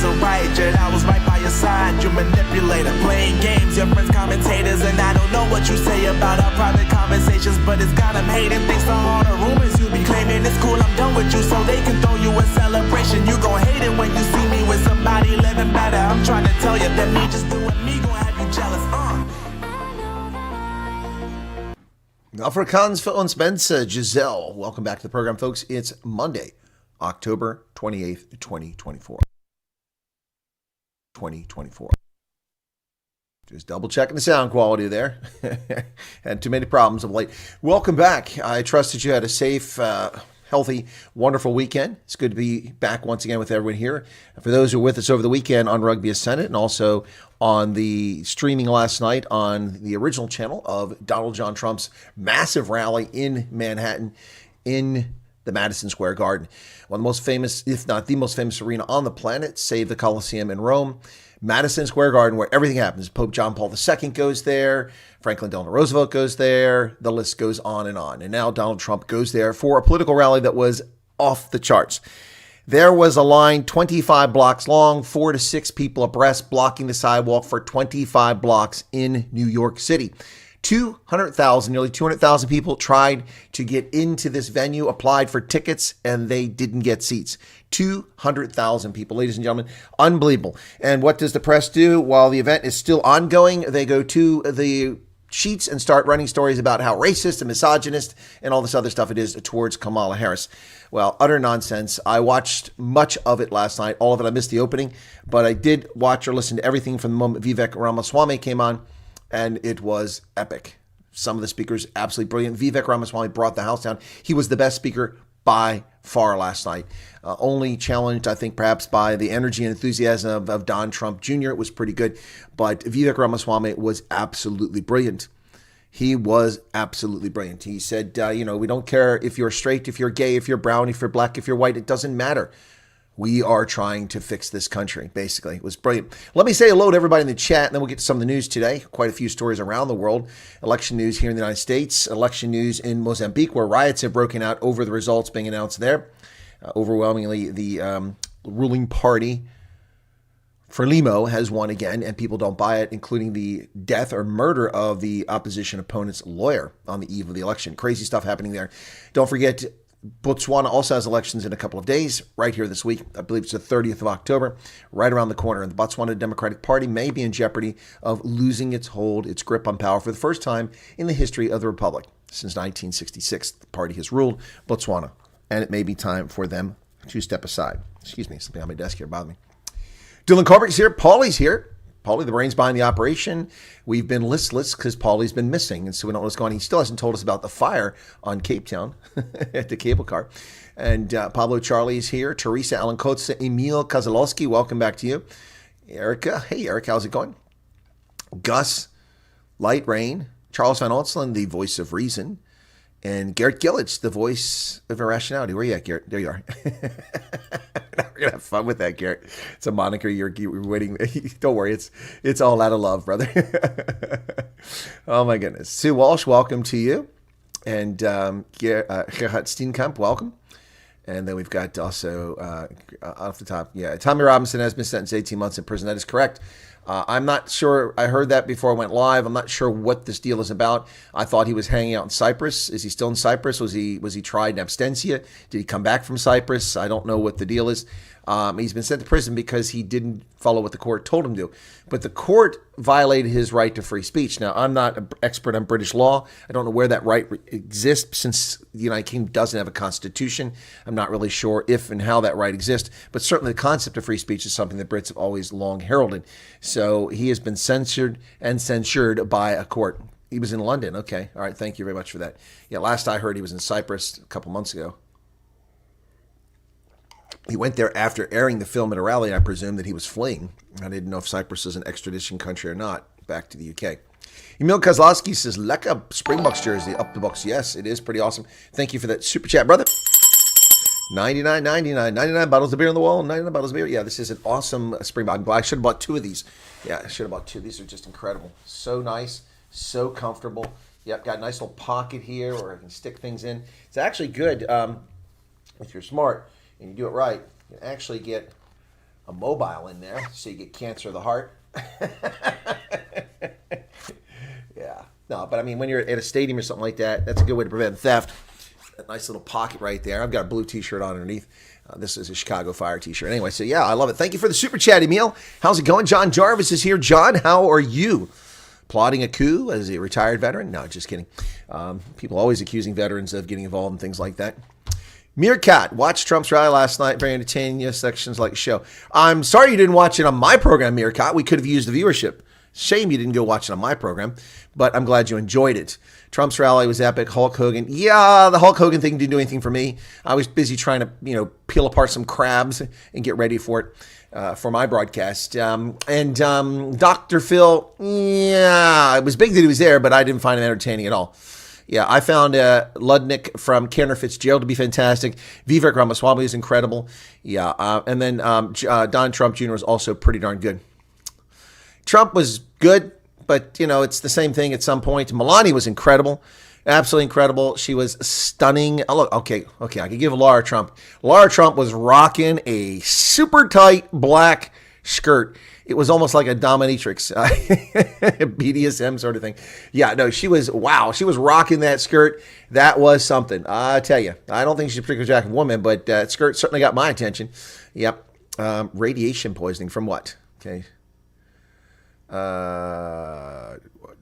wasn't right, yet I was right by your side. You manipulator, playing games, your friends commentators, and I don't know what you say about our private conversations, but it's got them hating. Thanks to all the rumors you be claiming. It's cool, I'm done with you, so they can throw you a celebration. You gon' hate it when you see me with somebody living better. I'm trying to tell you that me just doing me gon' have you jealous. Afrikaans für uns Mensa, Giselle. Welcome back to the program, folks. It's Monday, October 28th, 2024. Just double checking the sound quality there. Had too many problems of late. Welcome back. I trust that you had a safe, healthy, wonderful weekend. It's good to be back once again with everyone here. And for those who were with us over the weekend on Rugby Ascendant and also on the streaming last night on the original channel of Donald John Trump's massive rally in Manhattan in the Madison Square Garden. One of the most famous, if not the most famous arena on the planet, save the Colosseum in Rome. Madison Square Garden, where everything happens. Pope John Paul II goes there. Franklin Delano Roosevelt goes there. The list goes on. And now Donald Trump goes there for a political rally that was off the charts. There was a line 25 blocks long, 4 to 6 people abreast blocking the sidewalk for 25 blocks in New York City. 200,000, nearly 200,000 people tried to get into this venue, applied for tickets, and they didn't get seats. 200,000 people, ladies and gentlemen. Unbelievable. And what does the press do while the event is still ongoing? They go to the sheets and start running stories about how racist and misogynist and all this other stuff it is towards Kamala Harris. Well, utter nonsense. I watched much of it last night. All of it, I missed the opening, but I did watch or listen to everything from the moment Vivek Ramaswamy came on, and it was epic. Some of the speakers, absolutely brilliant. Vivek Ramaswamy brought the house down. He was the best speaker by far last night. Only challenged, I think, perhaps by the energy and enthusiasm of Don Trump Jr. It was pretty good, but Vivek Ramaswamy was absolutely brilliant. He was absolutely brilliant. He said, we don't care if you're straight, if you're gay, if you're brown, if you're black, if you're white. It doesn't matter. We are trying to fix this country, basically. It was brilliant. Let me say hello to everybody in the chat, and then we'll get to some of the news today. Quite a few stories around the world. Election news here in the United States. Election news in Mozambique, where riots have broken out over the results being announced there. Overwhelmingly, the ruling party, Frelimo, has won again, and people don't buy it, including the death or murder of the opposition opponent's lawyer on the eve of the election. Crazy stuff happening there. Don't forget, Botswana also has elections in a couple of days, right here this week. I believe it's the 30th of October, right around the corner. And the Botswana Democratic Party may be in jeopardy of losing its hold, its grip on power for the first time in the history of the Republic. Since 1966, the party has ruled Botswana, and it may be time for them to step aside. Excuse me, something on my desk here bothering me. Dylan Carbert's here. Paulie's here. Paulie, the brains behind the operation. We've been listless because Paulie's been missing, and so we don't know what's going on. He still hasn't told us about the fire on Cape Town at the cable car. And Pablo Charlie's here. Teresa Alan Kotze, Emil Kozalowski, welcome back to you. Erica, hey Eric, how's it going? Gus, Light Rain, Charles Van Onselen, the voice of reason, and Garrett Gillich, the voice of irrationality. Where are you at, Garrett? There you are. We're going to have fun with that, Garrett. It's a moniker you're waiting. Don't worry. It's all out of love, brother. Oh, my goodness. Sue Walsh, welcome to you. And Gerhard Steenkamp, welcome. And then we've got also, off the top, Tommy Robinson has been sentenced to 18 months in prison. That is correct. I'm not sure. I heard that before I went live. I'm not sure what this deal is about. I thought he was hanging out in Cyprus. Is he still in Cyprus? Was he tried in absentia? Did he come back from Cyprus? I don't know what the deal is. He's been sent to prison because he didn't follow what the court told him to. But the court violated his right to free speech. Now, I'm not an expert on British law. I don't know where that right exists since the United Kingdom doesn't have a constitution. I'm not really sure if and how that right exists. But certainly the concept of free speech is something that Brits have always long heralded. So he has been censored and censured by a court. He was in London. Okay. All right. Thank you very much for that. Yeah, last I heard he was in Cyprus a couple months ago. He went there after airing the film at a rally. I presume that he was fleeing. I didn't know if Cyprus is an extradition country or not. Back to the UK. Emil Kozlowski says, Leka Springboks jersey, up the Bucks. Yes, it is pretty awesome. Thank you for that super chat, brother. 99.99, 99 bottles of beer on the wall, 99 bottles of beer. Yeah, this is an awesome Springbok. I should have bought 2 of these. Yeah, I should have bought 2. These are just incredible. So nice, so comfortable. Yep, got a nice little pocket here where I can stick things in. It's actually good if you're smart and you do it right. You can actually get a mobile in there so you get cancer of the heart. Yeah. No, but I mean, when you're at a stadium or something like that, that's a good way to prevent theft. A nice little pocket right there. I've got a blue t-shirt on underneath. This is a Chicago Fire t-shirt. Anyway, so yeah, I love it. Thank you for the super chat, Emil. How's it going? John Jarvis is here. John, how are you? Plotting a coup as a retired veteran? No, just kidding. People always accusing veterans of getting involved in things like that. Meerkat, watched Trump's rally last night. Very entertaining. Yes, sections like the show. I'm sorry you didn't watch it on my program, Meerkat. We could have used the viewership. Shame you didn't go watch it on my program, but I'm glad you enjoyed it. Trump's rally was epic. Hulk Hogan. Yeah, the Hulk Hogan thing didn't do anything for me. I was busy trying to, peel apart some crabs and get ready for it for my broadcast. Dr. Phil, yeah, it was big that he was there, but I didn't find him entertaining at all. Yeah, I found Ludnick from Kenner Fitzgerald to be fantastic. Vivek Ramaswamy is incredible. Yeah, and then Donald Trump Jr. was also pretty darn good. Trump was good, but, it's the same thing at some point. Melania was incredible, absolutely incredible. She was stunning. Oh, look, okay, I could give Laura Trump. Laura Trump was rocking a super tight black skirt. It was almost like a dominatrix, BDSM sort of thing. Yeah, no, she was rocking that skirt. That was something. I tell you, I don't think she's a particularly attractive woman, but that skirt certainly got my attention. Yep. Radiation poisoning from what? Okay.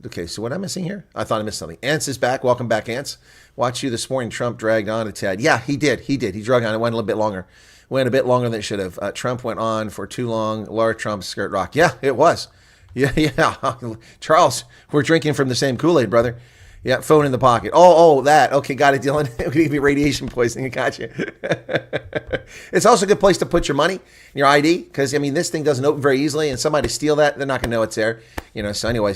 Okay, so what am I missing here? I thought I missed something. Ants is back. Welcome back, Ants. Watched you this morning. Trump dragged on a tad. Yeah, he did. He drug on. It went a little bit longer. Went a bit longer than it should have. Trump went on for too long. Laura Trump's skirt rock. Yeah, it was. Yeah. Charles, we're drinking from the same Kool-Aid, brother. Yeah, phone in the pocket. Oh, that. Okay, got it, Dylan. It could be radiation poisoning. Gotcha. It's also a good place to put your money and your ID because, this thing doesn't open very easily, and somebody steal that, they're not going to know it's there. So anyway,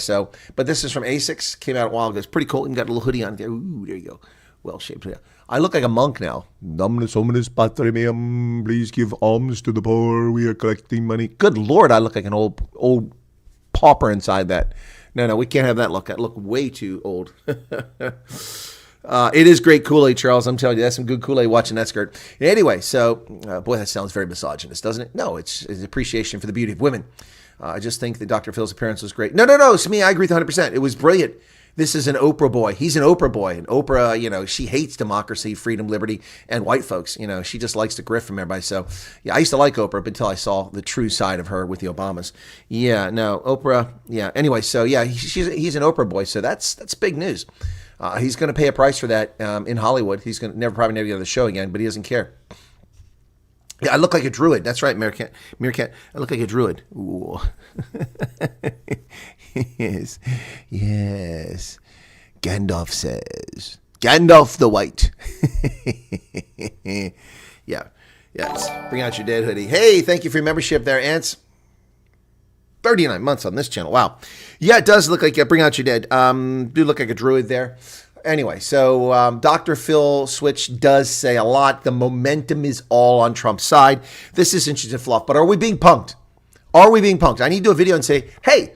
but this is from Asics. Came out a while ago. It's pretty cool. And got a little hoodie on there. Ooh, there you go. Well-shaped. Yeah. I look like a monk now. Dominus hominis pater meum, please give alms to the poor. We are collecting money. Good Lord, I look like an old pauper inside that. No, we can't have that look. I look way too old. It is great Kool-Aid, Charles. I'm telling you, that's some good Kool-Aid watching that skirt. Anyway, so, boy, that sounds very misogynist, doesn't it? No, it's appreciation for the beauty of women. I just think that Dr. Phil's appearance was great. No, it's me. I agree with 100%. It was brilliant. This is an Oprah boy. He's an Oprah boy. And Oprah, she hates democracy, freedom, liberty, and white folks. She just likes to grift from everybody. So, yeah, I used to like Oprah up until I saw the true side of her with the Obamas. Yeah, no, Oprah. Yeah. Anyway, so yeah, he's an Oprah boy. So that's big news. He's going to pay a price for that in Hollywood. He's going to probably never get on the show again, but he doesn't care. Yeah, I look like a druid. That's right, Meerkat. I look like a druid. Ooh. Yes. Gandalf says. Gandalf the White. Yeah. Yes. Bring out your dead hoodie. Hey, thank you for your membership there, Ants. 39 months on this channel. Wow. Yeah, it does look like bring out your dead. Do look like a druid there. Anyway, so Dr. Phil Switch does say a lot. The momentum is all on Trump's side. This isn't just fluff, but are we being punked? I need to do a video and say, hey,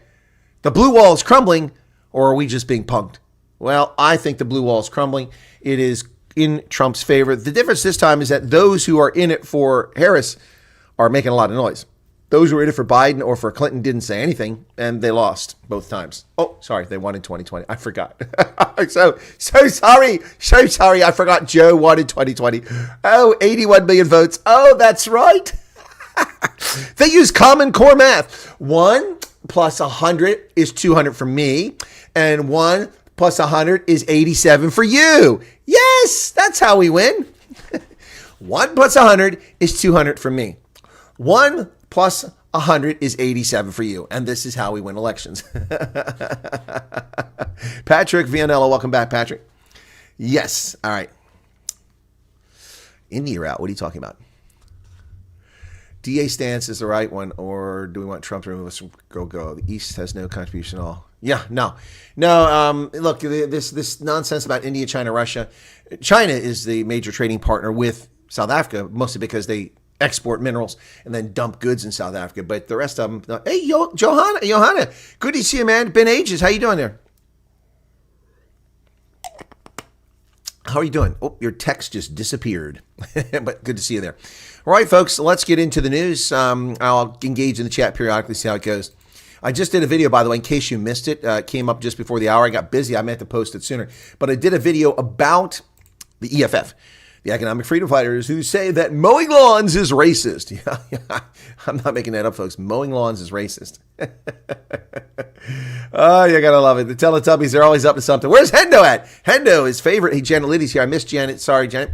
the blue wall is crumbling, or are we just being punked? Well, I think the blue wall is crumbling. It is in Trump's favor. The difference this time is that those who are in it for Harris are making a lot of noise. Those who were in it for Biden or for Clinton didn't say anything, and they lost both times. Oh, sorry, they won in 2020. I forgot. so sorry. I forgot Joe won in 2020. Oh, 81 million votes. Oh, that's right. They use Common Core math. 1 plus 100 is 200 for me, and 1 plus 100 is 87 for you. Yes, that's how we win. 1 plus 100 is 200 for me. 1 plus 100 is 87 for you. And this is how we win elections. Patrick Vianello, welcome back, Patrick. Yes. All right. India route. What are you talking about? DA stance is the right one, or do we want Trump to remove us from go? The East has no contribution at all. Yeah, no. Look, this nonsense about India, China, Russia. China is the major trading partner with South Africa, mostly because they export minerals and then dump goods in South Africa. But the rest of them, hey, Johanna, good to see you, man. Been ages. How you doing there? how are you doing? Oh, your text just disappeared, but good to see you there. All right, folks, let's get into the news. I'll engage in the chat periodically, see how it goes. I just did a video, by the way, in case you missed it. It came up just before the hour. I got busy. I meant to post it sooner. But I did a video about the EFF, the Economic Freedom Fighters, who say that mowing lawns is racist. Yeah, I'm not making that up, folks. Mowing lawns is racist. Oh, you gotta love it. The Teletubbies, they're always up to something. Where's Hendo at? Hendo, his favorite. Hey, Janet Liddy's here. I missed Janet. Sorry, Janet.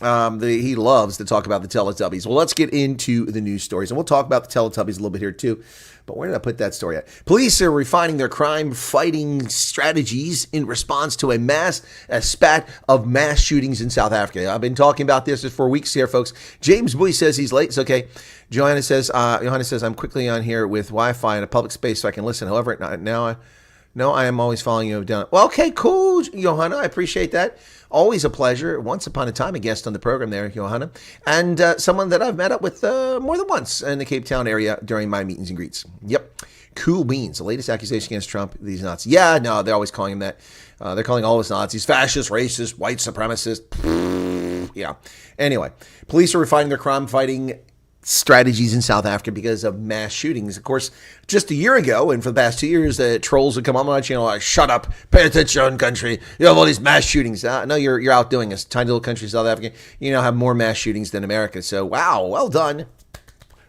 He loves to talk about the Teletubbies. Well, let's get into the news stories, and we'll talk about the Teletubbies a little bit here too. But where did I put that story at? Police are refining their crime-fighting strategies in response to a spat of mass shootings in South Africa. I've been talking about this for weeks here, folks. James Bowie says he's late. It's okay. Johanna says, I'm quickly on here with Wi-Fi in a public space so I can listen. However, I am always following you down. Well, okay, cool, Johanna. I appreciate that. Always a pleasure. Once upon a time, a guest on the program there, Johanna. And someone that I've met up with more than once in the Cape Town area during my meetings and greets. Yep. Cool beans. The latest accusation against Trump, these Nazis. Yeah, no, they're always calling him that. They're calling all us Nazis fascist, racist, white supremacist. Yeah. Anyway, police are refining their crime-fighting strategies in South Africa because of mass shootings. Of course, just a year ago, and for the past 2 years, the trolls would come on my channel like, shut up, pay attention, country. You have all these mass shootings. No, you're outdoing us. Tiny little country, South Africa. You now have more mass shootings than America. So, wow, well done.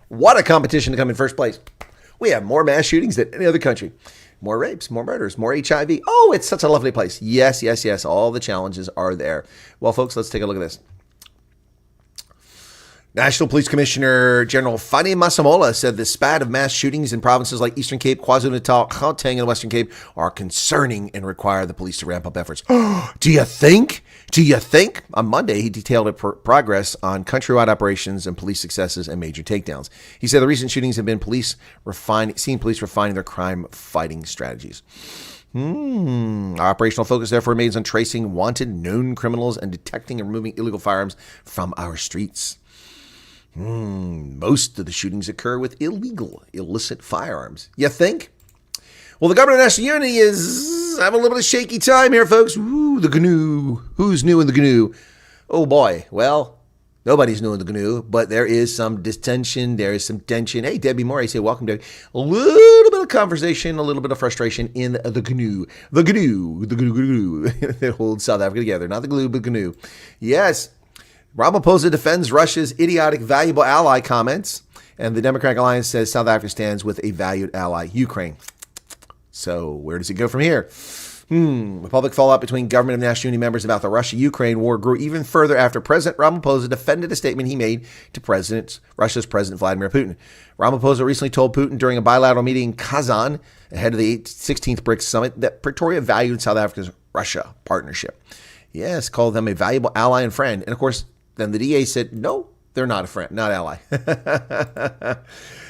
What a competition to come in first place. We have more mass shootings than any other country. More rapes, more murders, more HIV. Oh, it's such a lovely place. Yes, yes, yes. All the challenges are there. Well, folks, let's take a look at this. National Police Commissioner General Fani Masemola said the spat of mass shootings in provinces like Eastern Cape, KwaZulu-Natal, Gauteng, and the Western Cape are concerning and require the police to ramp up efforts. Do you think? On Monday, he detailed progress on countrywide operations and police successes and major takedowns. He said the recent shootings have been seeing police refining their crime-fighting strategies. Our operational focus therefore remains on tracing wanted known criminals and detecting and removing illegal firearms from our streets. Most of the shootings occur with illicit firearms. You think? Well, the government of national unity is having a little bit of shaky time here, folks. Ooh, the GNU. Who's new in the GNU? Oh, boy. Well, nobody's new in the GNU, but there is some distension. There is some tension. Hey, Debbie Moore, I say welcome, Debbie. A little bit of conversation, a little bit of frustration in the GNU. The GNU. They hold South Africa together. Not the glue, but GNU. Yes. Ramaphosa defends Russia's idiotic valuable ally comments, and the Democratic Alliance says South Africa stands with a valued ally, Ukraine. So where does it go from here? The public fallout between government and national unity members about the Russia-Ukraine war grew even further after President Ramaphosa defended a statement he made to Russia's President Vladimir Putin. Ramaphosa recently told Putin during a bilateral meeting in Kazan, ahead of the 16th BRICS summit, that Pretoria valued South Africa's Russia partnership. Yes, called them a valuable ally and friend. And of course, then the DA said, no, they're not a friend, not ally.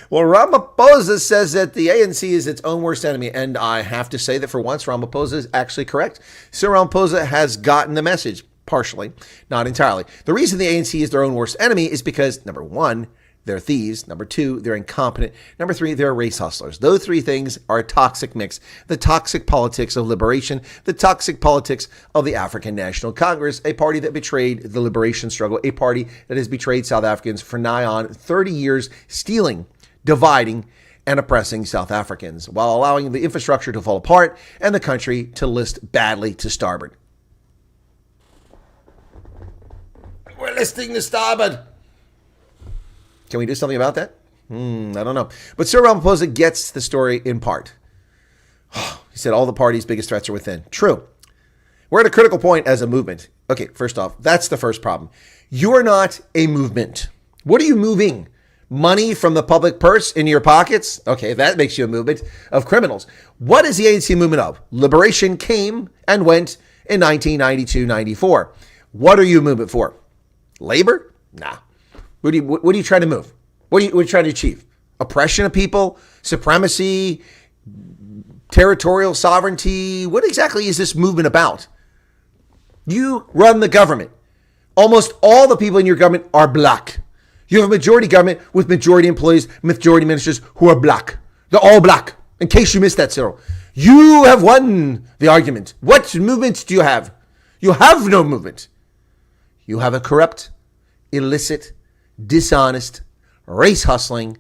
Well, Ramaphosa says that the ANC is its own worst enemy. And I have to say that for once, Ramaphosa is actually correct. So Ramaphosa has gotten the message, partially, not entirely. The reason the ANC is their own worst enemy is because, number one, they're thieves. Number two, they're incompetent. Number three, they're race hustlers. Those three things are a toxic mix. The toxic politics of liberation, the toxic politics of the African National Congress, a party that betrayed the liberation struggle, a party that has betrayed South Africans for nigh on 30 years, stealing, dividing, and oppressing South Africans while allowing the infrastructure to fall apart and the country to list badly to starboard. We're listing to starboard. Can we do something about that? I don't know. But Sir Ramaphosa gets the story in part. He said all the party's biggest threats are within. True. We're at a critical point as a movement. Okay, first off, that's the first problem. You are not a movement. What are you moving? Money from the public purse into your pockets? Okay, that makes you a movement of criminals. What is the ANC movement of? Liberation came and went in 1992-94. What are you a movement for? Labor? Nah. What are you trying to move? What are you trying to achieve? Oppression of people? Supremacy? Territorial sovereignty? What exactly is this movement about? You run the government. Almost all the people in your government are black. You have a majority government with majority employees, majority ministers who are black. They're all black. In case you missed that, Cyril. You have won the argument. What movements do you have? You have no movement. You have a corrupt, illicit, dishonest, race-hustling,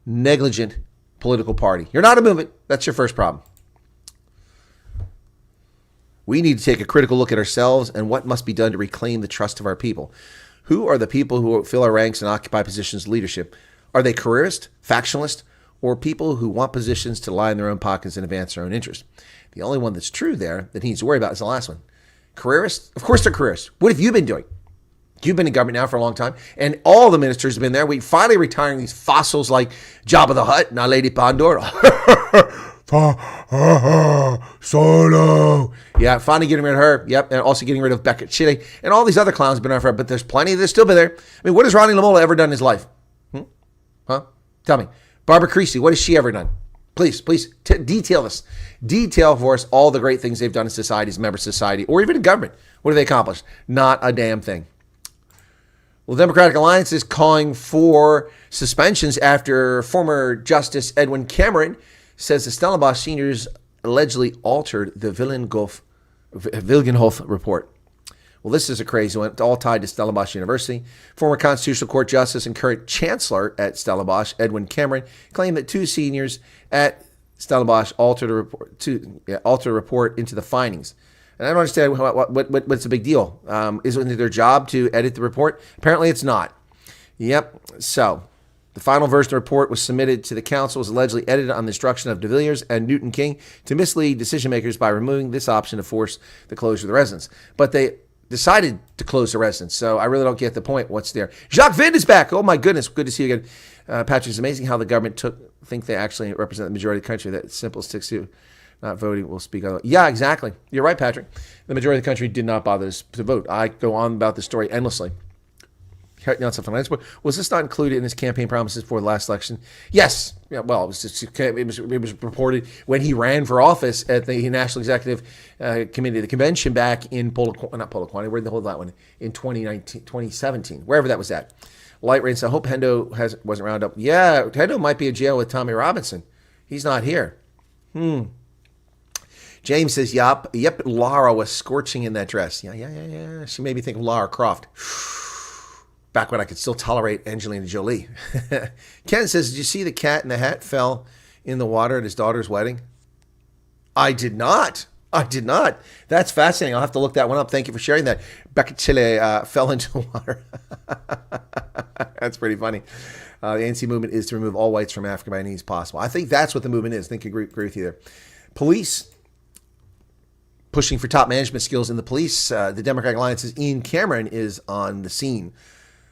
negligent political party. You're not a movement. That's your first problem. We need to take a critical look at ourselves and what must be done to reclaim the trust of our people. Who are the people who fill our ranks and occupy positions of leadership? Are they careerists, factionalists, or people who want positions to lie in their own pockets and advance their own interests? The only one that's true there that he needs to worry about is the last one. Careerists? Of course they're careerists. What have you been doing? You've been in government now for a long time, and all the ministers have been there. We finally retiring these fossils like Jabba the Hutt, now Lady Pandora. Solo. Yeah, finally getting rid of her. Yep, and also getting rid of Becca Chile, and all these other clowns have been around forever, but there's plenty that's still been there. I mean, what has Ronnie Lamola ever done in his life? Huh? Tell me. Barbara Creasy, what has she ever done? Please, detail this. Detail for us all the great things they've done in society, as members of society, or even in government. What have they accomplished? Not a damn thing. Well, the Democratic Alliance is calling for suspensions after former Justice Edwin Cameron says the Stellenbosch seniors allegedly altered the Villenhof report. Well, this is a crazy one. It's all tied to Stellenbosch University. Former Constitutional Court Justice and current Chancellor at Stellenbosch, Edwin Cameron, claimed that two seniors at Stellenbosch altered a report into the findings. And I don't understand what's the big deal. Isn't it their job to edit the report? Apparently it's not. Yep. So the final version of the report was submitted to the council, was allegedly edited on the instruction of de Villiers and Newton King to mislead decision makers by removing this option to force the closure of the residence. But they decided to close the residence. So I really don't get the point. What's there? Jacques Vind is back. Oh my goodness. Good to see you again. Patrick, it's amazing how the government think they actually represent the majority of the country. That simple sticks to not voting will speak on it. Yeah, exactly. You're right, Patrick. The majority of the country did not bother to vote. I go on about this story endlessly. Was this not included in his campaign promises for the last election? Yes. Yeah, well, it was reported when he ran for office at the National Executive Committee, the convention back in Polokwane, where the whole that one in 2017, wherever that was at. Light rain. So I hope Hendo wasn't rounded up. Yeah, Hendo might be in jail with Tommy Robinson. He's not here. James says, yep, Lara was scorching in that dress. Yeah. She made me think of Lara Croft. Back when I could still tolerate Angelina Jolie. Ken says, did you see the cat in the hat fell in the water at his daughter's wedding? I did not. That's fascinating. I'll have to look that one up. Thank you for sharing that. Becca Chile fell into the water. That's pretty funny. The ANC movement is to remove all whites from Africa by any means possible. I think that's what the movement is. I think I agree with you there. Police pushing for top management skills in the police. The Democratic Alliance's Ian Cameron is on the scene.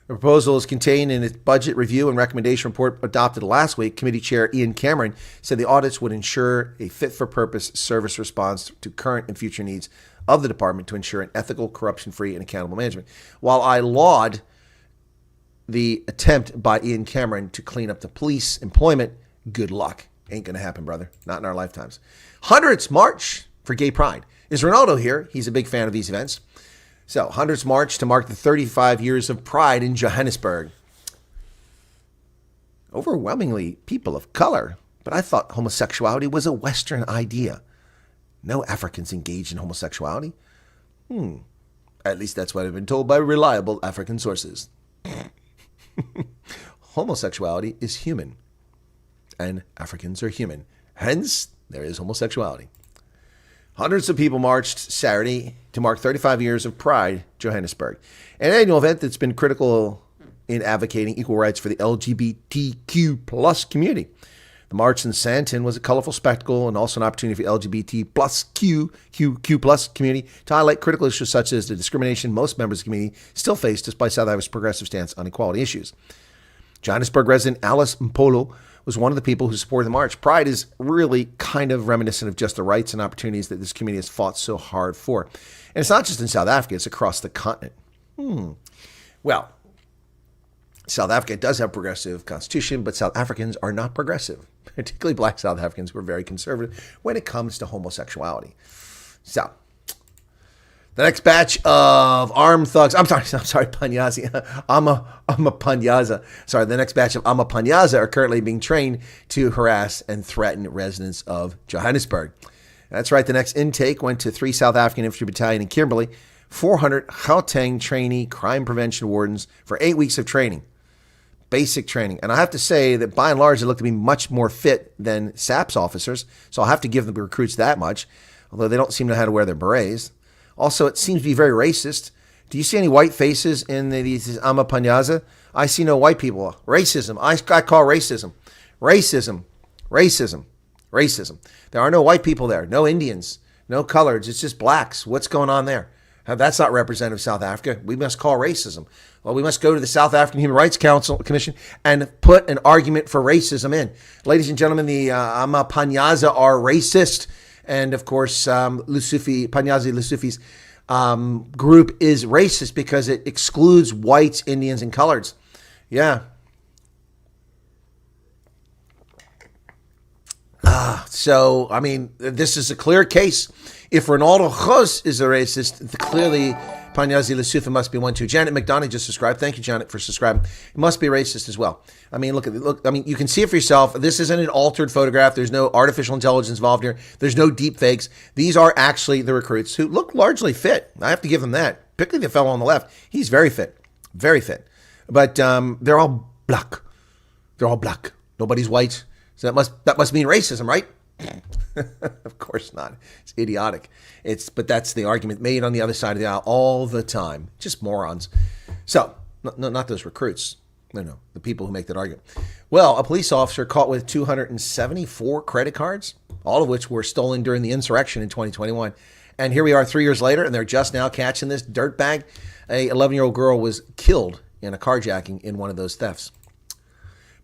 The proposal is contained in its budget review and recommendation report adopted last week. Committee Chair Ian Cameron said the audits would ensure a fit-for-purpose service response to current and future needs of the department to ensure an ethical, corruption-free, and accountable management. While I laud the attempt by Ian Cameron to clean up the police employment, good luck. Ain't going to happen, brother. Not in our lifetimes. Hundreds march for gay pride. Is Ronaldo here? He's a big fan of these events. So, hundreds march to mark the 35 years of pride in Johannesburg. Overwhelmingly people of color, but I thought homosexuality was a Western idea. No Africans engaged in homosexuality. At least that's what I've been told by reliable African sources. Homosexuality is human, and Africans are human. Hence, there is homosexuality. Hundreds of people marched Saturday to mark 35 years of Pride, Johannesburg, an annual event that's been critical in advocating equal rights for the LGBTQ plus community. The march in Sandton was a colorful spectacle and also an opportunity for the LGBT plus Q plus community to highlight critical issues such as the discrimination most members of the community still face despite South Africa's progressive stance on equality issues. Johannesburg resident Alice Mpolo was one of the people who supported the march. Pride is really kind of reminiscent of just the rights and opportunities that this community has fought so hard for. And it's not just in South Africa, it's across the continent. Well, South Africa does have a progressive constitution, but South Africans are not progressive, particularly black South Africans who are very conservative when it comes to homosexuality. So, the next batch of armed thugs, I'm sorry, Panyazi. I'm a Panyaza. Sorry, the next batch of I'm a Panyaza are currently being trained to harass and threaten residents of Johannesburg. That's right. The next intake went to 3 South African Infantry Battalion in Kimberley, 400 Gauteng trainee crime prevention wardens for 8 weeks of training. Basic training. And I have to say that by and large, they look to be much more fit than SAPS officers. So I'll have to give the recruits that much, although they don't seem to know how to wear their berets. Also, it seems to be very racist. Do you see any white faces in these Amapanyaza? I see no white people. Racism. I call racism. Racism. Racism. Racism. There are no white people there. No Indians. No coloreds. It's just blacks. What's going on there? That's not representative of South Africa. We must call racism. Well, we must go to the South African Human Rights Commission and put an argument for racism in. Ladies and gentlemen, the Amapanyaza are racist. And of course, Panyazi Lusufi's group is racist because it excludes whites, Indians, and coloreds. Yeah. So, I mean, this is a clear case. If Ronaldo Khos is a racist, clearly Panyazi Lesufa must be one too. Janet McDonough just subscribed. Thank you, Janet, for subscribing. It must be racist as well. I mean, look. I mean, you can see it for yourself. This isn't an altered photograph. There's no artificial intelligence involved here. There's no deep fakes. These are actually the recruits who look largely fit. I have to give them that. Particularly the fellow on the left. He's very fit. Very fit. But they're all black. They're all black. Nobody's white. So that must mean racism, right? Of course not. It's idiotic. But that's the argument made on the other side of the aisle all the time. Just morons. So, no, not those recruits. No, the people who make that argument. Well, a police officer caught with 274 credit cards, all of which were stolen during the insurrection in 2021. And here we are 3 years later, and they're just now catching this dirtbag. A 11-year-old girl was killed in a carjacking in one of those thefts.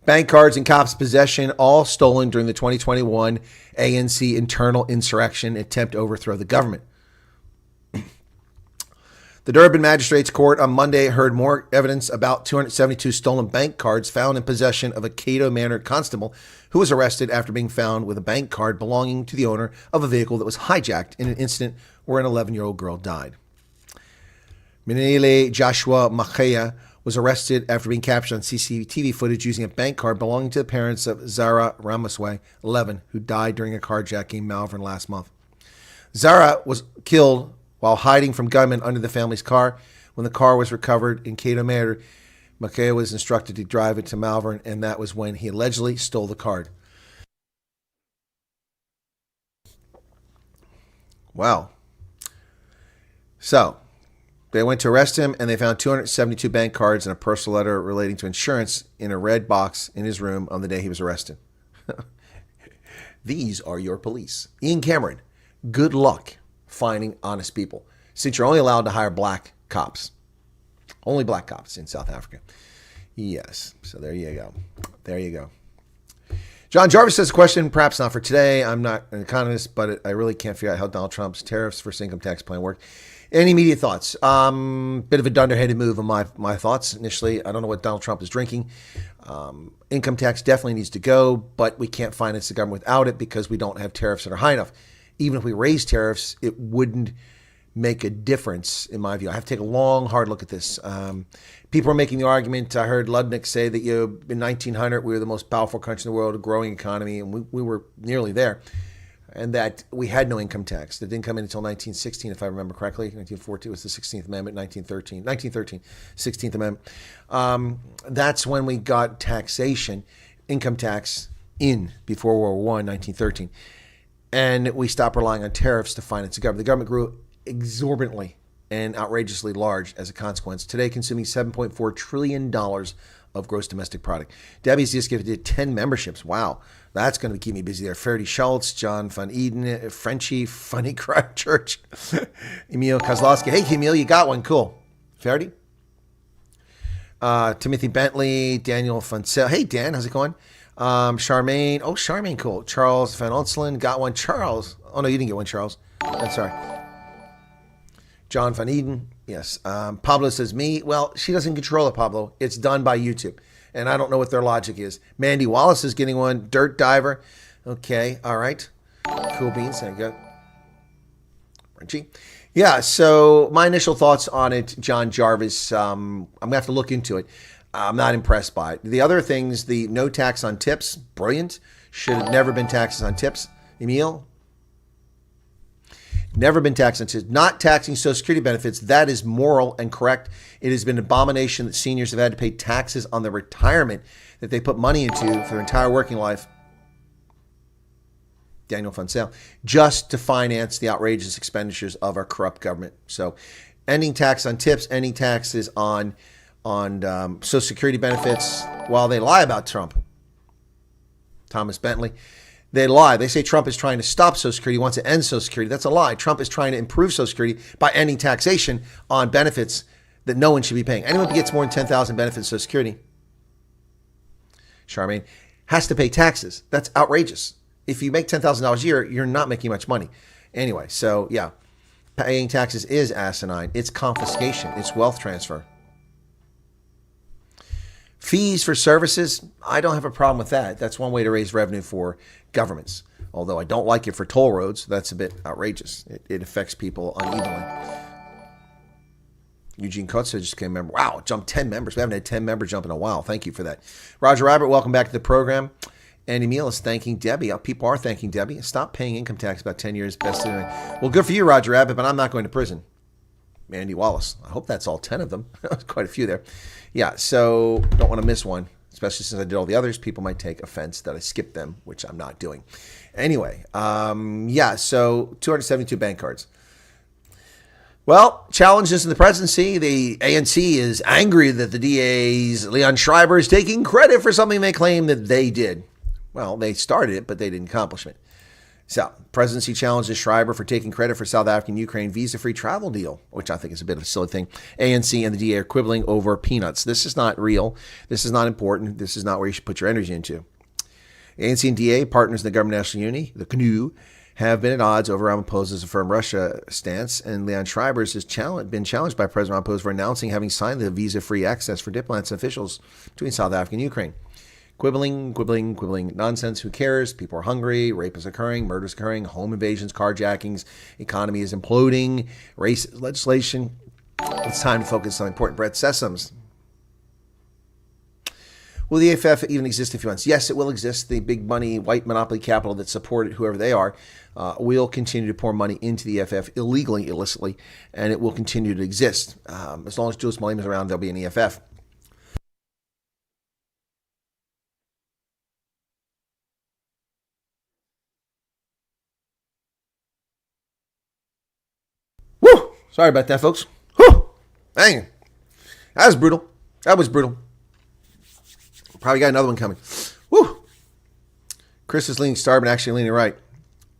Bank cards in cops' possession, all stolen during the 2021 ANC internal insurrection attempt to overthrow the government. The Durban Magistrates Court on Monday heard more evidence about 272 stolen bank cards found in possession of a Cato Manor constable who was arrested after being found with a bank card belonging to the owner of a vehicle that was hijacked in an incident where an 11-year-old girl died. Minele Joshua Makaya was arrested after being captured on CCTV footage using a bank card belonging to the parents of Zara Ramasway, 11, who died during a carjacking in Malvern last month. Zara was killed while hiding from gunmen under the family's car. When the car was recovered in Cato Manor, Makaya was instructed to drive it to Malvern, and that was when he allegedly stole the card. Wow. So, they went to arrest him, and they found 272 bank cards and a personal letter relating to insurance in a red box in his room on the day he was arrested. These are your police. Ian Cameron, good luck finding honest people, since you're only allowed to hire black cops. Only black cops in South Africa. Yes, so there you go. There you go. John Jarvis says, question, perhaps not for today. I'm not an economist, but I really can't figure out how Donald Trump's tariffs versus income tax plan work. Any immediate thoughts? Bit of a dunderheaded move on my thoughts initially. I don't know what Donald Trump is drinking. Income tax definitely needs to go, but we can't finance the government without it because we don't have tariffs that are high enough. Even if we raise tariffs, it wouldn't make a difference, in my view. I have to take a long, hard look at this. People are making the argument. I heard Ludnick say that in 1900, we were the most powerful country in the world, a growing economy, and we were nearly there. And that we had no income tax. That didn't come in until 1916, if I remember correctly. 1914 was the 16th Amendment, 1913, 16th Amendment. That's when we got taxation, income tax, before World War I, 1913. And we stopped relying on tariffs to finance the government. The government grew exorbitantly and outrageously large as a consequence, today consuming $7.4 trillion of gross domestic product. Debbie's just gifted 10 memberships. Wow. That's going to keep me busy there. Ferdy Schultz, John Van Eden, Frenchie, Funny Cry Church, Emil Kozlowski. Hey, Emil, you got one. Cool. Ferdy? Timothy Bentley, Daniel Funsell. Hey, Dan, how's it going? Charmaine. Oh, Charmaine, cool. Charles Van Onselen, got one. Charles. Oh, no, you didn't get one, Charles. That's sorry. John Van Eden. Yes. Pablo says me. Well, she doesn't control it, Pablo. It's done by YouTube. And I don't know what their logic is. Mandy Wallace is getting one. Dirt Diver. Okay. All right. Cool beans. There you go. Frenchie. Yeah. So my initial thoughts on it, John Jarvis, I'm going to have to look into it. I'm not impressed by it. The other things, the no tax on tips, brilliant. Should have never been taxes on tips. Emil? Never been taxed on tips. Not taxing Social Security benefits, that is moral and correct. It has been an abomination that seniors have had to pay taxes on their retirement that they put money into for their entire working life. Daniel Fonsale, just to finance the outrageous expenditures of our corrupt government. So ending tax on tips, ending taxes on Social Security benefits while they lie about Trump. Thomas Bentley, they lie. They say Trump is trying to stop Social Security, wants to end Social Security. That's a lie. Trump is trying to improve Social Security by ending taxation on benefits that no one should be paying. Anyone who gets more than 10,000 benefits Social Security, Charmaine, has to pay taxes. That's outrageous. If you make $10,000 a year, you're not making much money. Anyway, so yeah, paying taxes is asinine. It's confiscation. It's wealth transfer. Fees for services, I don't have a problem with that. That's one way to raise revenue for governments. Although I don't like it for toll roads. That's a bit outrageous. It affects people unevenly. Eugene Kotze just came member. Wow, jumped 10 members. We haven't had 10 members jump in a while. Thank you for that. Roger Rabbit, welcome back to the program. Andy Meal is thanking Debbie. People are thanking Debbie. Stop paying income tax about 10 years. Best. Well, good for you, Roger Rabbit, but I'm not going to prison. Andy Wallace. I hope that's all 10 of them. Quite a few there. Yeah, so don't want to miss one, especially since I did all the others. People might take offense that I skipped them, which I'm not doing. Anyway, yeah, so 272 bank cards. Well, challenges in the presidency. The ANC is angry that the DA's Leon Schreiber is taking credit for something they claim that they did. Well, they started it, but they didn't accomplish it. So, presidency challenges Schreiber for taking credit for South African-Ukraine visa-free travel deal, which I think is a bit of a silly thing. ANC and the DA are quibbling over peanuts. This is not real. This is not important. This is not where you should put your energy into. ANC and DA, partners in the Government National Unity, the GNU, have been at odds over Ramaphosa's affirmed Russia stance, and Leon Schreiber has been challenged by President Ramaphosa for announcing having signed the visa-free access for diplomats and officials between South Africa and Ukraine. Quibbling, nonsense, who cares? People are hungry, rape is occurring, murder is occurring, home invasions, carjackings, economy is imploding, race legislation. It's time to focus on important bread sesams. Will the AFF even exist in a few months? Yes, it will exist. The big money, white monopoly capital that supported whoever they are will continue to pour money into the EFF illegally, illicitly, and it will continue to exist. As long as Julius Malema is around, there'll be an EFF. Woo! Sorry about that, folks. Whew! Dang. That was brutal. That was brutal. Probably got another one coming. Woo! Chris is leaning starboard, actually leaning right.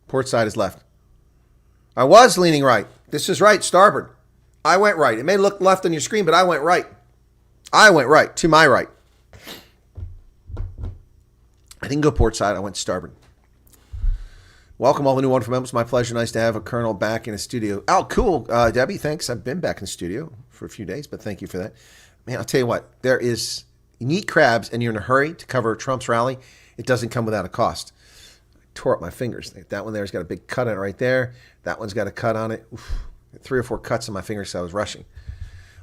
Port side is left. I was leaning right. This is right, starboard. I went right. It may look left on your screen, but I went right. I went right, to my right. I didn't go port side. I went starboard. Welcome all the new wonderful members. My pleasure. Nice to have a colonel back in the studio. Oh, cool. Debbie, thanks. I've been back in the studio for a few days, but thank you for that. Man, I'll tell you what. You need crabs and you're in a hurry to cover Trump's rally. It doesn't come without a cost. I tore up my fingers. That one there's got a big cut on it right there. That one's got a cut on it. Oof. 3 or 4 cuts on my fingers, so I was rushing.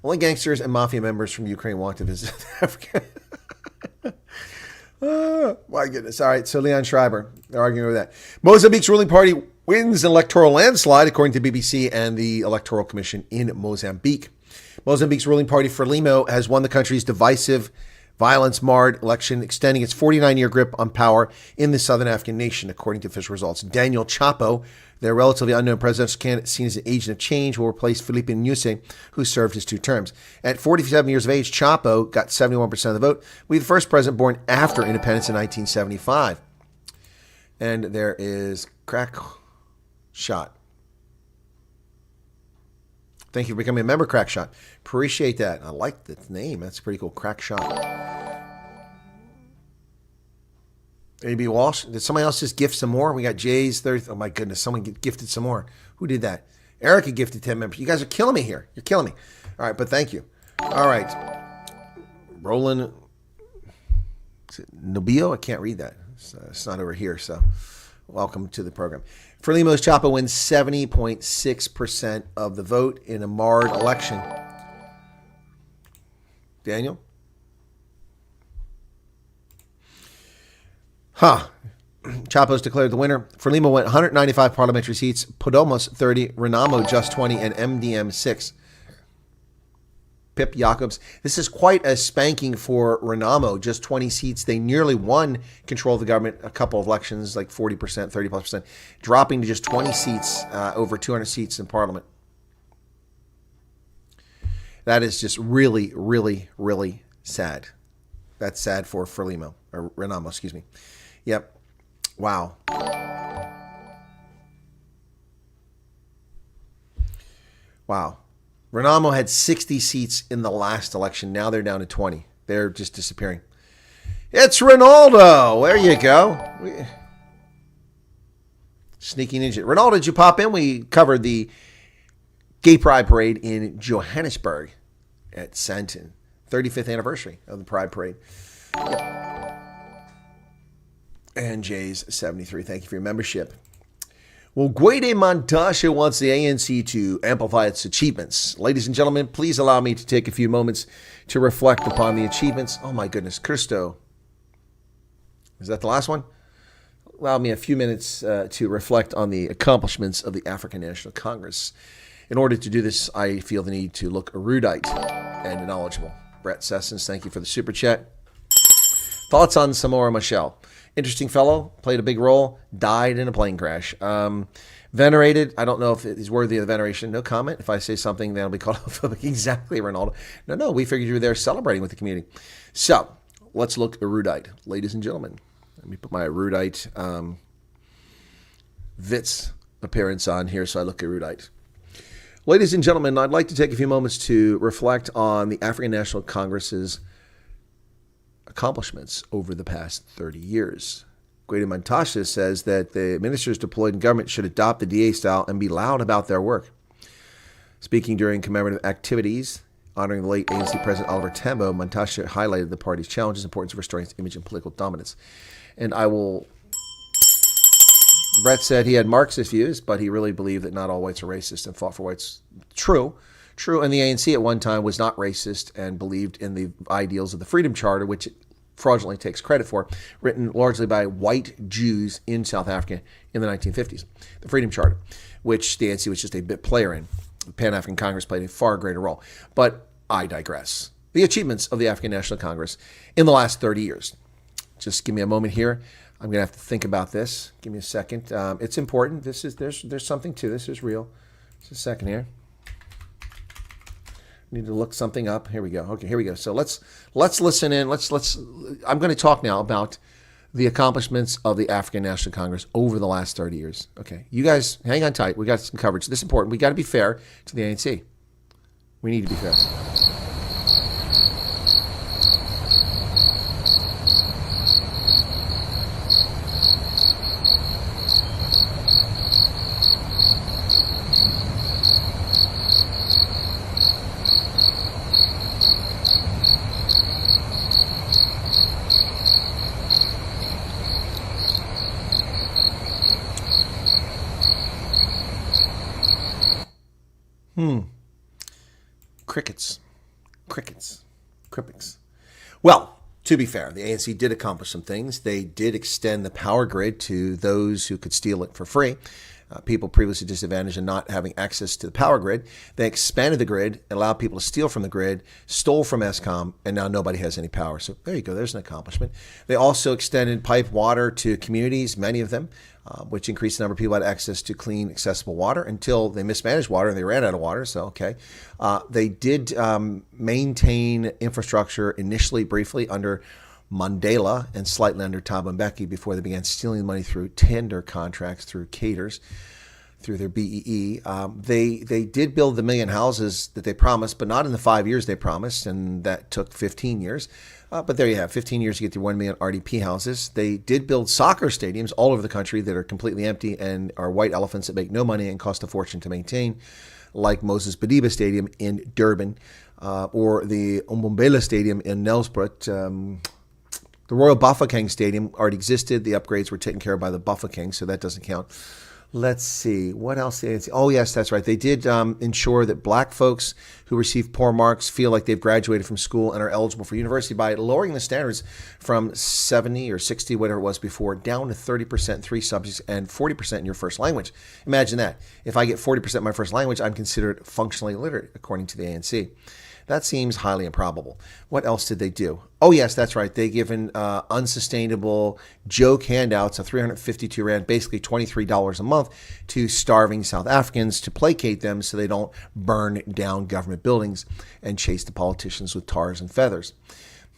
Only gangsters and mafia members from Ukraine want to visit Africa. Oh, my goodness. All right, so Leon Schreiber, they're arguing over that. Mozambique's ruling party wins an electoral landslide, according to BBC and the Electoral Commission in Mozambique. Mozambique's ruling party, Frelimo, has won the country's divisive, violence-marred election, extending its 49-year grip on power in the southern African nation, according to official results. Daniel Chapo, their relatively unknown presidential candidate seen as an agent of change, will replace Felipe Nyusi, who served his 2 terms. At 47 years of age, Chapo got 71% of the vote, will be the first president born after independence in 1975. And there is Crack Shot. Thank you for becoming a member, Crack Shot. Appreciate that. I like the name. That's pretty cool. Crack Shot. A.B. Walsh. Did somebody else just gift some more? We got Jay's 30. Oh, my goodness. Someone gifted some more. Who did that? Erica gifted 10 members. You guys are killing me here. You're killing me. All right, but thank you. All right. Roland. Is it Nobio? I can't read that. It's not over here, so welcome to the program. Frelimo's Chapo wins 70.6% of the vote in a marred election. Daniel? Chapo's declared the winner. Frelimo went 195 parliamentary seats, Podemos 30, Renamo just 20, and MDM 6. Pip Jacobs. This is quite a spanking for Renamo, just 20 seats. They nearly won control of the government a couple of elections, like 40%, 30+%, dropping to just 20 seats, over 200 seats in parliament. That is just really, really, really sad. That's sad for Frelimo, or Renamo, excuse me. Yep. Wow. Wow. Renamo had 60 seats in the last election. Now they're down to 20. They're just disappearing. It's Ronaldo. There you go. Sneaky ninja. Ronaldo, did you pop in? We covered the Gay Pride Parade in Johannesburg at Sandton. 35th anniversary of the Pride Parade. Yep. And Jay's 73. Thank you for your membership. Well, Gwede Mantashe wants the ANC to amplify its achievements. Ladies and gentlemen, please allow me to take a few moments to reflect upon the achievements. Oh my goodness, Christo. Is that the last one? Allow me a few minutes to reflect on the accomplishments of the African National Congress. In order to do this, I feel the need to look erudite and knowledgeable. Brett Sessons, thank you for the super chat. Thoughts on Samora Machel? Interesting fellow, played a big role, died in a plane crash. Venerated, I don't know if he's worthy of veneration. No comment. If I say something, that'll be called exactly Ronaldo. No, we figured you were there celebrating with the community. So, let's look erudite. Ladies and gentlemen, let me put my erudite Wits appearance on here so I look erudite. Ladies and gentlemen, I'd like to take a few moments to reflect on the African National Congress's accomplishments over the past 30 years. Gwede Mantashe says that the ministers deployed in government should adopt the DA style and be loud about their work. Speaking during commemorative activities honoring the late ANC President Oliver Tambo, Mantashe highlighted the party's challenges, importance of restoring its image and political dominance. And Brett said he had Marxist views, but he really believed that not all whites are racist and fought for whites. True, and the ANC at one time was not racist and believed in the ideals of the Freedom Charter, which it fraudulently takes credit for, written largely by white Jews in South Africa in the 1950s. The Freedom Charter, which the ANC was just a bit player in. The Pan-African Congress played a far greater role. But I digress. The achievements of the African National Congress in the last 30 years. Just give me a moment here. I'm going to have to think about this. Give me a second. It's important. There's something to this. It's real. Just a second here. Need to look something up. Here we go. Okay, here we go. So let's listen in. I'm going to talk now about the accomplishments of the African National Congress over the last 30 years. Okay, you guys hang on tight. We got some coverage. This is important. We got to be fair to the ANC. We need to be fair. Crickets. Well, to be fair, the ANC did accomplish some things. They did extend the power grid to those who could steal it for free. People previously disadvantaged in not having access to the power grid. They expanded the grid, allowed people to steal from the grid, stole from Eskom, and now nobody has any power. So there you go. There's an accomplishment. They also extended piped water to communities, many of them, which increased the number of people who had access to clean, accessible water until they mismanaged water and they ran out of water. So, okay. They did maintain infrastructure initially, briefly, under Mandela and slightly under Thabo Mbeki before they began stealing money through tender contracts, through caters, through their BEE. They did build the 1 million houses that they promised, but not in the 5 years they promised, and that took 15 years. But there you have 15 years to get your 1 million RDP houses. They did build soccer stadiums all over the country that are completely empty and are white elephants that make no money and cost a fortune to maintain, like Moses Madiba Stadium in Durban, or the Umbombela Stadium in Nelspruit. The Royal Bafokeng Stadium already existed. The upgrades were taken care of by the Bafokeng, so that doesn't count. Let's see. What else? Oh, yes, that's right. They did ensure that black folks who receive poor marks feel like they've graduated from school and are eligible for university by lowering the standards from 70 or 60, whatever it was before, down to 30% in 3 subjects and 40% in your first language. Imagine that. If I get 40% in my first language, I'm considered functionally illiterate, according to the ANC. That seems highly improbable. What else did they do? Oh, yes, that's right. They given unsustainable joke handouts of 352 Rand, basically $23 a month, to starving South Africans to placate them so they don't burn down government buildings and chase the politicians with tars and feathers.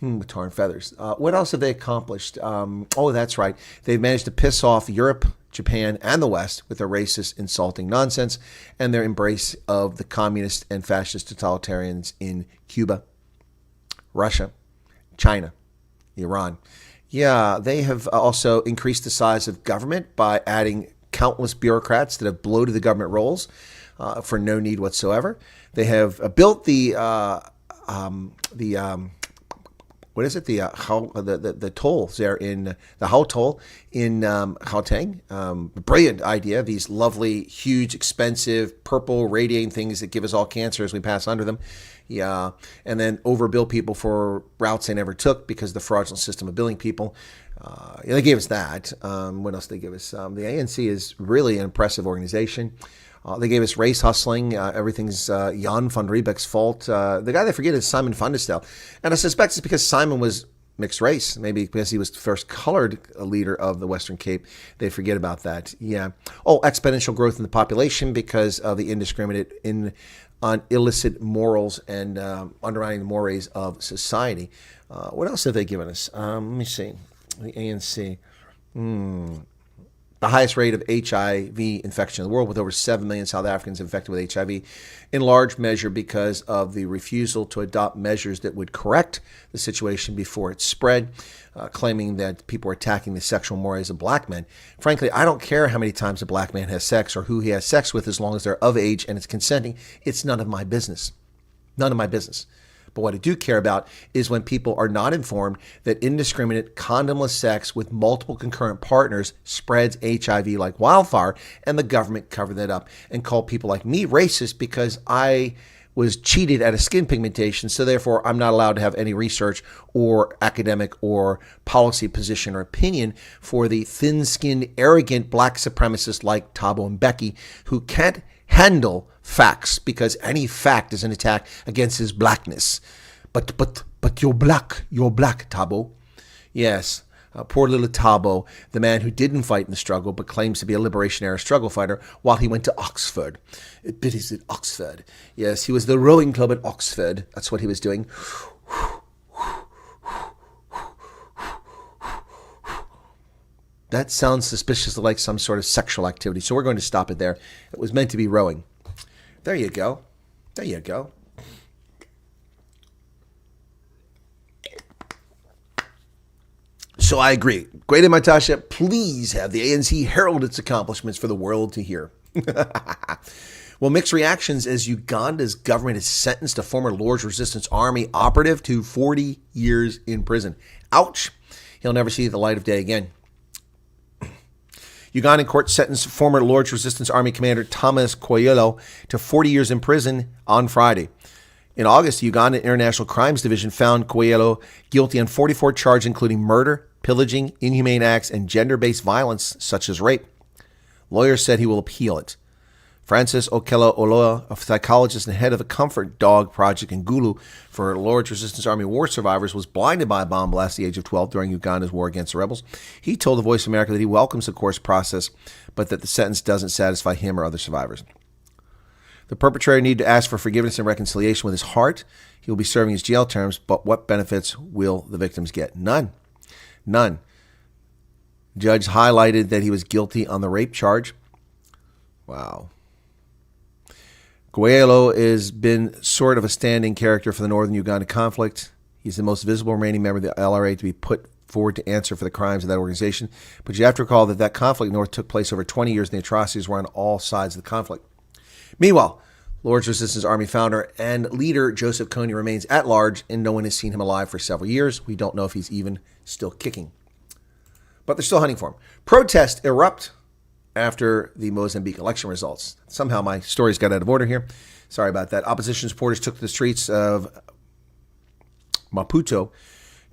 With tar and feathers. What else have they accomplished? Oh, that's right. They've managed to piss off Europe, Japan, and the West with their racist, insulting nonsense and their embrace of the communist and fascist totalitarians in Cuba, Russia, China, Iran. Yeah, they have also increased the size of government by adding countless bureaucrats that have bloated the government rolls for no need whatsoever. They have built the what is it? The tolls there in the Hau toll in Gauteng. Brilliant idea. These lovely, huge, expensive, purple radiating things that give us all cancer as we pass under them. Yeah, and then overbill people for routes they never took because of the fraudulent system of billing people. They gave us that. What else did they give us? The ANC is really an impressive organization. They gave us race hustling. Everything's Jan van Riebeck's fault. The guy they forget is Simon van der Stel. And I suspect it's because Simon was mixed race, maybe because he was the first colored leader of the Western Cape. They forget about that. Yeah. Oh, exponential growth in the population because of the indiscriminate on illicit morals and undermining the mores of society. What else have they given us? Let me see. The ANC. The highest rate of HIV infection in the world, with over 7 million South Africans infected with HIV, in large measure because of the refusal to adopt measures that would correct the situation before it spread, claiming that people are attacking the sexual mores of black men. Frankly, I don't care how many times a black man has sex or who he has sex with, as long as they're of age and it's consenting. It's none of my business. None of my business. But what I do care about is when people are not informed that indiscriminate, condomless sex with multiple concurrent partners spreads HIV like wildfire, and the government covered that up and called people like me racist because I was cheated at a skin pigmentation, so therefore I'm not allowed to have any research or academic or policy position or opinion for the thin-skinned, arrogant black supremacists like Thabo and Becky who can't handle facts because any fact is an attack against his blackness. But you're black, Thabo. Yes, poor little Thabo, the man who didn't fight in the struggle but claims to be a Liberation Era struggle fighter while he went to Oxford. It is at Oxford. Yes, he was the rowing club at Oxford. That's what he was doing. That sounds suspiciously like some sort of sexual activity, so we're going to stop it there. It was meant to be rowing. There you go. There you go. So I agree. Great Matasha, please have the ANC herald its accomplishments for the world to hear. Well, mixed reactions as Uganda's government has sentenced a former Lord's Resistance Army operative to 40 years in prison. Ouch. He'll never see the light of day again. Ugandan court sentenced former Lord's Resistance Army Commander Thomas Koyelo to 40 years in prison on Friday. In August, the Uganda International Crimes Division found Koyelo guilty on 44 charges including murder, pillaging, inhumane acts, and gender-based violence such as rape. Lawyers said he will appeal it. Francis Okello Oloa, a psychologist and head of the Comfort Dog Project in Gulu for Lord's Resistance Army war survivors, was blinded by a bomb blast at the age of 12 during Uganda's war against the rebels. He told the Voice of America that he welcomes the court's process, but that the sentence doesn't satisfy him or other survivors. The perpetrator needed to ask for forgiveness and reconciliation with his heart. He will be serving his jail terms, but what benefits will the victims get? None. None. Judge highlighted that he was guilty on the rape charge. Wow. Koyelo has been sort of a standing character for the northern Uganda conflict. He's the most visible remaining member of the LRA to be put forward to answer for the crimes of that organization. But you have to recall that that conflict north took place over 20 years, and the atrocities were on all sides of the conflict. Meanwhile, Lord's Resistance Army founder and leader Joseph Kony remains at large, and no one has seen him alive for several years. We don't know if he's even still kicking. But they're still hunting for him. Protests erupt after the Mozambique election results. Somehow my stories got out of order here. Sorry about that. Opposition supporters took to the streets of Maputo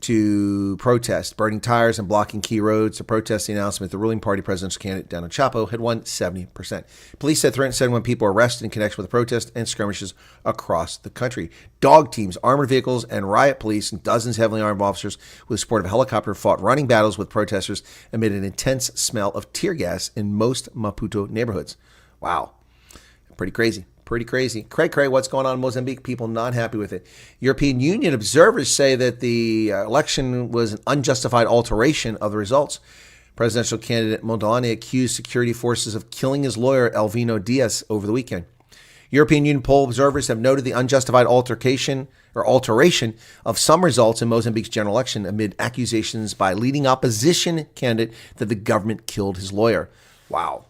to protest, burning tires and blocking key roads to protest the announcement the ruling party presidential candidate Daniel Chapo had won 70%. Police said 371 people were arrested in connection with the protest and skirmishes across the country. Dog teams, armored vehicles, and riot police and dozens of heavily armed officers with support of a helicopter fought running battles with protesters amid an intense smell of tear gas in most Maputo neighborhoods. Wow. Pretty crazy. Pretty crazy. Cray, what's going on in Mozambique? People not happy with it. European Union observers say that the election was an unjustified alteration of the results. Presidential candidate Mondlane accused security forces of killing his lawyer, Elvino Diaz, over the weekend. European Union poll observers have noted the unjustified alteration of some results in Mozambique's general election amid accusations by leading opposition candidate that the government killed his lawyer. Wow.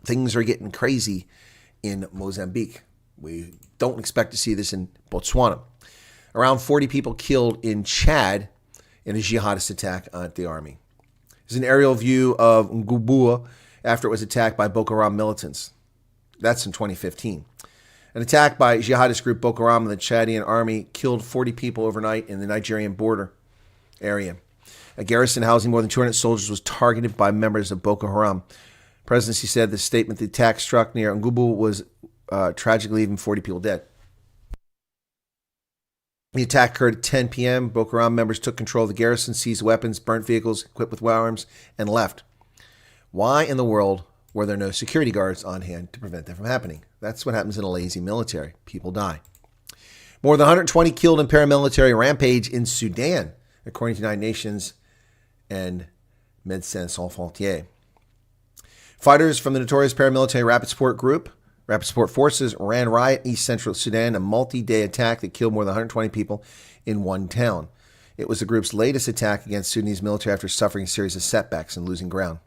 Things are getting crazy in Mozambique. We don't expect to see this in Botswana. Around 40 people killed in Chad in a jihadist attack on the army. There's an aerial view of Ngubua after it was attacked by Boko Haram militants. That's in 2015. An attack by jihadist group Boko Haram and the Chadian army killed 40 people overnight in the Nigerian border area. A garrison housing more than 200 soldiers was targeted by members of Boko Haram. Presidency said the statement the attack struck near Ngubu was tragically leaving 40 people dead. The attack occurred at 10 p.m. Boko Haram members took control of the garrison, seized weapons, burnt vehicles equipped with firearms, and left. Why in the world were there no security guards on hand to prevent that from happening? That's what happens in a lazy military. People die. More than 120 killed in paramilitary rampage in Sudan, according to United Nations and Médecins Sans Frontières. Fighters from the notorious paramilitary Rapid Support Forces, ran riot in East Central Sudan, a multi-day attack that killed more than 120 people in one town. It was the group's latest attack against Sudanese military after suffering a series of setbacks and losing ground.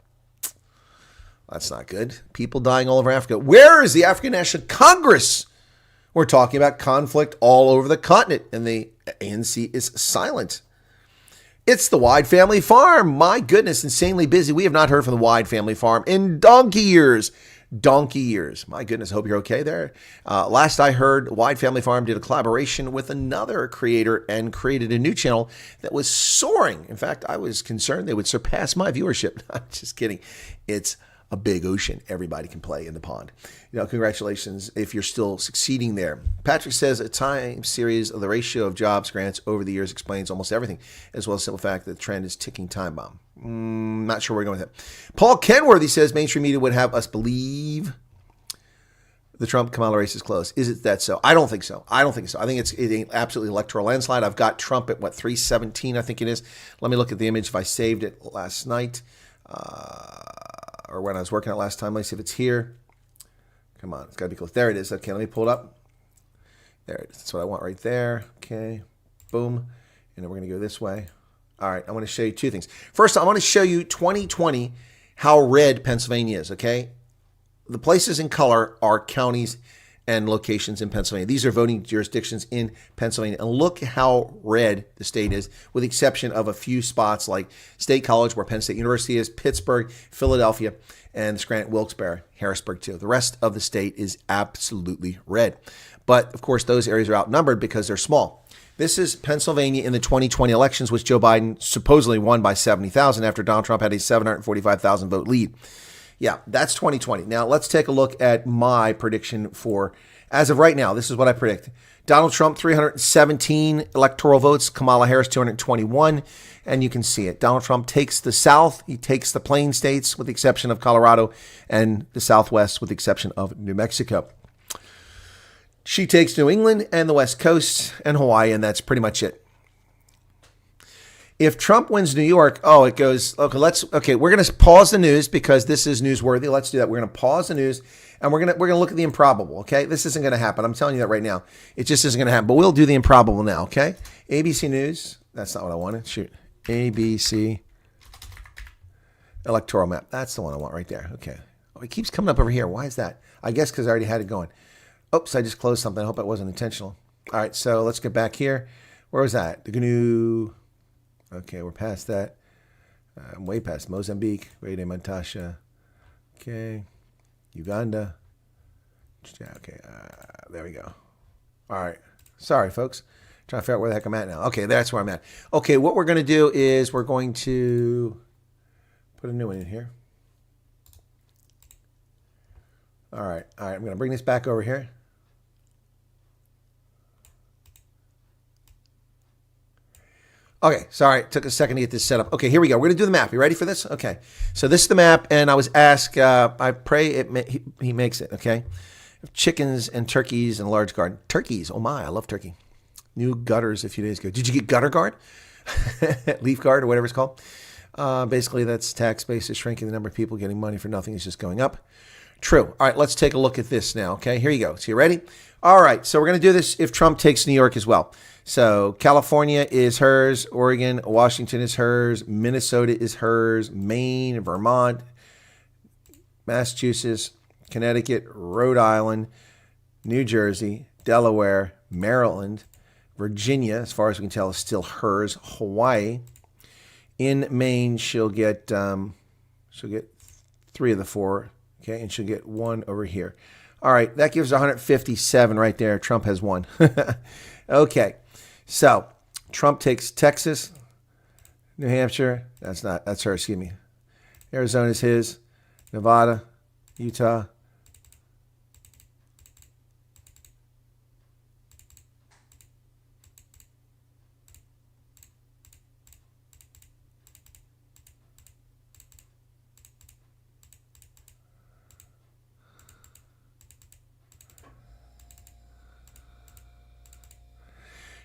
That's not good. People dying all over Africa. Where is the African National Congress? We're talking about conflict all over the continent, and the ANC is silent. It's the Wyatt family farm. My goodness, insanely busy. We have not heard from the Wyatt family farm in donkey years. My goodness, hope you're okay there. Last I heard, Wyatt family farm did a collaboration with another creator and created a new channel that was soaring. In fact, I was concerned they would surpass my viewership. I'm just kidding. It's a big ocean. Everybody can play in the pond. Congratulations if you're still succeeding there. Patrick says a time series of the ratio of jobs grants over the years explains almost everything, as well as the simple fact that the trend is ticking time bomb. Not sure where we're going with that. Paul Kenworthy says mainstream media would have us believe the Trump-Kamala race is close. Is it that so? I don't think so. I think it's an absolutely electoral landslide. I've got Trump at, 317, I think it is. Let me look at the image if I saved it last night. Or when I was working it last time. Let's see if it's here. Come on, it's got to be close. There it is. Okay, let me pull it up. There it is. That's what I want right there. Okay, boom. And then we're going to go this way. All right, I want to show you two things. First, I want to show you 2020, how red Pennsylvania is, okay? The places in color are counties and locations in Pennsylvania. These are voting jurisdictions in Pennsylvania. And look how red the state is, with the exception of a few spots like State College, where Penn State University is, Pittsburgh, Philadelphia, and Scranton, Wilkes-Barre, Harrisburg too. The rest of the state is absolutely red. But, of course, those areas are outnumbered because they're small. This is Pennsylvania in the 2020 elections, which Joe Biden supposedly won by 70,000 after Donald Trump had a 745,000 vote lead. Yeah, that's 2020. Now, let's take a look at my prediction for, as of right now, this is what I predict. Donald Trump, 317 electoral votes. Kamala Harris, 221. And you can see it. Donald Trump takes the South. He takes the Plain states, with the exception of Colorado, and the Southwest, with the exception of New Mexico. She takes New England and the West Coast and Hawaii, and that's pretty much it. If Trump wins New York, it goes, we're going to pause the news because this is newsworthy. Let's do that. We're going to pause the news and we're going to look at the improbable, okay? This isn't going to happen. I'm telling you that right now. It just isn't going to happen, but we'll do the improbable now, okay? ABC News. That's not what I wanted. Shoot. ABC electoral map. That's the one I want right there. Okay. Oh, it keeps coming up over here. Why is that? I guess because I already had it going. Oops, I just closed something. I hope it wasn't intentional. All right, so let's get back here. Where was that? The GNU. Okay, we're past that. I'm way past Mozambique. Rede Montasha. Okay. Uganda. Yeah, okay. There we go. All right. Sorry, folks. Trying to figure out where the heck I'm at now. Okay, that's where I'm at. Okay, what we're going to do is we're going to put a new one in here. All right. All right. I'm going to bring this back over here. Okay, sorry, it took a second to get this set up. Okay, here we go. We're going to do the map. You ready for this? Okay, so this is the map, and I was asked, I pray he makes it, okay? Chickens and turkeys and a large garden. Turkeys, oh my, I love turkey. New gutters a few days ago. Did you get gutter guard? Leaf guard or whatever it's called. Basically, that's tax base is shrinking. The number of people getting money for nothing is just going up. True. All right, let's take a look at this now, okay? Here you go. So you ready? All right, so we're going to do this if Trump takes New York as well. So California is hers, Oregon, Washington is hers, Minnesota is hers, Maine, Vermont, Massachusetts, Connecticut, Rhode Island, New Jersey, Delaware, Maryland, Virginia, as far as we can tell, is still hers, Hawaii. In Maine, she'll get 3 of the 4, okay, and she'll get 1 over here. All right, that gives 157 right there. Trump has 1. Okay. So, Trump takes Texas, New Hampshire. That's her, excuse me. Arizona's his. Nevada, Utah.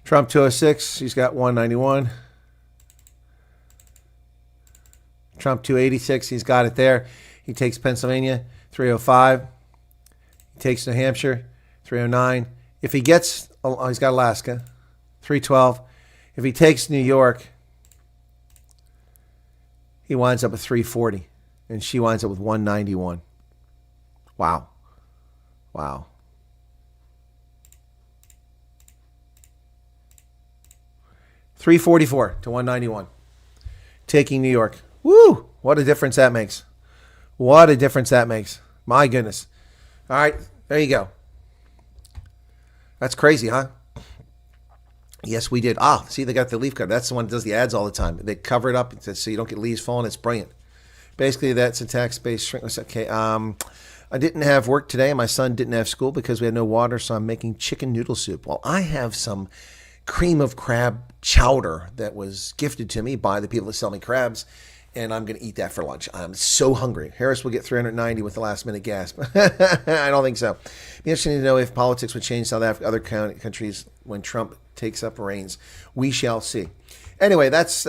Trump 206, he's got 191. Trump 286, he's got it there. He takes Pennsylvania, 305. He takes New Hampshire, 309. If he gets, he's got Alaska, 312. If he takes New York, he winds up with 340. And she winds up with 191. Wow. Wow. $344 to $191. Taking New York. Woo! What a difference that makes. What a difference that makes. My goodness. All right, there you go. That's crazy, huh? Yes, we did. Ah, see, they got the leaf cover. That's the one that does the ads all the time. They cover it up so you don't get leaves falling. It's brilliant. Basically, that's a tax-based shrink. Okay, I didn't have work today. My son didn't have school because we had no water, so I'm making chicken noodle soup. Well, I have some cream of crab chowder that was gifted to me by the people that sell me crabs, and I'm going to eat that for lunch. I'm so hungry. Harris will get 390 with the last-minute gasp. I don't think so. Be interesting to know if politics would change South Africa, other countries when Trump takes up reins. We shall see. Anyway, that's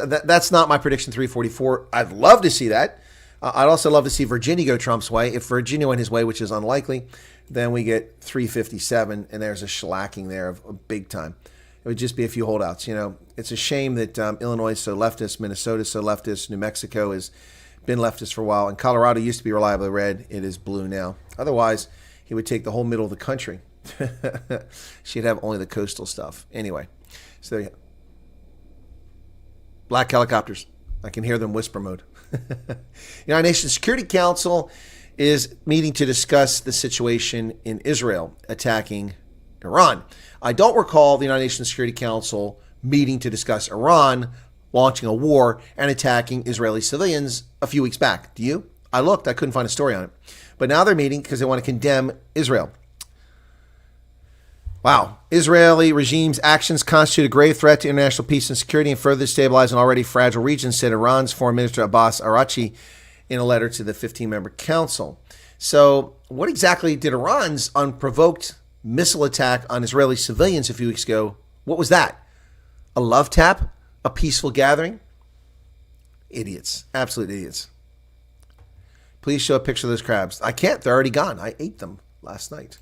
not my prediction, 344. I'd love to see that. I'd also love to see Virginia go Trump's way. If Virginia went his way, which is unlikely, then we get 357, and there's a shellacking there of big time. It would just be a few holdouts. You know, it's a shame that Illinois is so leftist, Minnesota is so leftist, New Mexico has been leftist for a while, and Colorado used to be reliably red. It is blue now. Otherwise, he would take the whole middle of the country. She'd have only the coastal stuff. Anyway, so there you go. Black helicopters. I can hear them whisper mode. United Nations Security Council is meeting to discuss the situation in Israel attacking Iran. I don't recall the United Nations Security Council meeting to discuss Iran launching a war and attacking Israeli civilians a few weeks back. Do you? I looked. I couldn't find a story on it. But now they're meeting because they want to condemn Israel. Wow. Israeli regime's actions constitute a grave threat to international peace and security and further destabilize an already fragile region, said Iran's Foreign Minister Abbas Araghchi in a letter to the 15-member council. So what exactly did Iran's unprovoked missile attack on Israeli civilians a few weeks ago, what was that? A love tap? A peaceful gathering? Idiots. Absolute idiots. Please show a picture of those crabs. I can't. They're already gone. I ate them last night.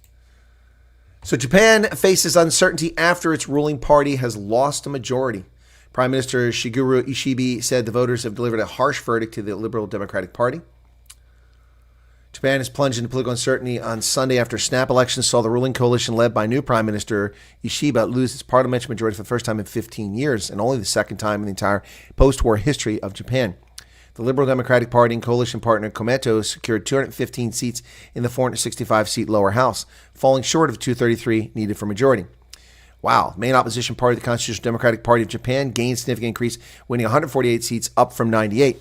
So Japan faces uncertainty after its ruling party has lost a majority. Prime Minister Shigeru Ishiba said the voters have delivered a harsh verdict to the Liberal Democratic Party. Japan is plunged into political uncertainty on Sunday after snap elections saw the ruling coalition led by new Prime Minister Ishiba lose its parliamentary majority for the first time in 15 years and only the second time in the entire post-war history of Japan. The The Liberal Democratic Party and coalition partner Kometo secured 215 seats in the 465-seat lower house, falling short of 233 needed for majority. Wow. Main opposition party, the Constitutional Democratic Party of Japan, gained significant increase, winning 148 seats, up from 98.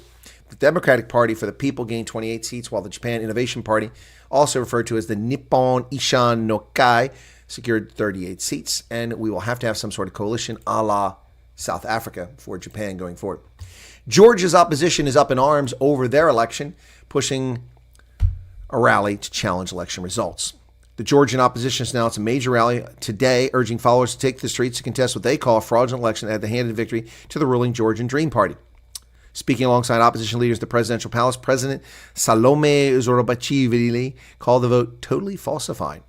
The Democratic Party for the People gained 28 seats, while the Japan Innovation Party, also referred to as the Nippon Ishan no Kai, secured 38 seats. And we will have to have some sort of coalition a la South Africa for Japan going forward. Georgia's opposition is up in arms over their election, pushing a rally to challenge election results. The Georgian opposition has announced a major rally today, urging followers to take to the streets to contest what they call a fraudulent election that had handed victory to the ruling Georgian Dream Party. Speaking alongside opposition leaders at the presidential palace, President Salome Zorobachishvili called the vote totally falsified.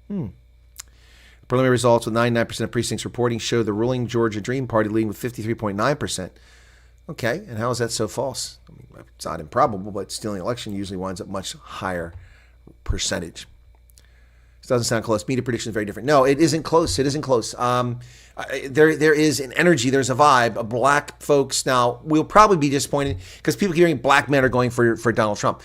Preliminary results with 99% of precincts reporting show the ruling Georgia Dream Party leading with 53.9%. Okay, and how is that so false? I mean, it's not improbable, but stealing an election usually winds up much higher percentage. This doesn't sound close. Media prediction is very different. No, it isn't close. It isn't close. There is an energy. There's a vibe. Black folks now will probably be disappointed because people keep hearing black men are going for Donald Trump.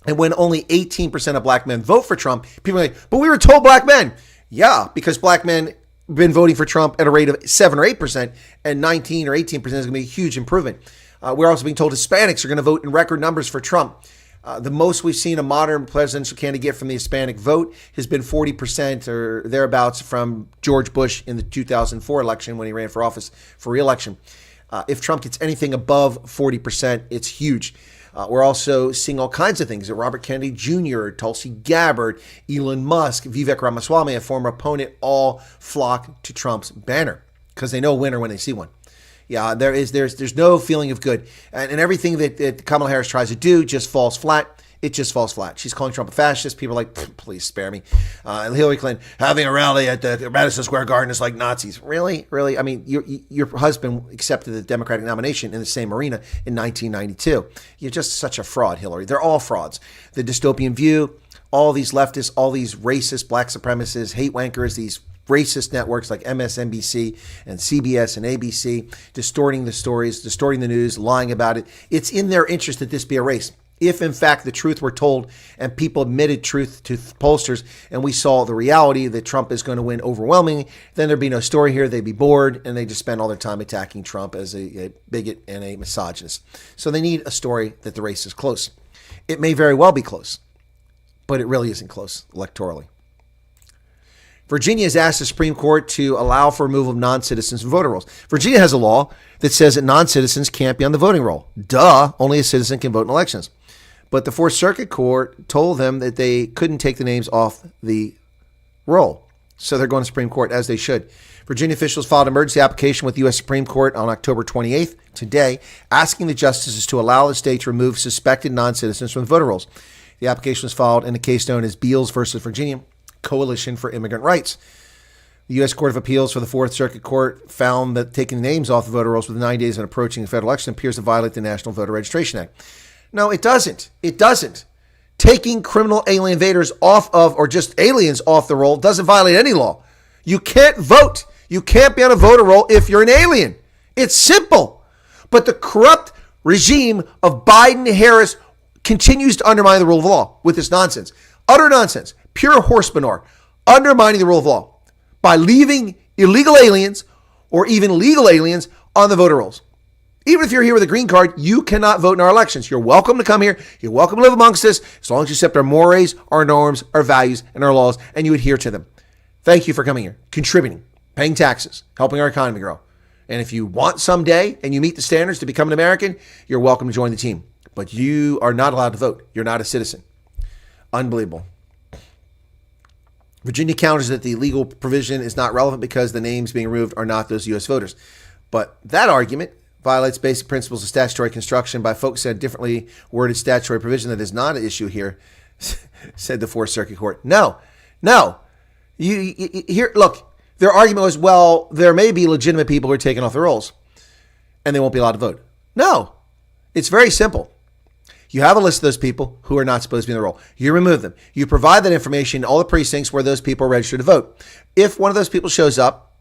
And when only 18% of black men vote for Trump, people are like, but we were told black men. Yeah, because black men been voting for Trump at a rate of 7 or 8%, and 19 or 18% is going to be a huge improvement. We're also being told Hispanics are going to vote in record numbers for Trump. The most we've seen a modern presidential candidate get from the Hispanic vote has been 40% or thereabouts from George Bush in the 2004 election when he ran for office for re-election. If Trump gets anything above 40%, it's huge. We're also seeing all kinds of things. Robert Kennedy Jr., Tulsi Gabbard, Elon Musk, Vivek Ramaswamy, a former opponent, all flock to Trump's banner because they know a winner when they see one. Yeah, there's no feeling of good. And everything that Kamala Harris tries to do just falls flat. It just falls flat. She's calling Trump a fascist. People are like, please spare me. And Hillary Clinton having a rally at the Madison Square Garden is like Nazis. Really? Really? I mean, your husband accepted the Democratic nomination in the same arena in 1992. You're just such a fraud, Hillary. They're all frauds. The dystopian view, all these leftists, all these racist, black supremacists, hate wankers, these racist networks like MSNBC and CBS and ABC, distorting the stories, distorting the news, lying about it. It's in their interest that this be a race. If, in fact, the truth were told and people admitted truth to pollsters and we saw the reality that Trump is going to win overwhelmingly, then there'd be no story here. They'd be bored and they'd just spend all their time attacking Trump as a bigot and a misogynist. So they need a story that the race is close. It may very well be close, but it really isn't close electorally. Virginia has asked the Supreme Court to allow for removal of non-citizens from voter rolls. Virginia has a law that says that non-citizens can't be on the voting roll. Duh, only a citizen can vote in elections. But the Fourth Circuit Court told them that they couldn't take the names off the roll. So they're going to Supreme Court, as they should. Virginia officials filed an emergency application with the U.S. Supreme Court on October 28th, today, asking the justices to allow the state to remove suspected non-citizens from the voter rolls. The application was filed in a case known as Beals versus Virginia, Coalition for Immigrant Rights. The U.S. Court of Appeals for the Fourth Circuit Court found that taking the names off the voter rolls within 9 days of approaching the federal election appears to violate the National Voter Registration Act. No, it doesn't. It doesn't. Taking criminal alien invaders off of, or just aliens off the roll doesn't violate any law. You can't vote. You can't be on a voter roll if you're an alien. It's simple. But the corrupt regime of Biden-Harris continues to undermine the rule of law with this nonsense. Utter nonsense. Pure horse manure. Undermining the rule of law by leaving illegal aliens or even legal aliens on the voter rolls. Even if you're here with a green card, you cannot vote in our elections. You're welcome to come here. You're welcome to live amongst us as long as you accept our mores, our norms, our values, and our laws, and you adhere to them. Thank you for coming here, contributing, paying taxes, helping our economy grow. And if you want someday and you meet the standards to become an American, you're welcome to join the team. But you are not allowed to vote. You're not a citizen. Unbelievable. Virginia counters that the legal provision is not relevant because the names being removed are not those U.S. voters. But that argument violates basic principles of statutory construction by focusing on a differently worded statutory provision that is not an issue here, said the Fourth Circuit Court. No. You here, look, their argument was, well, there may be legitimate people who are taken off the rolls and they won't be allowed to vote. No, it's very simple. You have a list of those people who are not supposed to be in the roll. You remove them. You provide that information in all the precincts where those people are registered to vote. If one of those people shows up,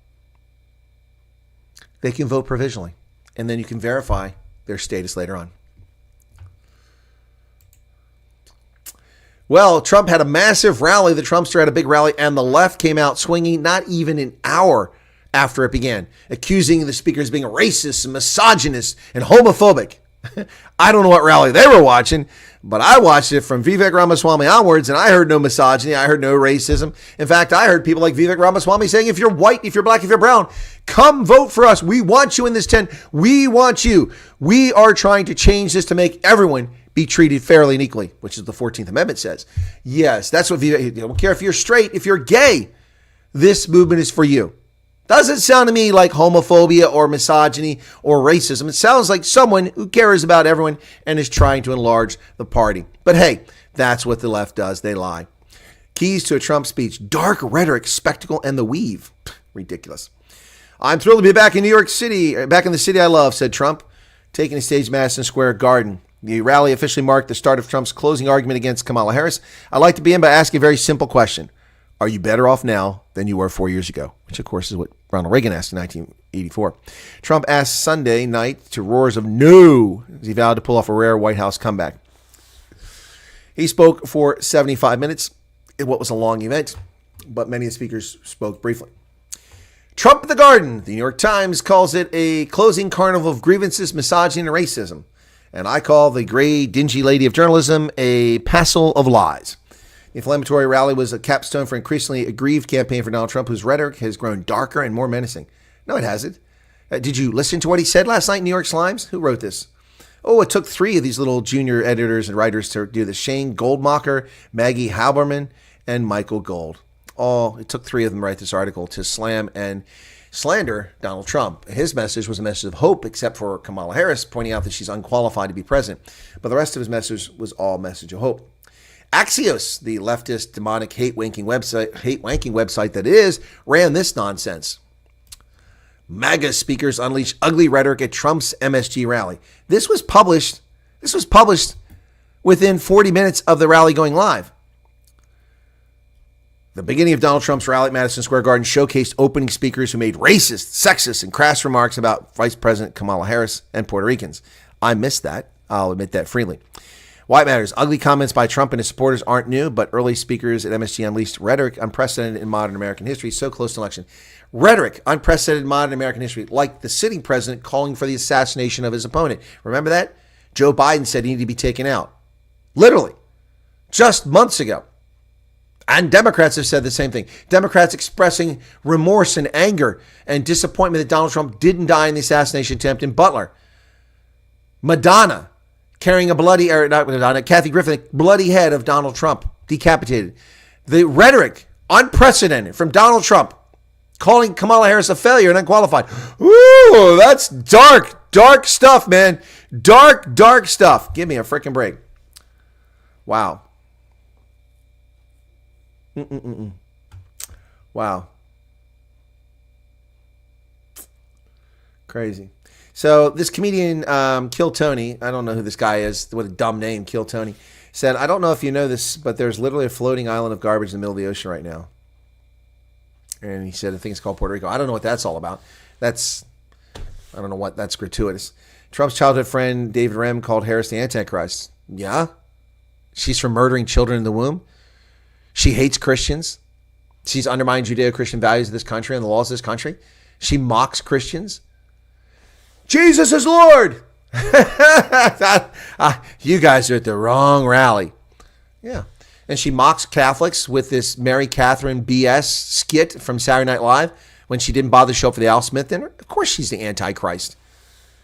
they can vote provisionally. and then you can verify their status later on. Well, Trump had a massive rally. The Trumpster had a big rally, and the left came out swinging not even an hour after it began, accusing the speakers of being racist and misogynist and homophobic. I don't know what rally they were watching, but I watched it from Vivek Ramaswamy onwards, and I heard no misogyny. I heard no racism. In fact, I heard people like Vivek Ramaswamy saying, if you're white, if you're black, if you're brown, come vote for us. We want you in this tent. We want you. We are trying to change this to make everyone be treated fairly and equally, which is the 14th Amendment says. Yes, that's what Vivek, I don't care if you're straight, if you're gay, this movement is for you. Doesn't sound to me like homophobia or misogyny or racism. It sounds like someone who cares about everyone and is trying to enlarge the party. But hey, that's what the left does. They lie. Keys to a Trump speech: dark rhetoric, spectacle, and the weave. Ridiculous. I'm thrilled to be back in New York City, back in the city I love, said Trump, taking the stage Madison Square Garden. The rally officially marked the start of Trump's closing argument against Kamala Harris. I'd like to begin by asking a very simple question. Are you better off now than you were 4 years ago? Which, of course, is what Ronald Reagan asked in 1984. Trump asked Sunday night to roars of no as he vowed to pull off a rare White House comeback. He spoke for 75 minutes in what was a long event, but many of the speakers spoke briefly. Trump at the Garden. The New York Times calls it a closing carnival of grievances, misogyny, and racism. And I call the gray, dingy lady of journalism a passel of lies. The inflammatory rally was a capstone for increasingly aggrieved campaign for Donald Trump, whose rhetoric has grown darker and more menacing. No, it hasn't. Did you listen to what he said last night in New York Slimes? Who wrote this? Oh, it took 3 of these little junior editors and writers to do this. Shane Goldmacher, Maggie Haberman, and Michael Gold. It took 3 of them to write this article to slam and slander Donald Trump. His message was a message of hope, except for Kamala Harris pointing out that she's unqualified to be president. But the rest of his message was all message of hope. Axios, the leftist, demonic, hate-wanking website that it is, ran this nonsense. MAGA speakers unleash ugly rhetoric at Trump's MSG rally. This was published within 40 minutes of the rally going live. The beginning of Donald Trump's rally at Madison Square Garden showcased opening speakers who made racist, sexist, and crass remarks about Vice President Kamala Harris and Puerto Ricans. I missed that. I'll admit that freely. Why it matters. Ugly comments by Trump and his supporters aren't new, but early speakers at MSG unleashed rhetoric unprecedented in modern American history, so close to election. Rhetoric unprecedented in modern American history, like the sitting president calling for the assassination of his opponent. Remember that? Joe Biden said he needed to be taken out. Literally. Just months ago. And Democrats have said the same thing. Democrats expressing remorse and anger and disappointment that Donald Trump didn't die in the assassination attempt in Butler. Madonna carrying Kathy Griffin, bloody head of Donald Trump, decapitated. The rhetoric, unprecedented, from Donald Trump, calling Kamala Harris a failure and unqualified. Ooh, that's dark stuff, man. Dark stuff. Give me a freaking break. Wow. Wow. Crazy. So this comedian, Kill Tony, I don't know who this guy is. What a dumb name, Kill Tony, said, I don't know if you know this, but there's literally a floating island of garbage in the middle of the ocean right now. And he said, I think it's called Puerto Rico. I don't know what that's all about. I don't know what, that's gratuitous. Trump's childhood friend, David Rem, called Harris the Antichrist. Yeah? She's for murdering children in the womb. She hates Christians. She's undermined Judeo-Christian values of this country and the laws of this country. She mocks Christians. Jesus is Lord. You guys are at the wrong rally. Yeah. And she mocks Catholics with this Mary Catherine BS skit from Saturday Night Live when she didn't bother to show up for the Al Smith dinner. Of course she's the Antichrist.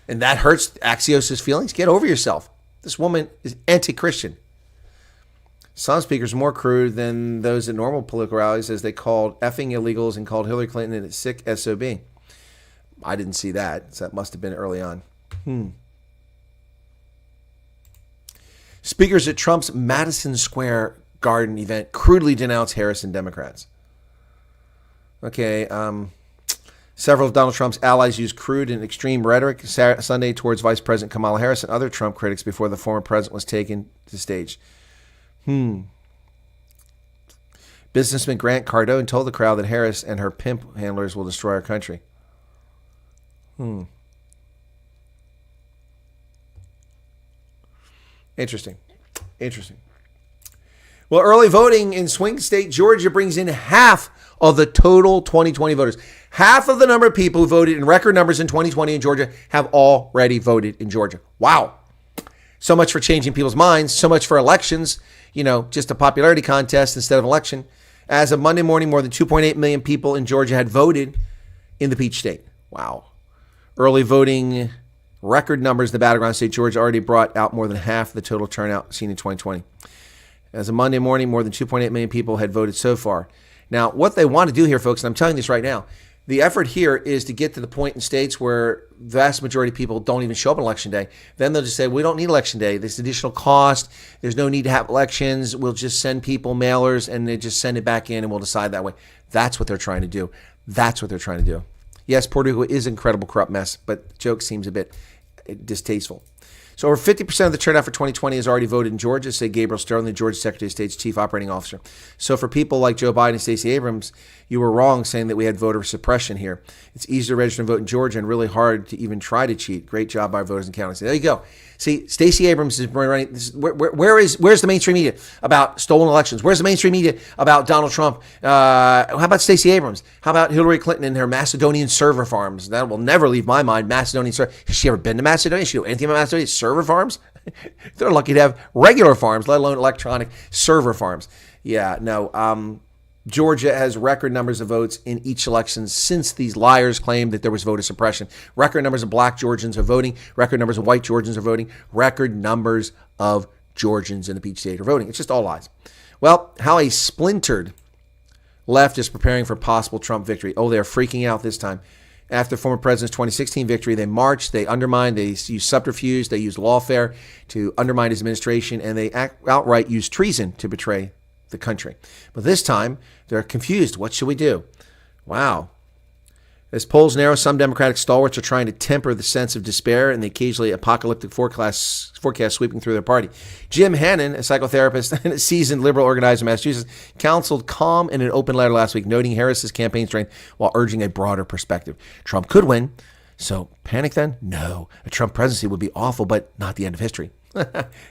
And that hurts Axios' feelings. Get over yourself. This woman is anti-Christian. Some speakers are more crude than those at normal political rallies, as they called effing illegals and called Hillary Clinton a sick SOB. I didn't see that, so that must have been early on. Speakers at Trump's Madison Square Garden event crudely denounced Harris and Democrats. Okay, several of Donald Trump's allies used crude and extreme rhetoric Sunday towards Vice President Kamala Harris and other Trump critics before the former president was taken to stage. Businessman Grant Cardone told the crowd that Harris and her pimp handlers will destroy our country. Interesting. Well, early voting in swing state Georgia brings in half of the total 2020 voters. Half of the number of people who voted in record numbers in 2020 in Georgia have already voted in Georgia. Wow. So much for changing people's minds. So much for elections. Just a popularity contest instead of election. As of Monday morning, more than 2.8 million people in Georgia had voted in the Peach State. Wow. Early voting record numbers in the battleground state Georgia already brought out more than half the total turnout seen in 2020. As of Monday morning, more than 2.8 million people had voted so far. Now, what they want to do here, folks, and I'm telling you this right now, the effort here is to get to the point in states where the vast majority of people don't even show up on Election Day. Then they'll just say, we don't need Election Day. There's additional cost. There's no need to have elections. We'll just send people mailers and they just send it back in and we'll decide that way. That's what they're trying to do. Yes, Puerto Rico is an incredible corrupt mess, but the joke seems a bit distasteful. So over 50% of the turnout for 2020 has already voted in Georgia, say Gabriel Sterling, the Georgia Secretary of State's chief operating officer. So for people like Joe Biden and Stacey Abrams, you were wrong saying that we had voter suppression here. It's easy to register and vote in Georgia and really hard to even try to cheat. Great job by our voters and counties. There you go. See, Stacey Abrams is running. Where's the mainstream media about stolen elections? Where's the mainstream media about Donald Trump? How about Stacey Abrams? How about Hillary Clinton and her Macedonian server farms? That will never leave my mind. Macedonian server. Has she ever been to Macedonia? Has she know anything about Macedonia? Server farms? They're lucky to have regular farms, let alone electronic server farms. Yeah, no. Georgia has record numbers of votes in each election since these liars claimed that there was voter suppression. Record numbers of black Georgians are voting. Record numbers of white Georgians are voting. Record numbers of Georgians in the Peach State are voting. It's just all lies. Well, how a splintered left is preparing for possible Trump victory. Oh, they're freaking out this time. After former president's 2016 victory, they marched, they undermined, they used subterfuge, they used lawfare to undermine his administration, and they outright used treason to betray the country. But this time, they're confused. What should we do? Wow. As polls narrow, some Democratic stalwarts are trying to temper the sense of despair and the occasionally apocalyptic forecast sweeping through their party. Jim Hannon, a psychotherapist and a seasoned liberal organizer in Massachusetts, counseled calm in an open letter last week, noting Harris's campaign strength while urging a broader perspective. Trump could win, so panic then? No. A Trump presidency would be awful, but not the end of history.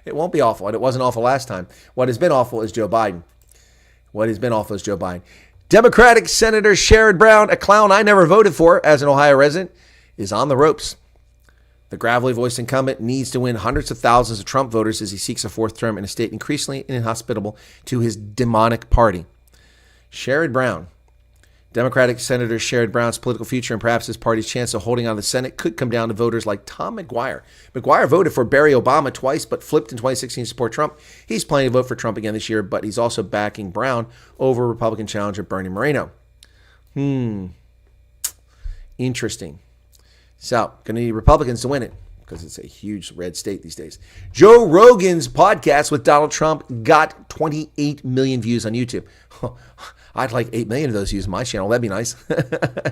It won't be awful, and it wasn't awful last time. What has been awful is Joe Biden. Democratic Senator Sherrod Brown, a clown I never voted for as an Ohio resident, is on the ropes. The gravelly-voiced incumbent needs to win hundreds of thousands of Trump voters as he seeks a fourth term in a state increasingly inhospitable to his demonic party. Sherrod Brown. Democratic Senator Sherrod Brown's political future and perhaps his party's chance of holding on to the Senate could come down to voters like Tom McGuire. McGuire voted for Barry Obama twice, but flipped in 2016 to support Trump. He's planning to vote for Trump again this year, but he's also backing Brown over Republican challenger Bernie Moreno. Interesting. So, going to need Republicans to win it because it's a huge red state these days. Joe Rogan's podcast with Donald Trump got 28 million views on YouTube. I'd like 8 million of those views on my channel. That'd be nice.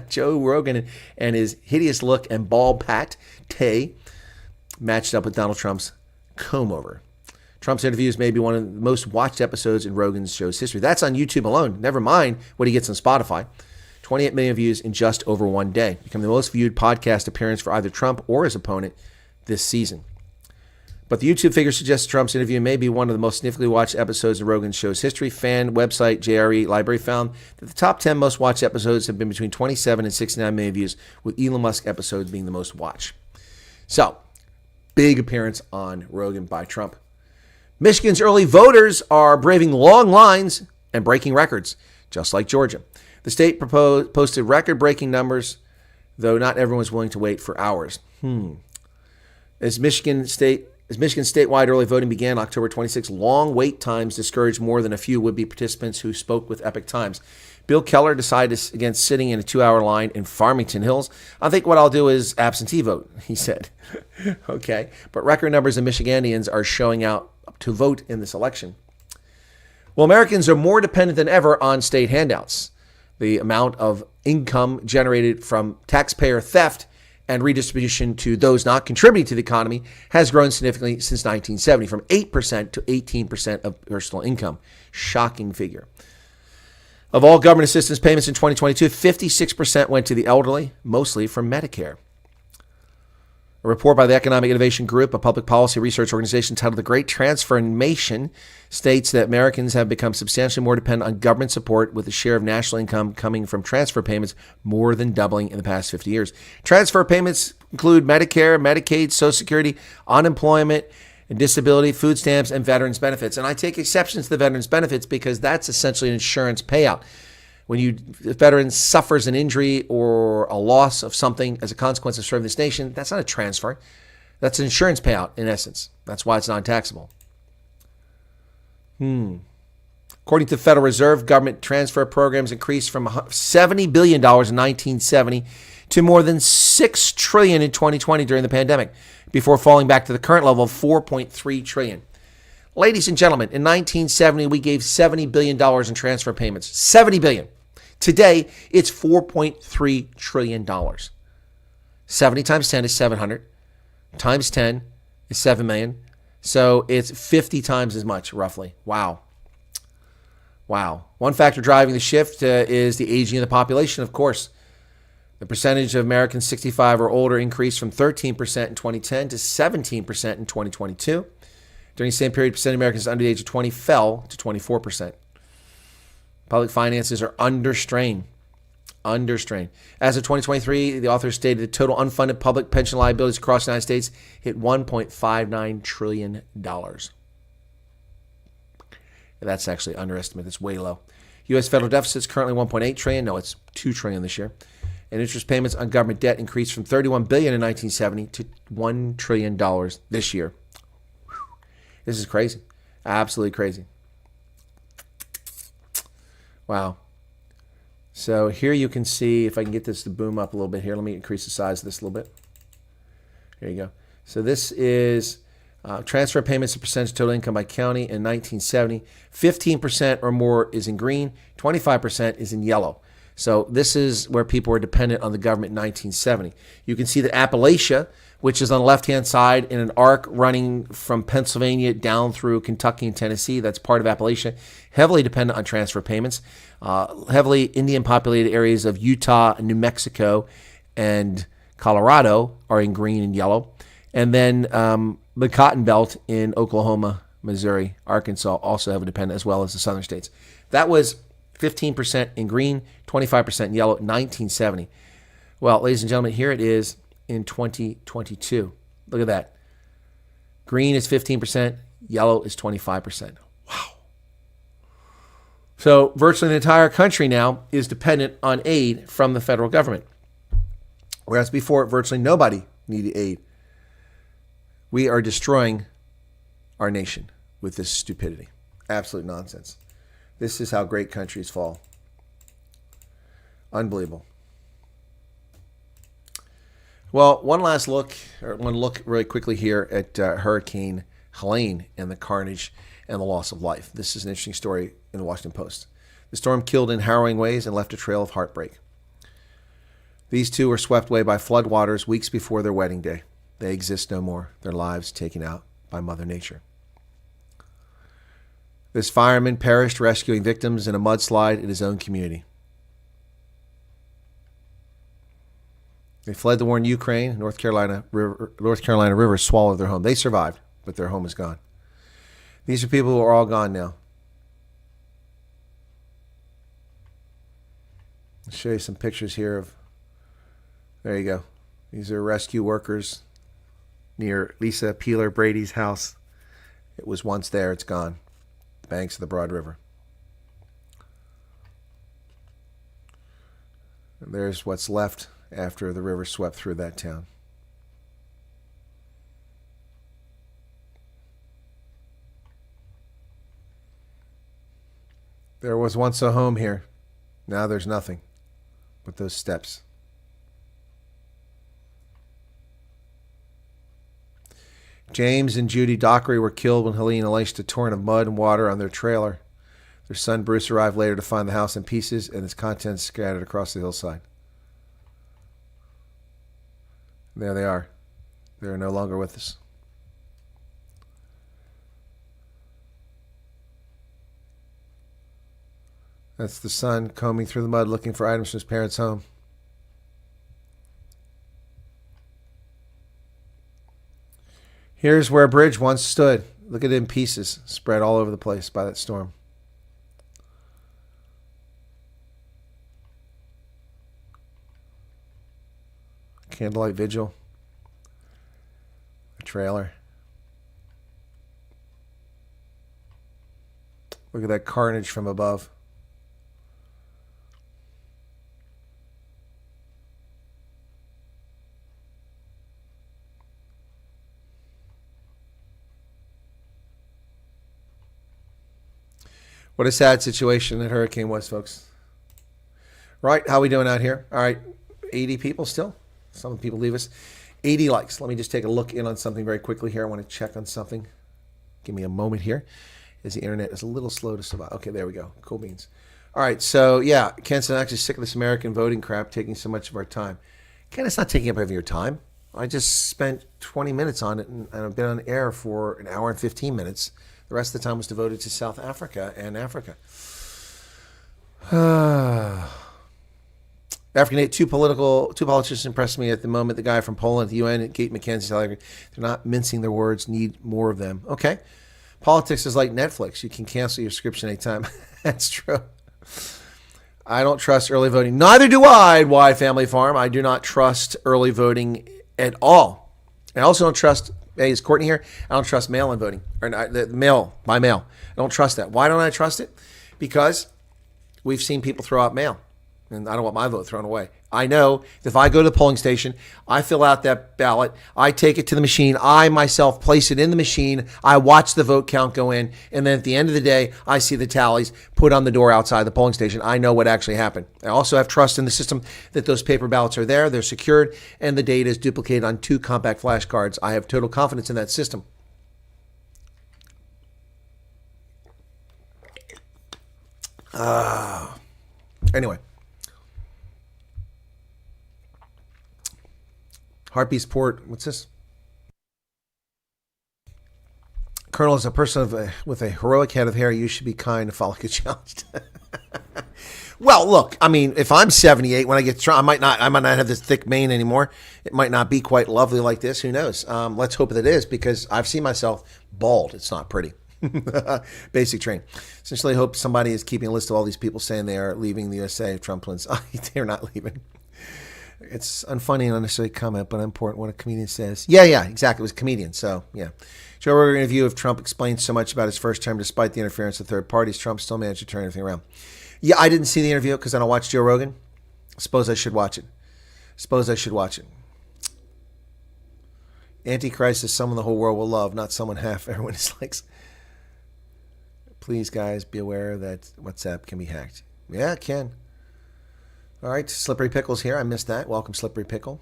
Joe Rogan and his hideous look and bald-packed tay matched up with Donald Trump's comb-over. Trump's interviews may be one of the most watched episodes in Rogan's show's history. That's on YouTube alone. Never mind what he gets on Spotify. 28 million views in just over one day. Become the most viewed podcast appearance for either Trump or his opponent this season. But the YouTube figure suggests Trump's interview may be one of the most significantly watched episodes in Rogan's show's history. Fan website JRE Library found that the top 10 most watched episodes have been between 27 and 69 million views, with Elon Musk episodes being the most watched. So, big appearance on Rogan by Trump. Michigan's early voters are braving long lines and breaking records, just like Georgia. The state posted record-breaking numbers, though not everyone was willing to wait for hours. As Michigan's statewide early voting began October 26, long wait times discouraged more than a few would-be participants who spoke with Epic Times. Bill Keller decided against sitting in a 2-hour line in Farmington Hills. I think what I'll do is absentee vote, he said. Okay, but record numbers of Michiganians are showing out to vote in this election. Well, Americans are more dependent than ever on state handouts. The amount of income generated from taxpayer theft and redistribution to those not contributing to the economy has grown significantly since 1970, from 8% to 18% of personal income. Shocking figure. Of all government assistance payments in 2022, 56% went to the elderly, mostly from Medicare. A report by the Economic Innovation Group, a public policy research organization titled The Great Transformation, states that Americans have become substantially more dependent on government support, with the share of national income coming from transfer payments more than doubling in the past 50 years. Transfer payments include Medicare, Medicaid, Social Security, unemployment, and disability, food stamps, and veterans benefits. And I take exception to the veterans benefits because that's essentially an insurance payout. When a veteran suffers an injury or a loss of something as a consequence of serving this nation, that's not a transfer. That's an insurance payout, in essence. That's why it's non-taxable. According to the Federal Reserve, government transfer programs increased from $70 billion in 1970 to more than $6 trillion in 2020 during the pandemic, before falling back to the current level of $4.3 trillion. Ladies and gentlemen, in 1970, we gave $70 billion in transfer payments. $70 billion. Today, it's $4.3 trillion. 70 times 10 is 700. Times 10 is 7 million. So it's 50 times as much, roughly. Wow. One factor driving the shift is the aging of the population, of course. The percentage of Americans 65 or older increased from 13% in 2010 to 17% in 2022. During the same period, percent of Americans under the age of 20 fell to 24%. Public finances are under strain. As of 2023, the author stated the total unfunded public pension liabilities across the United States hit $1.59 trillion. That's actually underestimated. That's way low. U.S. federal deficit is currently $1.8 trillion. No, it's $2 trillion this year. And interest payments on government debt increased from $31 billion in 1970 to $1 trillion this year. This is crazy. Absolutely crazy. Wow. So here you can see, if I can get this to boom up a little bit here. Let me increase the size of this a little bit. Here you go. So this is transfer payments, a percentage of total income by county in 1970. 15% or more is in green. 25% is in yellow. So this is where people were dependent on the government in 1970. You can see that Appalachia, which is on the left-hand side in an arc running from Pennsylvania down through Kentucky and Tennessee. That's part of Appalachia. Heavily dependent on transfer payments. Heavily Indian-populated areas of Utah, New Mexico, and Colorado are in green and yellow. And then the Cotton Belt in Oklahoma, Missouri, Arkansas, also heavily dependent, as well as the southern states. That was 15% in green, 25% in yellow, 1970. Well, ladies and gentlemen, here it is in 2022. Look at that. Green is 15%, yellow is 25%. Wow. So virtually the entire country now is dependent on aid from the federal government. Whereas before, virtually nobody needed aid. We are destroying our nation with this stupidity. Absolute nonsense. This is how great countries fall. Unbelievable. Well, one look really quickly here at Hurricane Helene and the carnage and the loss of life. This is an interesting story in the Washington Post. The storm killed in harrowing ways and left a trail of heartbreak. These two were swept away by floodwaters weeks before their wedding day. They exist no more, their lives taken out by Mother Nature. This fireman perished rescuing victims in a mudslide in his own community. They fled the war in Ukraine. North Carolina River swallowed their home. They survived, but their home is gone. These are people who are all gone now. I'll show you some pictures here of, there you go. These are rescue workers near Lisa Peeler Brady's house. It was once there, it's gone. The banks of the Broad River. And there's what's left after the river swept through that town. There was once a home here. Now there's nothing but those steps. James and Judy Dockery were killed when Helene unleashed a torrent of mud and water on their trailer. Their son Bruce arrived later to find the house in pieces and its contents scattered across the hillside. There they are. They are no longer with us. That's the son combing through the mud looking for items from his parents' home. Here's where a bridge once stood. Look at it in pieces, spread all over the place by that storm. Candlelight vigil. A trailer. Look at that carnage from above. What a sad situation that hurricane was, folks. Right, how we doing out here? All right, 80 people still. Some people leave us. 80 likes. Let me just take a look in on something very quickly here. I want to check on something. Give me a moment here, as the internet is a little slow to survive. Okay, there we go. Cool beans. All right, so yeah, Ken said, I'm actually sick of this American voting crap taking so much of our time. Ken, it's not taking up any of your time. I just spent 20 minutes on it, and I've been on air for an hour and 15 minutes. The rest of the time was devoted to South Africa and Africa. African two politicians impressed me at the moment. The guy from Poland at the UN, Kate McKenzie, they're not mincing their words. Need more of them. Okay. Politics is like Netflix. You can cancel your subscription anytime. That's true. I don't trust early voting. Neither do I, Wyatt Family Farm. I do not trust early voting at all. I also don't trust, hey, is Courtney here? I don't trust mail-in voting. Or the mail, by mail. I don't trust that. Why don't I trust it? Because we've seen people throw out mail. And I don't want my vote thrown away. I know if I go to the polling station, I fill out that ballot, I take it to the machine, I myself place it in the machine, I watch the vote count go in, and then at the end of the day, I see the tallies put on the door outside the polling station. I know what actually happened. I also have trust in the system that those paper ballots are there, they're secured, and the data is duplicated on 2 compact flashcards. I have total confidence in that system. Anyway. Heartbeat's port. What's this? Colonel, as a person with a heroic head of hair, you should be kind to follow get challenged. Well, look, I mean, if I'm 78 when I get I might not have this thick mane anymore. It might not be quite lovely like this. Who knows? Let's hope that it is, because I've seen myself bald. It's not pretty. Basic train. Essentially, I hope somebody is keeping a list of all these people saying they are leaving the USA if Trump wins. They're not leaving. It's unfunny and unnecessary comment, but important what a comedian says. Yeah, exactly. It was a comedian, so yeah. Joe Rogan interview of Trump explains so much about his first term despite the interference of third parties. Trump still managed to turn everything around. Yeah, I didn't see the interview because I don't watch Joe Rogan. Suppose I should watch it. Antichrist is someone the whole world will love, not someone half everyone dislikes. Please, guys, be aware that WhatsApp can be hacked. Yeah, it can. All right, Slippery Pickle's here. I missed that. Welcome, Slippery Pickle.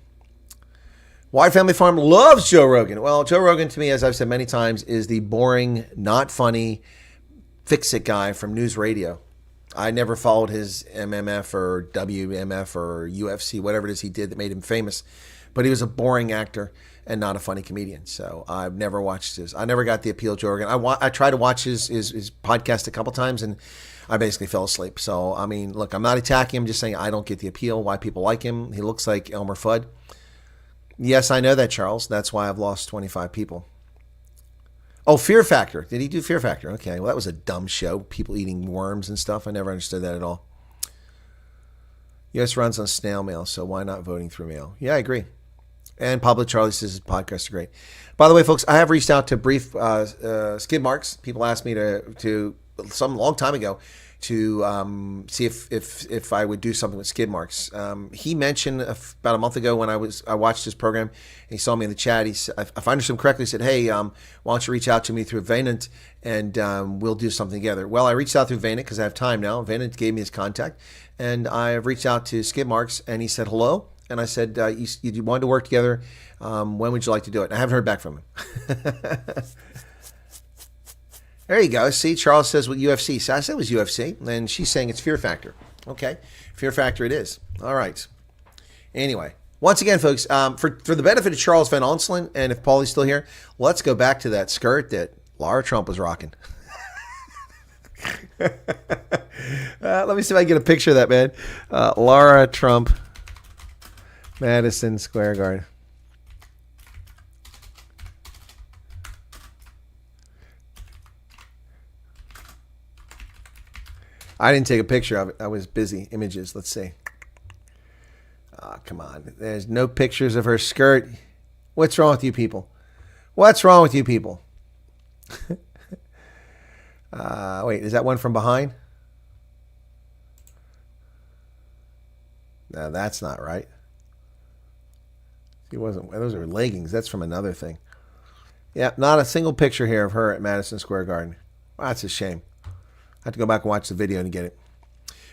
Wyatt Family Farm loves Joe Rogan. Well, Joe Rogan, to me, as I've said many times, is the boring, not funny, fix-it guy from news radio. I never followed his MMF or WMF or UFC, whatever it is he did that made him famous. But he was a boring actor and not a funny comedian. So I've never watched his. I never got the appeal of Joe Rogan. I tried to watch his podcast a couple times, and I basically fell asleep. So, I mean, look, I'm not attacking him. I'm just saying I don't get the appeal, why people like him. He looks like Elmer Fudd. Yes, I know that, Charles. That's why I've lost 25 people. Oh, Fear Factor. Did he do Fear Factor? Okay, well, that was a dumb show. People eating worms and stuff. I never understood that at all. US runs on snail mail, so why not voting through mail? Yeah, I agree. And Pablo Charlie says his podcasts are great. By the way, folks, I have reached out to brief skid marks. People asked me to some long time ago to see if I would do something with skid marks. He mentioned about a month ago when I watched his program, and he saw me in the chat. He said, if I understood him correctly, he said, "Hey, why don't you reach out to me through Venant and we'll do something together." Well, I reached out through Venant because I have time now. Venant gave me his contact, and I reached out to skid marks, and he said hello. And I said, you wanted to work together. When would you like to do it? And I haven't heard back from him. There you go. See, Charles says with UFC. So I said it was UFC. And she's saying it's Fear Factor. Okay. Fear Factor it is. All right. Anyway, once again, folks, for the benefit of Charles Van Onselen, and if Paulie's still here, let's go back to that skirt that Laura Trump was rocking. Let me see if I can get a picture of that, man. Laura Trump. Madison Square Garden. I didn't take a picture of it. I was busy. Images. Let's see. Oh, come on. There's no pictures of her skirt. What's wrong with you people? What's wrong with you people? Wait, is that one from behind? No, that's not right. She wasn't. Those are leggings. That's from another thing. Yeah, not a single picture here of her at Madison Square Garden. Well, that's a shame. I have to go back and watch the video to get it.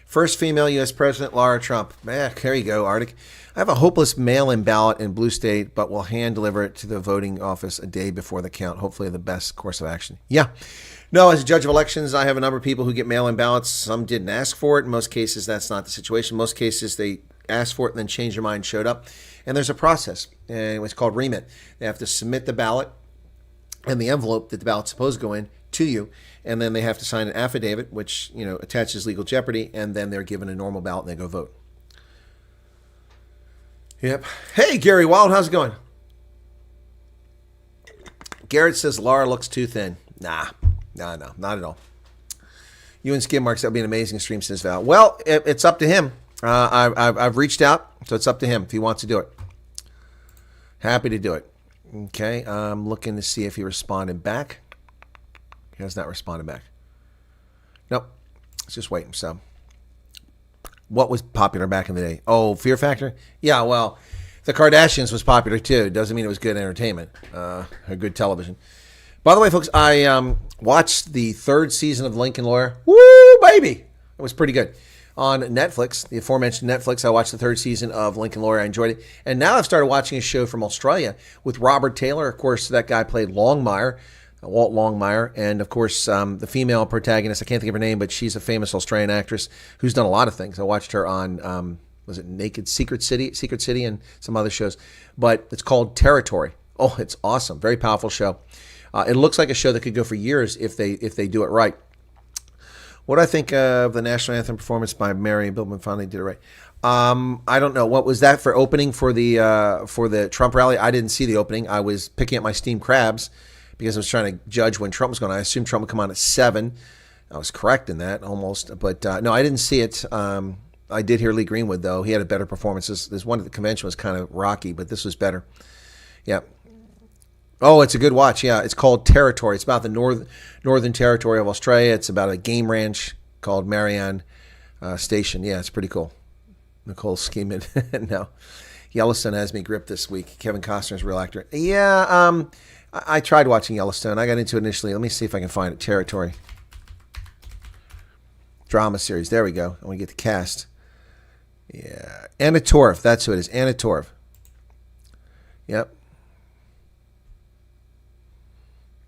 First female U.S. President, Laura Trump. Man, there you go, Arctic. I have a hopeless mail-in ballot in blue state, but will hand deliver it to the voting office a day before the count. Hopefully the best course of action. Yeah. No, as a judge of elections, I have a number of people who get mail-in ballots. Some didn't ask for it. In most cases, that's not the situation. In most cases, they asked for it and then changed their mind, showed up. And there's a process. And it's called remit. They have to submit the ballot and the envelope that the ballot's supposed to go in to you. And then they have to sign an affidavit, which, attaches legal jeopardy. And then they're given a normal ballot and they go vote. Yep. Hey, Gary Wild, how's it going? Garrett says Laura looks too thin. Nah, not at all. You and Skim Marks, that would be an amazing stream, says Val. Well, it's up to him. I've reached out, so it's up to him if he wants to do it. Happy to do it. Okay, I'm looking to see if he responded back. He has not responded back. Nope. Let's just wait. So, what was popular back in the day? Oh, Fear Factor? Yeah, well, the Kardashians was popular too. Doesn't mean it was good entertainment or good television. By the way, folks, I watched the third season of Lincoln Lawyer. Woo, baby! It was pretty good. On Netflix, the aforementioned Netflix, I watched the third season of Lincoln Lawyer. I enjoyed it. And now I've started watching a show from Australia with Robert Taylor. Of course, that guy played Longmire, Walt Longmire. And, of course, the female protagonist, I can't think of her name, but she's a famous Australian actress who's done a lot of things. I watched her on, was it Naked Secret City and some other shows. But it's called Territory. Oh, it's awesome. Very powerful show. It looks like a show that could go for years if they do it right. What do I think of the national anthem performance by Mary Billman? Finally did it right. I don't know. What was that for opening for the Trump rally? I didn't see the opening. I was picking up my steamed crabs because I was trying to judge when Trump was going. I assumed Trump would come on at 7. I was correct in that almost, but no, I didn't see it. I did hear Lee Greenwood though. He had a better performance. This one at the convention was kind of rocky, but this was better. Yeah. Oh, it's a good watch. Yeah, it's called Territory. It's about the Northern Territory of Australia. It's about a game ranch called Marianne Station. Yeah, it's pretty cool. Nicole scheming. No. Yellowstone has me gripped this week. Kevin Costner's a real actor. Yeah, I tried watching Yellowstone. I got into it initially. Let me see if I can find it. Territory. Drama series. There we go. I want to get the cast. Yeah. Anna Torv. That's who it is. Anna Torv. Yep.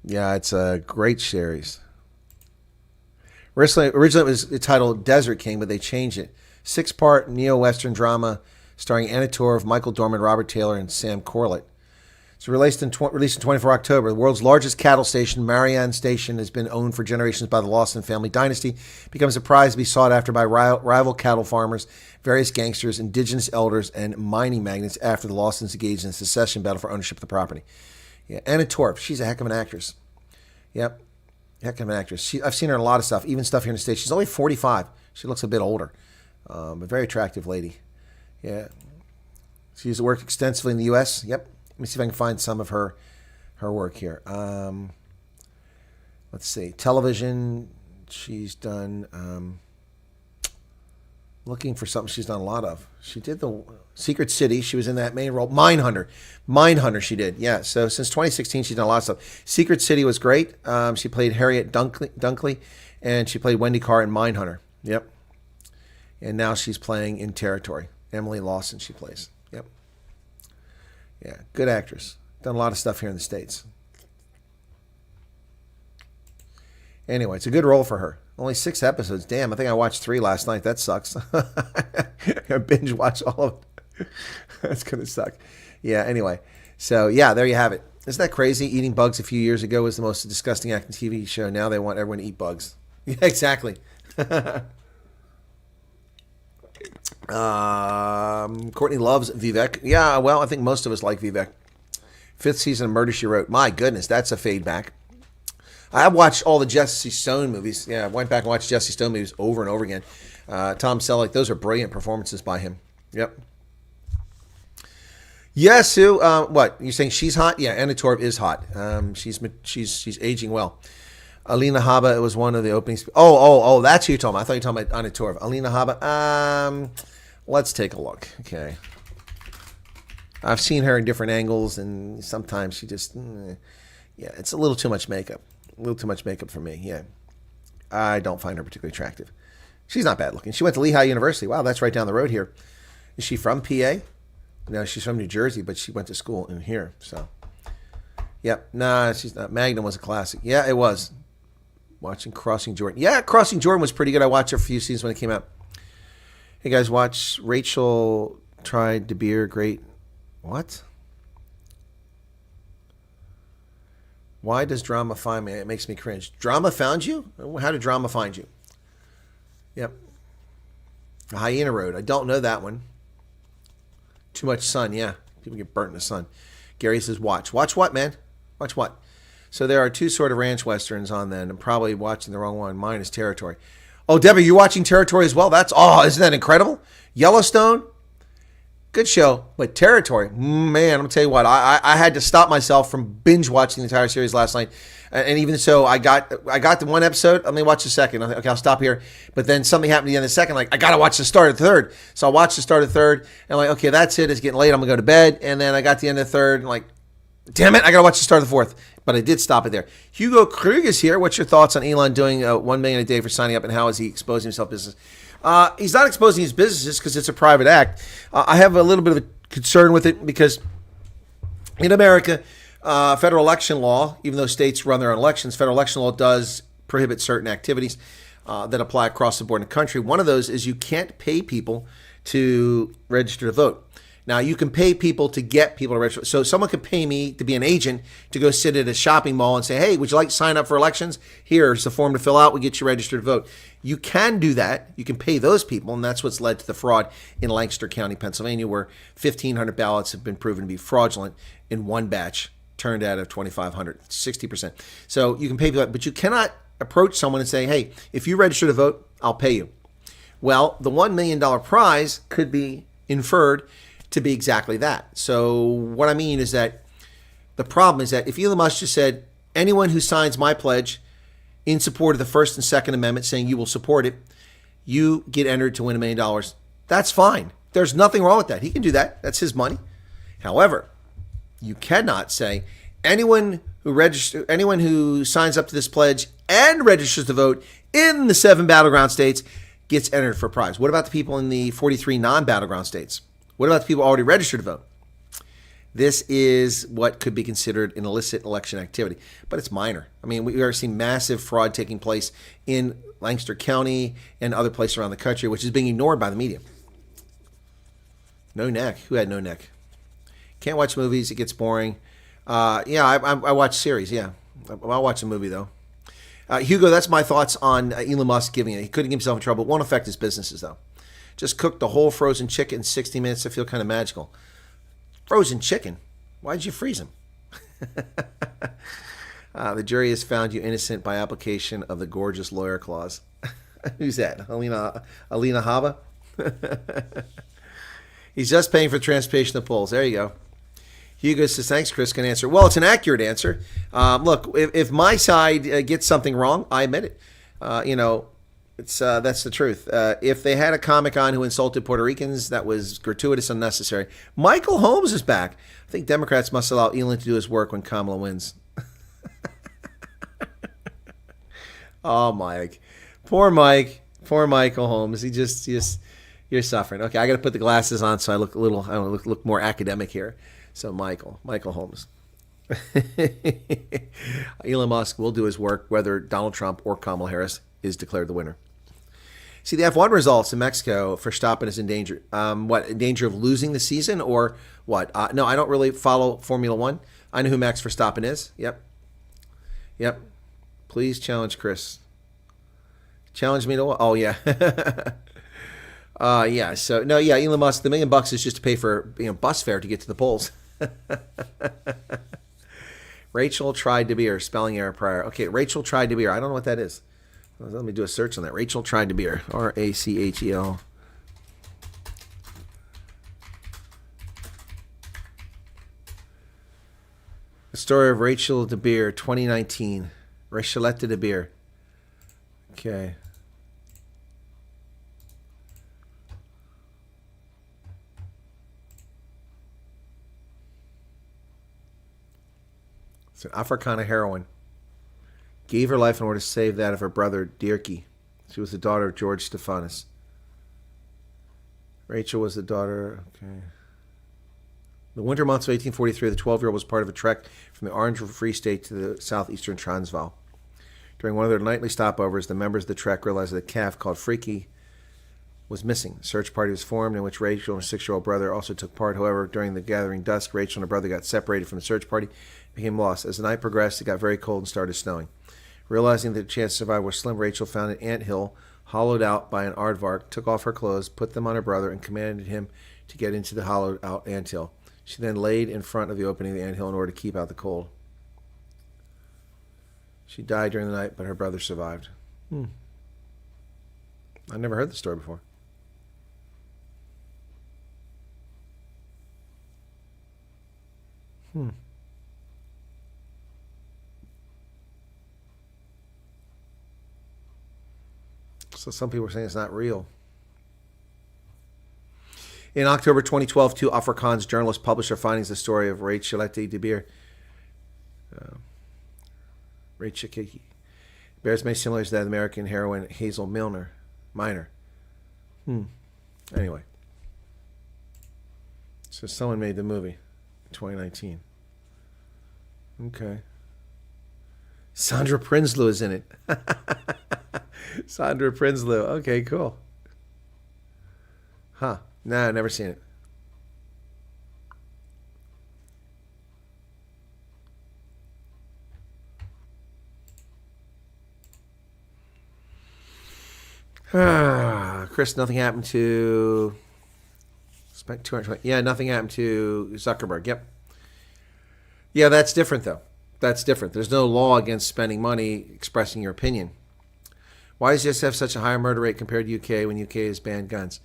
Yeah, it's a great series. Originally it was titled Desert King, but they changed it. 6-part neo-Western drama starring Anna Torv, Michael Dorman, Robert Taylor, and Sam Corlett. It's released in 24 October. The world's largest cattle station, Marianne Station, has been owned for generations by the Lawson family dynasty. Becomes a prize to be sought after by rival cattle farmers, various gangsters, indigenous elders, and mining magnates after the Lawsons engaged in a secession battle for ownership of the property. Yeah, Anna Torv, she's a heck of an actress. Yep, heck of an actress. I've seen her in a lot of stuff, even stuff here in the States. She's only 45. She looks a bit older. A very attractive lady. Yeah. She's worked extensively in the U.S. Yep. Let me see if I can find some of her work here. Let's see. Television, she's done... looking for something she's done a lot of. She did the Secret City. She was in that main role. Mindhunter she did. Yeah, so since 2016, she's done a lot of stuff. Secret City was great. She played Harriet Dunkley, and she played Wendy Carr in Mindhunter. Yep. And now she's playing in Territory. Emily Lawson she plays. Yep. Yeah, good actress. Done a lot of stuff here in the States. Anyway, it's a good role for her. Only 6 episodes. Damn, I think I watched 3 last night. That sucks. I binge watch all of it. That's going to suck. Yeah, anyway. So, yeah, there you have it. Isn't that crazy? Eating bugs a few years ago was the most disgusting acting TV show. Now they want everyone to eat bugs. Yeah, exactly. Courtney loves Vivek. Yeah, well, I think most of us like Vivek. 5th season of Murder, She Wrote. My goodness, that's a fade back. I watched all the Jesse Stone movies. Yeah, I went back and watched Jesse Stone movies over and over again. Tom Selleck, those are brilliant performances by him. Yep. Yes, Sue. What you're saying? She's hot. Yeah, Anna Torv is hot. She's aging well. Alina Haba, it was one of the openings. Oh, that's who you're talking about. I thought you were talking about Anna Torv. Alina Haba. Let's take a look. Okay. I've seen her in different angles, and sometimes she just, yeah, it's a little too much makeup. A little too much makeup for me. Yeah, I don't find her particularly attractive. She's not bad looking. She went to Lehigh University. Wow, that's right down the road here. Is she from PA? No, she's from New Jersey, but she went to school in here. So, yep. Nah, she's not. Magnum was a classic. Yeah, it was. Watching Crossing Jordan. Yeah, Crossing Jordan was pretty good. I watched it for a few seasons when it came out. Hey, guys, watch Rachel tried De Beer. Great. What? Why does drama find me? It makes me cringe. Drama found you? How did drama find you? Yep. Hyena Road. I don't know that one. Too much sun. Yeah. People get burnt in the sun. Gary says, watch. Watch what, man? Watch what? So there are two sort of ranch westerns on then. I'm probably watching the wrong one. Mine is Territory. Oh, Debbie, you're watching Territory as well? Isn't that incredible? Yellowstone? Good show, but Territory, man, I'm gonna tell you what, I had to stop myself from binge watching the entire series last night, and even so, I got the one episode. Let me watch the second. Okay, I'll stop here. But then something happened at the end of the second. Like, I gotta watch the start of the third. So I watched the start of the third, and I'm like, okay, that's it. It's getting late. I'm gonna go to bed. And then I got to the end of the third, and like, damn it, I gotta watch the start of the fourth. But I did stop it there. Hugo Krug is here. What's your thoughts on Elon doing $1 million a day for signing up, and how is he exposing himself to business? He's not exposing his businesses because it's a private act. I have a little bit of a concern with it because in America, federal election law, even though states run their own elections, federal election law does prohibit certain activities that apply across the board in the country. One of those is you can't pay people to register to vote. Now, you can pay people to get people to register. So someone could pay me to be an agent to go sit at a shopping mall and say, hey, would you like to sign up for elections? Here's the form to fill out. We get you registered to vote. You can do that. You can pay those people, and that's what's led to the fraud in Lancaster County, Pennsylvania, where 1,500 ballots have been proven to be fraudulent in one batch, turned out of 2,500, 60%. So you can pay people, but you cannot approach someone and say, hey, if you register to vote, I'll pay you. Well, the $1 million prize could be inferred to be exactly that. So what I mean is that the problem is that if Elon Musk just said, anyone who signs my pledge in support of the First and Second Amendment saying you will support it, you get entered to win $1 million. That's fine. There's nothing wrong with that. He can do that. That's his money. However, you cannot say anyone who signs up to this pledge and registers to vote in the 7 battleground states gets entered for a prize. What about the people in the 43 non-battleground states? What about the people already registered to vote? This is what could be considered an illicit election activity, but it's minor. I mean, we are seeing massive fraud taking place in Lancaster County and other places around the country, which is being ignored by the media. No neck. Who had no neck? Can't watch movies. It gets boring. I watch series. Yeah, I'll watch a movie, though. Hugo, that's my thoughts on Elon Musk giving it. He couldn't get himself in trouble. It won't affect his businesses, though. Just cooked the whole frozen chicken in 60 minutes to feel kind of magical. Frozen chicken? Why did you freeze him? The jury has found you innocent by application of the gorgeous lawyer clause. Who's that? Alina Haba? He's just paying for transportation to the polls. There you go. Hugo says, thanks, Chris. Can answer. Well, it's an accurate answer. Look, if my side gets something wrong, I admit it. That's the truth. If they had a comic on who insulted Puerto Ricans, that was gratuitous, unnecessary. Michael Holmes is back. I think Democrats must allow Elon to do his work when Kamala wins. Oh, Mike. Poor Michael Holmes. He just you're suffering. Okay, I got to put the glasses on so I look look more academic here. So Michael Holmes. Elon Musk will do his work whether Donald Trump or Kamala Harris is declared the winner. See, the F1 results in Mexico, Verstappen is in danger. In danger of losing the season or what? No, I don't really follow Formula One. I know who Max Verstappen is. Yep. Please challenge Chris. Challenge me to what? Oh, yeah. Yeah. So, no, yeah, Elon Musk, the $1 million is just to pay for bus fare to get to the polls. Rachel tried to be her. Spelling error prior. Okay, Rachel tried to be her. I don't know what that is. Let me do a search on that. Rachel tried to be her. Rachel. The story of Rachel de Beer, 2019. Rachelette de Beer. Okay. It's an Afrikaner heroine. Gave her life in order to save that of her brother, Dirkie. She was the daughter of George Stephanus. Rachel was the daughter... Okay. The winter months of 1843, the 12-year-old was part of a trek from the Orange Free State to the southeastern Transvaal. During one of their nightly stopovers, the members of the trek realized that a calf called Freaky was missing. A search party was formed in which Rachel and her 6-year-old brother also took part. However, during the gathering dusk, Rachel and her brother got separated from the search party and became lost. As the night progressed, it got very cold and started snowing. Realizing that the chance to survive was slim, Rachel found an anthill hollowed out by an aardvark, took off her clothes, put them on her brother, and commanded him to get into the hollowed out anthill. She then laid in front of the opening of the anthill in order to keep out the cold. She died during the night, but her brother survived. I never heard the story before. So some people are saying it's not real. In October 2012, 2 Afrikaans journalists published their findings, the story of Rachelette de Beer. Rachel bears many similarities to that of American heroine Hazel Minor. Anyway. So someone made the movie in 2019. Okay. Sandra Prinsloo is in it. Sandra Prinsloo. Okay, cool. Huh. Nah, I've never seen it. Chris, nothing happened to... Spent 220. Yeah, nothing happened to Zuckerberg. Yep. Yeah, that's different, though. That's different. There's no law against spending money expressing your opinion. Why does US have such a higher murder rate compared to UK when UK has banned guns?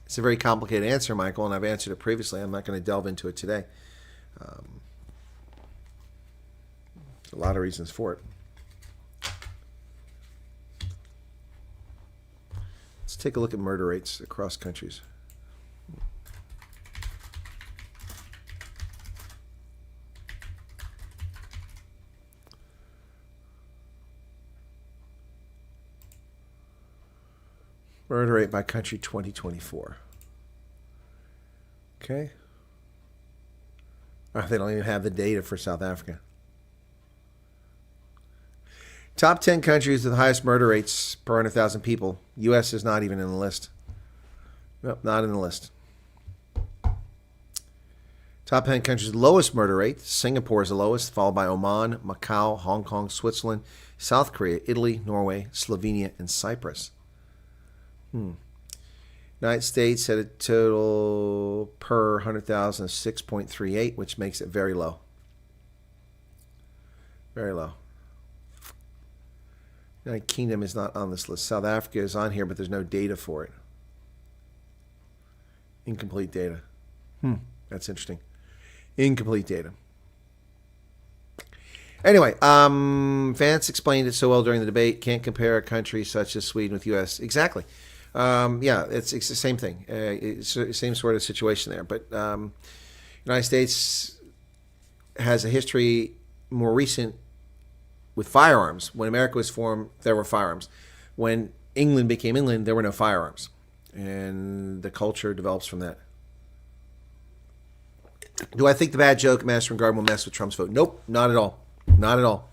It's a very complicated answer, Michael, and I've answered it previously. I'm not going to delve into it today. There's a lot of reasons for it. Let's take a look at murder rates across countries. Murder rate by country 2024. Okay. They don't even have the data for South Africa. Top 10 countries with the highest murder rates per 100,000 people. U.S. is not even in the list. Nope, not in the list. Top 10 countries with the lowest murder rate. Singapore is the lowest, followed by Oman, Macau, Hong Kong, Switzerland, South Korea, Italy, Norway, Slovenia, and Cyprus. United States had a total per 100,000 of 6.38, which makes it very low. Very low. United Kingdom is not on this list. South Africa is on here, but there's no data for it. Incomplete data. That's interesting. Incomplete data. Anyway, Vance explained it so well during the debate. Can't compare a country such as Sweden with U.S. Exactly. Yeah, it's the same thing. It's the same sort of situation there. But United States has a history more recent with firearms. When America was formed, there were firearms. When England became England, there were no firearms. And the culture develops from that. Do I think the bad joke, Madison Square Garden, will mess with Trump's vote? Nope, not at all. Not at all.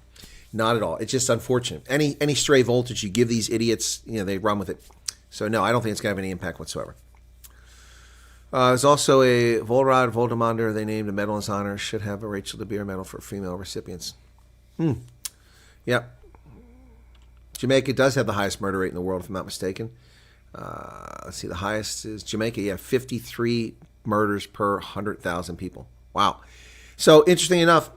Not at all. It's just unfortunate. Any stray voltage you give these idiots, they run with it. So no, I don't think it's going to have any impact whatsoever. There's also a Volrad Voldemander they named a medal in his honor. Should have a Rachel de Beer medal for female recipients. Yep. Jamaica does have the highest murder rate in the world, if I'm not mistaken. Let's see, the highest is Jamaica. Yeah, 53 murders per 100,000 people. Wow. So interesting enough,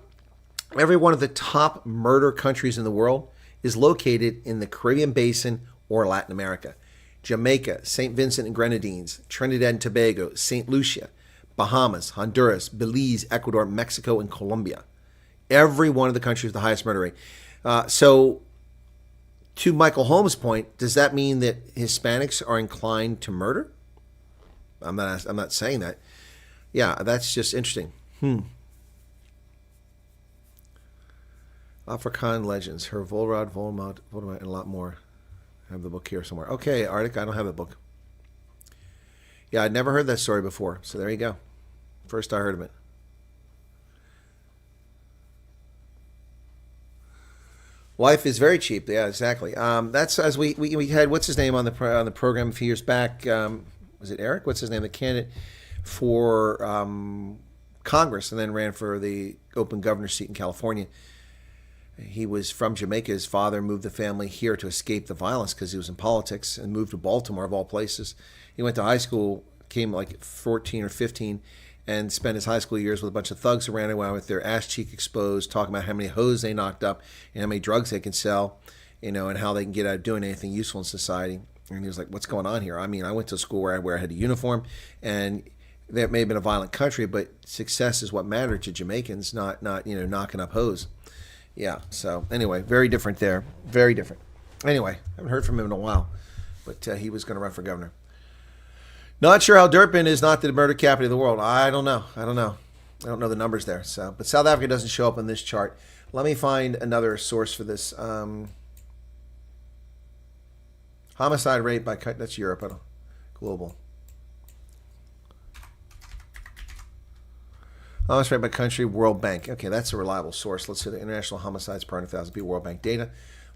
every one of the top murder countries in the world is located in the Caribbean Basin or Latin America. Jamaica, St. Vincent and Grenadines, Trinidad and Tobago, St. Lucia, Bahamas, Honduras, Belize, Ecuador, Mexico, and Colombia. Every one of the countries with the highest murder rate. So to Michael Holmes' point, does that mean that Hispanics are inclined to murder? I'm not saying that. Yeah, that's just interesting. Afrikaan legends, her Volrad, Volmont, and a lot more. I have the book here somewhere. Okay, Arctic, I don't have the book. Yeah, I'd never heard that story before, so there you go. First I heard of it. Life is very cheap. Yeah, exactly. That's as we had, what's his name on the program a few years back? Was it Eric? What's his name? The candidate for Congress and then ran for the open governor seat in California. He was from Jamaica. His father moved the family here to escape the violence because he was in politics and moved to Baltimore, of all places. He went to high school, came like 14 or 15, and spent his high school years with a bunch of thugs around around with their ass cheek exposed, talking about how many hoes they knocked up and how many drugs they can sell, you know, and how they can get out of doing anything useful in society. And he was like, what's going on here? I mean, I went to school where I had a uniform, and that may have been a violent country, but success is what mattered to Jamaicans, not knocking up hoes. Yeah, so anyway, very different there. Very different. Anyway, I haven't heard from him in a while, but he was going to run for governor. Not sure how Durban is not the murder capital of the world. I don't know. I don't know the numbers there. So, but South Africa doesn't show up on this chart. Let me find another source for this. Homicide rate by that's Europe. I don't, global. Homicide rate by country, World Bank. Okay, that's a reliable source. Let's see the international homicides per 100,000 people, World Bank data.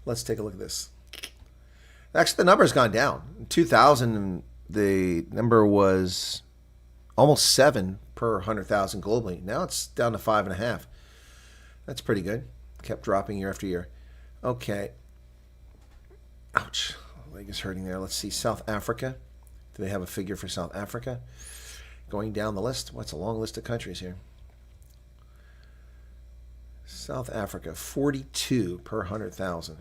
Let's take a look at this. Actually, the number has gone down. In 2000, the number was almost 7 per 100,000 globally. Now it's down to 5.5. That's pretty good. Kept dropping year after year. Okay. Ouch. Leg is hurting there. Let's see. South Africa. Do they have a figure for South Africa? Going down the list. What's a long list of countries here? South Africa, 42 per 100,000.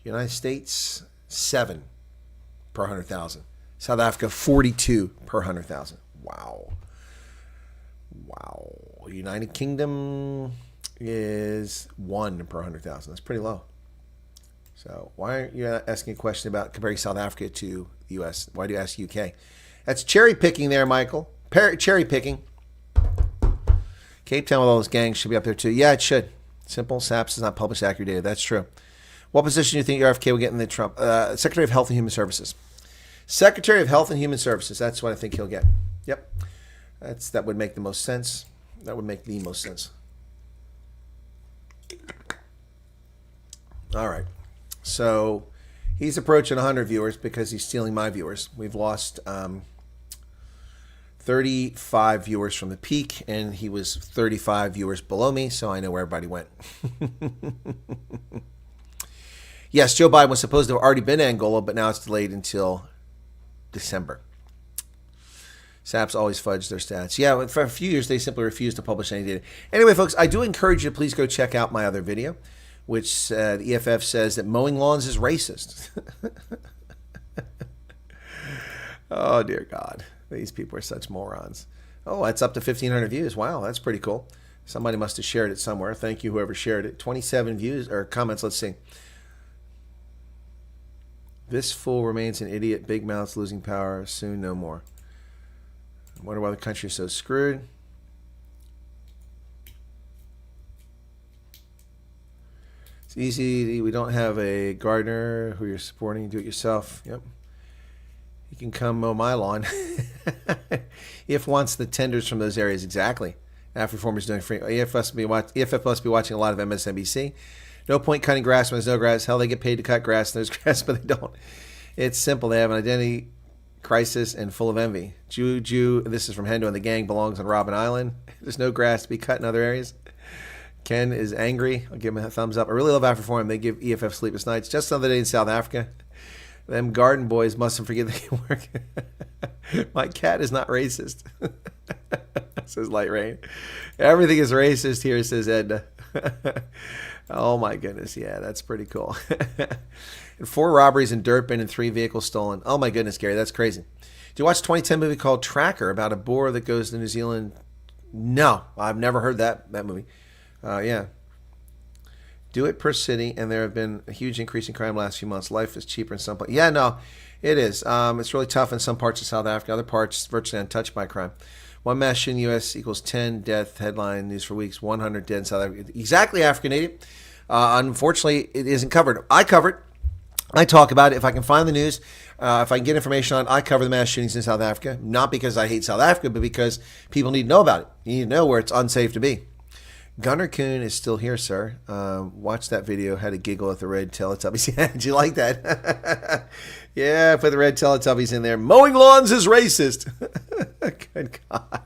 United States, 7 per 100,000. South Africa, 42 per 100,000. Wow. Wow. United Kingdom is 1 per 100,000. That's pretty low. So why are you asking a question about comparing South Africa to the U.S.? Why do you ask UK? That's cherry picking there, Michael. Cherry picking. Cape Town with all those gangs should be up there too. Yeah, it should. Simple. SAPS does not publish accurate data. That's true. What position do you think RFK will get in the Trump? Secretary of Health and Human Services. Secretary of Health and Human Services. That's what I think he'll get. Yep. That would make the most sense. That would make the most sense. All right. So he's approaching 100 viewers because he's stealing my viewers. We've lost 35 viewers from the peak, and he was 35 viewers below me, so I know where everybody went. Yes, Joe Biden was supposed to have already been to Angola, but now it's delayed until December. SAPs always fudge their stats. Yeah, for a few years, they simply refused to publish any data. Anyway, folks, I do encourage you to please go check out my other video, which the EFF says that mowing lawns is racist. Oh, dear God. These people are such morons. Oh, that's up to 1,500 views. Wow, that's pretty cool. Somebody must have shared it somewhere. Thank you, whoever shared it. 27 views or comments. Let's see. This fool remains an idiot. Big mouths losing power. Soon no more. I wonder why the country is so screwed. It's easy. We don't have a gardener who you're supporting. Do it yourself. Yep. You can come mow my lawn. If wants the tenders from those areas. Exactly. AfriForm is doing free. EFF must be watching a lot of MSNBC. No point cutting grass when there's no grass. Hell, they get paid to cut grass. There's grass, but they don't. It's simple. They have an identity crisis and full of envy. Jew. This is from Hendo, and the gang belongs on Robben Island. There's no grass to be cut in other areas. Ken is angry. I'll give him a thumbs up. I really love AfriForm. They give EFF sleepless nights. Just another day in South Africa. Them garden boys mustn't forget they can work. My cat is not racist. Says Light Rain. Everything is racist here, says Edna. Oh my goodness. Yeah, that's pretty cool. And 4 robberies in Durban and 3 vehicles stolen. Oh my goodness, Gary, that's crazy. Do you watch a 2010 movie called Tracker about a boar that goes to New Zealand? No, I've never heard that movie. Yeah. Do it per city, and there have been a huge increase in crime last few months. Life is cheaper in some places. Yeah, no, it is. It's really tough in some parts of South Africa. Other parts, virtually untouched by crime. 1 mass shooting in the U.S. equals 10 death. Headline news for weeks. 100 dead in South Africa. Exactly African native. Unfortunately, it isn't covered. I cover it. I talk about it. If I can find the news, if I can get information on it, I cover the mass shootings in South Africa. Not because I hate South Africa, but because people need to know about it. You need to know where it's unsafe to be. Gunnar Kuhn is still here, sir. Watch that video. Had a giggle at the red Teletubbies. Yeah, did you like that? Yeah, put the red Teletubbies in there. Mowing lawns is racist. Good God.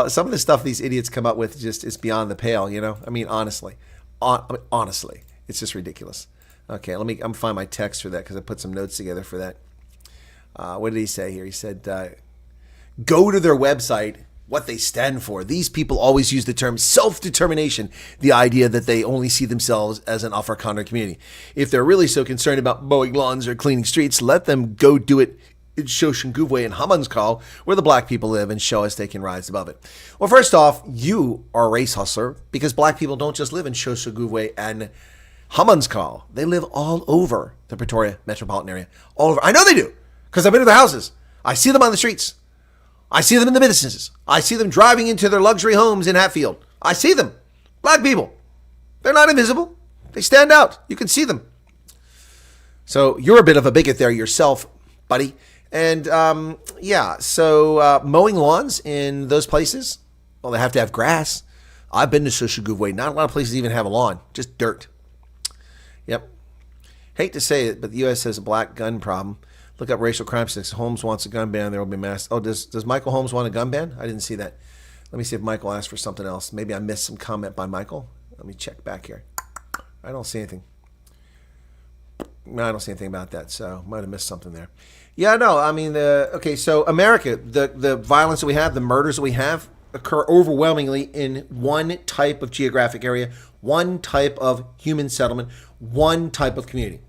Some of the stuff these idiots come up with just is beyond the pale, you know? I mean, honestly. Honestly. It's just ridiculous. Okay, I'm going to find my text for that because I put some notes together for that. What did he say here? He said, go to their website. What they stand for. These people always use the term self-determination, the idea that they only see themselves as an Afrikaner community. If they're really so concerned about mowing lawns or cleaning streets, let them go do it in Soshanguve and Hammanskraal, where the black people live, and show us they can rise above it. Well, first off, you are a race hustler because black people don't just live in Soshanguve and Hammanskraal. They live all over the Pretoria metropolitan area. All over. I know they do because I've been to their houses. I see them on the streets. I see them in the businesses. I see them driving into their luxury homes in Hatfield. I see them. Black people. They're not invisible. They stand out. You can see them. So you're a bit of a bigot there yourself, buddy. And mowing lawns in those places, well, they have to have grass. I've been to Soshanguve. Not a lot of places even have a lawn. Just dirt. Yep. Hate to say it, but the U.S. has a black gun problem. Look up racial crime statistics. Holmes wants a gun ban. There will be mass. Oh, does Michael Holmes want a gun ban? I didn't see that. Let me see if Michael asked for something else. Maybe I missed some comment by Michael. Let me check back here. I don't see anything. No, I don't see anything about that. So might have missed something there. Yeah, no. I mean, so America, the violence that we have, the murders that we have, occur overwhelmingly in one type of geographic area, one type of human settlement, one type of community.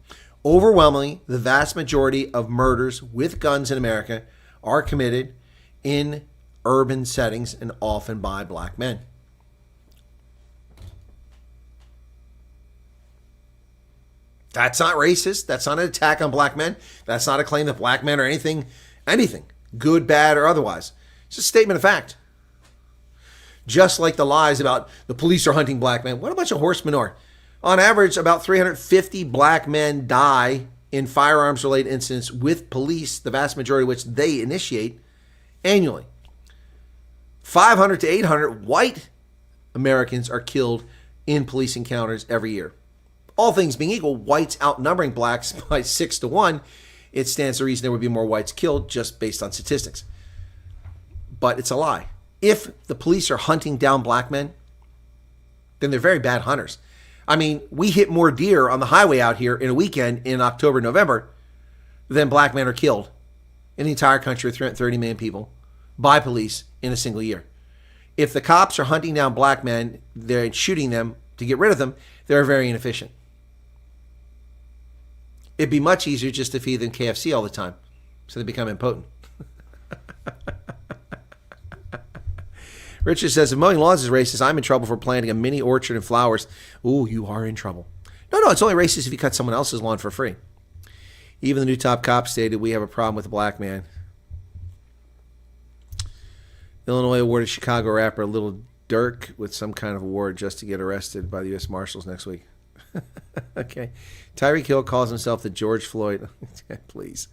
Overwhelmingly, the vast majority of murders with guns in America are committed in urban settings and often by black men. That's not racist. That's not an attack on black men. That's not a claim that black men are anything, good, bad, or otherwise. It's a statement of fact. Just like the lies about the police are hunting black men. What a bunch of horse manure. On average, about 350 black men die in firearms-related incidents with police, the vast majority of which they initiate annually. 500 to 800 white Americans are killed in police encounters every year. All things being equal, whites outnumbering blacks by 6 to 1, it stands to reason there would be more whites killed just based on statistics. But it's a lie. If the police are hunting down black men, then they're very bad hunters. I mean, we hit more deer on the highway out here in a weekend in October, November than black men are killed in the entire country of 330 million people by police in a single year. If the cops are hunting down black men, they're shooting them to get rid of them, they're very inefficient. It'd be much easier just to feed them KFC all the time so they become impotent. Richard says, if mowing lawns is racist, I'm in trouble for planting a mini orchard and flowers. Ooh, you are in trouble. No, it's only racist if you cut someone else's lawn for free. Even the new top cop stated, we have a problem with a black man. Illinois awarded Chicago rapper Lil Durk with some kind of award just to get arrested by the U.S. Marshals next week. Okay. Tyreek Hill calls himself the George Floyd. Please.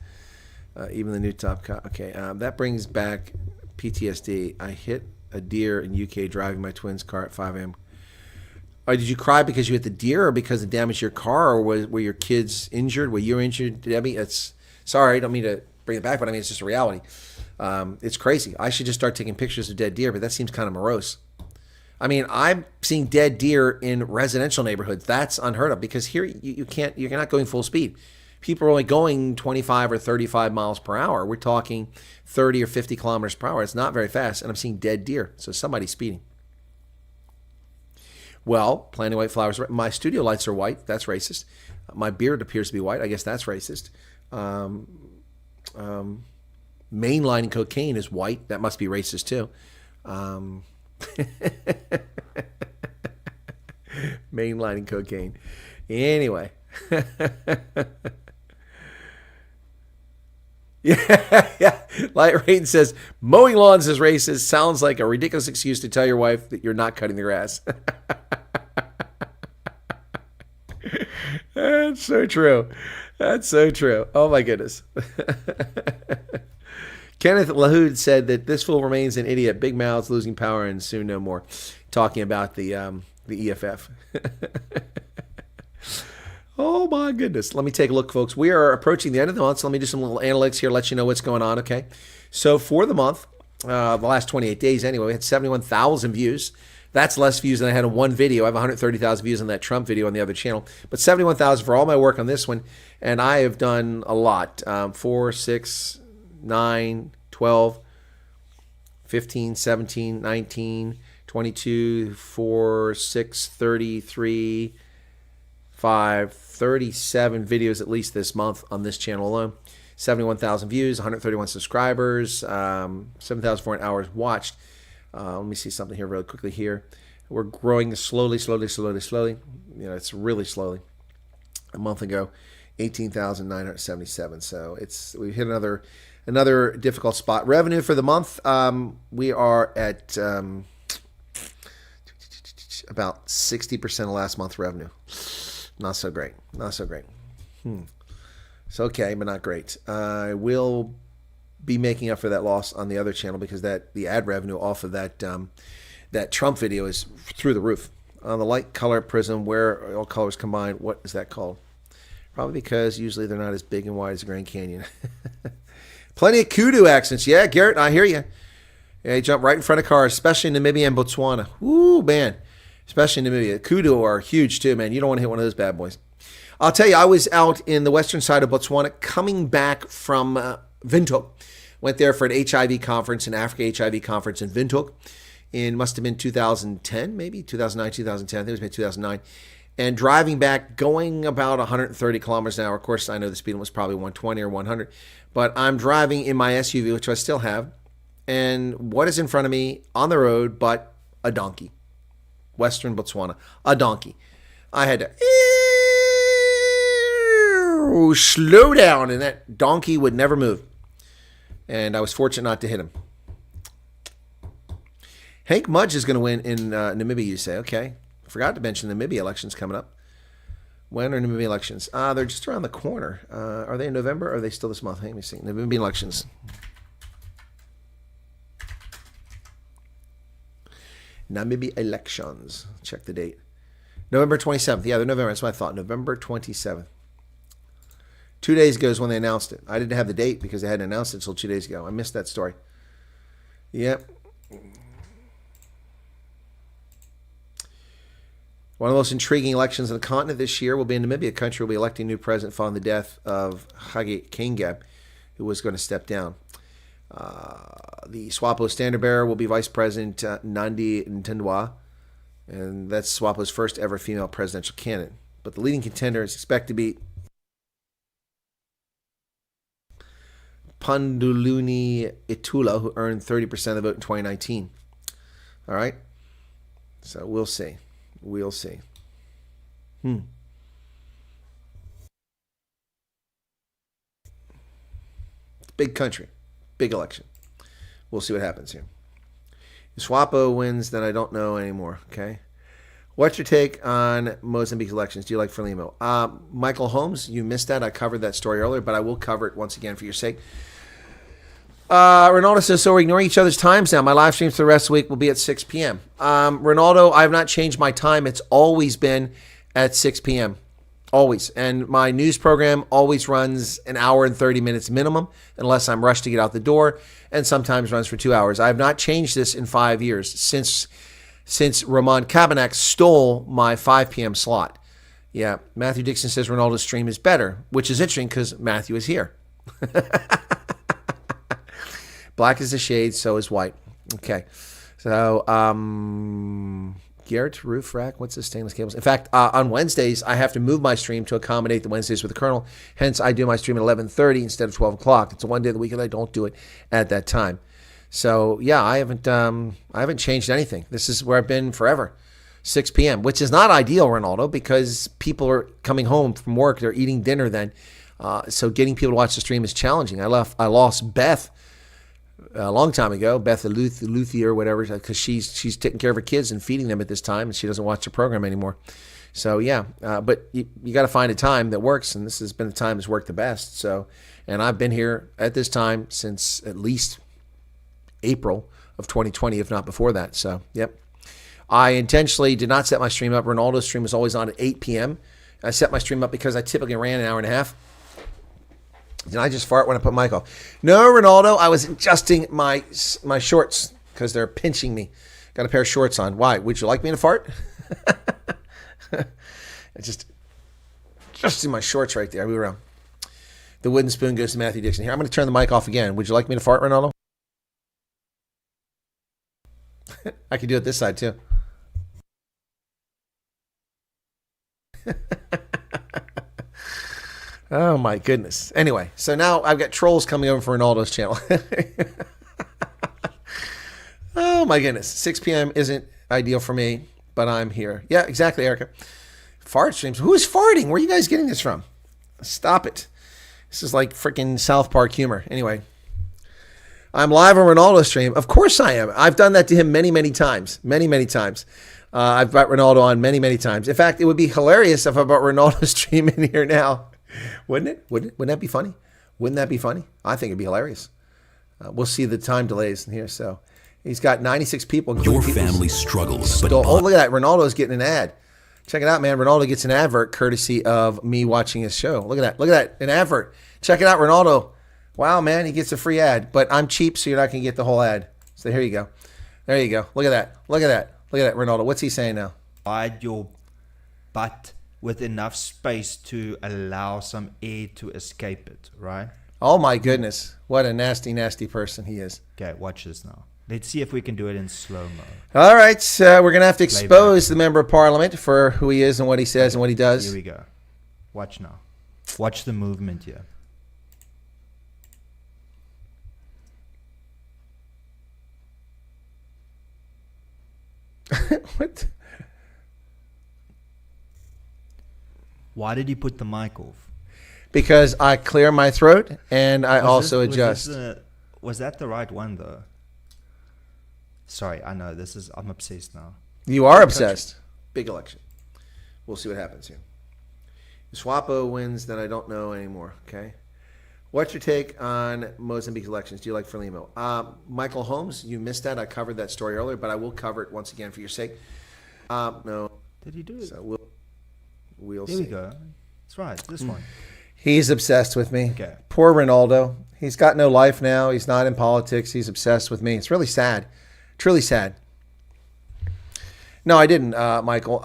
Even the new top cop. Okay. That brings back PTSD. I hit a deer in UK driving my twins' car at 5 a.m. Did you cry because you hit the deer or because it damaged your car, or were your kids injured? Were you injured, Debbie? Sorry, I don't mean to bring it back, but I mean, it's just a reality. It's crazy. I should just start taking pictures of dead deer, but that seems kind of morose. I mean, I'm seeing dead deer in residential neighborhoods. That's unheard of because here you're not going full speed. people are only going 25 or 35 miles per hour. We're talking 30 or 50 kilometers per hour. It's not very fast, and I'm seeing dead deer. So somebody's speeding. Well, planting white flowers. My studio lights are white. That's racist. My beard appears to be white. I guess that's racist. Mainlining cocaine is white. That must be racist too. Mainlining cocaine. Anyway. Yeah. Light Rain says, mowing lawns is racist. Sounds like a ridiculous excuse to tell your wife that you're not cutting the grass. That's so true. That's so true. Oh, my goodness. Kenneth Lahoud said that this fool remains an idiot. Big mouths, losing power, and soon no more. Talking about the EFF. Oh, my goodness. Let me take a look, folks. We are approaching the end of the month, so let me do some little analytics here, let you know what's going on, okay? So for the month, the last 28 days anyway, we had 71,000 views. That's less views than I had on one video. I have 130,000 views on that Trump video on the other channel. But 71,000 for all my work on this one, and I have done a lot. 4, 6, 9, 12, 15, 17, 19, 22, 4, 6, 33, 5, 37 videos at least this month on this channel alone. 71,000 views, 131 subscribers, 7,400 hours watched. Let me see something here really quickly here. We're growing slowly. You know, it's really slowly. A month ago, 18,977. So we hit another difficult spot. Revenue for the month, we are at about 60% of last month's revenue. Not so great. It's okay, but not great. I will be making up for that loss on the other channel because the ad revenue off of that Trump video is through the roof. On the light color prism, where all colors combined, what is that called? Probably because usually they're not as big and wide as the Grand Canyon. Plenty of kudu accents. Yeah, Garrett, I hear you. Yeah, you jump right in front of cars, especially in Namibia and Botswana. Ooh, man. Especially in Namibia. Kudu are huge too, man. You don't want to hit one of those bad boys. I'll tell you, I was out in the western side of Botswana coming back from Windhoek. Went there for an HIV conference, an Africa HIV conference in Windhoek. Must have been 2010, maybe 2009, 2010. I think it was maybe 2009. And driving back, going about 130 kilometers an hour. Of course, I know the speed limit was probably 120 or 100. But I'm driving in my SUV, which I still have. And what is in front of me on the road but a donkey? Western Botswana. A donkey. I had to slow down, and that donkey would never move. And I was fortunate not to hit him. Hank Mudge is going to win in Namibia, you say. Okay. I forgot to mention the Namibia elections coming up. When are Namibia elections? They're just around the corner. Are they in November or are they still this month? Let me see. Namibia elections. Namibia elections. Check the date. November 27th. Yeah, they're November. That's what I thought. November 27th. 2 days ago is when they announced it. I didn't have the date because they hadn't announced it until 2 days ago. I missed that story. Yep. One of the most intriguing elections on the continent this year will be in Namibia. The country will be electing a new president following the death of Hage Geingob, who was going to step down. The SWAPO standard bearer will be Vice President Nandi Ntindwa, and that's SWAPO's first ever female presidential candidate. But the leading contender is expected to be Panduluni Itula, who earned 30% of the vote in 2019. All right? So we'll see. We'll see. Big country. Big election. We'll see what happens here. If SWAPO wins, then I don't know anymore. Okay? What's your take on Mozambique elections? Do you like Frelimo? Michael Holmes, you missed that. I covered that story earlier, but I will cover it once again for your sake. Ronaldo says, so we're ignoring each other's times now. My live streams for the rest of the week will be at 6 p.m. Ronaldo, I have not changed my time. It's always been at 6 p.m. Always. And my news program always runs an hour and 30 minutes minimum, unless I'm rushed to get out the door, and sometimes runs for 2 hours. I have not changed this in 5 years, since Ramon Cabanach stole my 5 p.m. slot. Yeah, Matthew Dixon says Ronaldo's stream is better, which is interesting because Matthew is here. Black is the shade, so is white. Okay. So, Garrett roof rack, what's the stainless cables? In fact, on Wednesdays, I have to move my stream to accommodate the Wednesdays with the Colonel. Hence, I do my stream at 11:30 instead of 12 o'clock. It's a one day of the week that I don't do it at that time. So, yeah, I haven't changed anything. This is where I've been forever. 6 p.m., which is not ideal, Ronaldo, because people are coming home from work. They're eating dinner then. So getting people to watch the stream is challenging. I lost Beth a long time ago, Beth Luthi or whatever, because she's taking care of her kids and feeding them at this time, and she doesn't watch the program anymore. So yeah, but you got to find a time that works, and this has been the time that's worked the best. So, and I've been here at this time since at least April of 2020, if not before that. So yep, I intentionally did not set my stream up. Ronaldo's stream was always on at 8 p.m. I set my stream up because I typically ran an hour and a half. Did I just fart when I put mic off? No, Ronaldo, I was adjusting my shorts because they're pinching me. Got a pair of shorts on. Why? Would you like me to fart? I just adjusting my shorts right there. I move around. The wooden spoon goes to Matthew Dixon. Here, I'm going to turn the mic off again. Would you like me to fart, Ronaldo? I can do it this side too. Oh my goodness. Anyway, so now I've got trolls coming over for Ronaldo's channel. Oh my goodness. 6 p.m. isn't ideal for me, but I'm here. Yeah, exactly, Erica. Fart streams. Who's farting? Where are you guys getting this from? Stop it. This is like freaking South Park humor. Anyway, I'm live on Ronaldo's stream. Of course I am. I've done that to him many, many times. Many, many times. I've brought Ronaldo on many, many times. In fact, it would be hilarious if I brought Ronaldo's stream in here now. Wouldn't it? Wouldn't that be funny? Wouldn't that be funny? I think it'd be hilarious. We'll see the time delays in here. So he's got 96 people. Your family struggles. But oh, look at that. Ronaldo's getting an ad. Check it out, man. Ronaldo gets an advert courtesy of me watching his show. Look at that. Look at that. An advert. Check it out, Ronaldo. Wow, man. He gets a free ad. But I'm cheap, so you're not going to get the whole ad. So here you go. There you go. Look at that. Look at that. Look at that, Ronaldo. What's he saying now? Hide your butt with enough space to allow some air to escape it, right? Oh my goodness. What a nasty, nasty person he is. Okay, watch this now. Let's see if we can do it in slow-mo. All right, so we're going to have to expose the member of parliament for who he is and what he says and what he does. Here we go. Watch now. Watch the movement here. What? Why did you put the mic off? Because I clear my throat and I also adjust. Was that the right one though? Sorry, I know I'm obsessed now. You are obsessed. Big election. We'll see what happens here. If Swapo wins, then I don't know anymore. Okay. What's your take on Mozambique elections? Do you like Frelimo? Michael Holmes, you missed that. I covered that story earlier, but I will cover it once again for your sake. No. Did he do it? So we'll see. Here we go. That's right. This one. He's obsessed with me. Okay. Poor Ronaldo. He's got no life now. He's not in politics. He's obsessed with me. It's really sad. Truly sad. No, I didn't, Michael.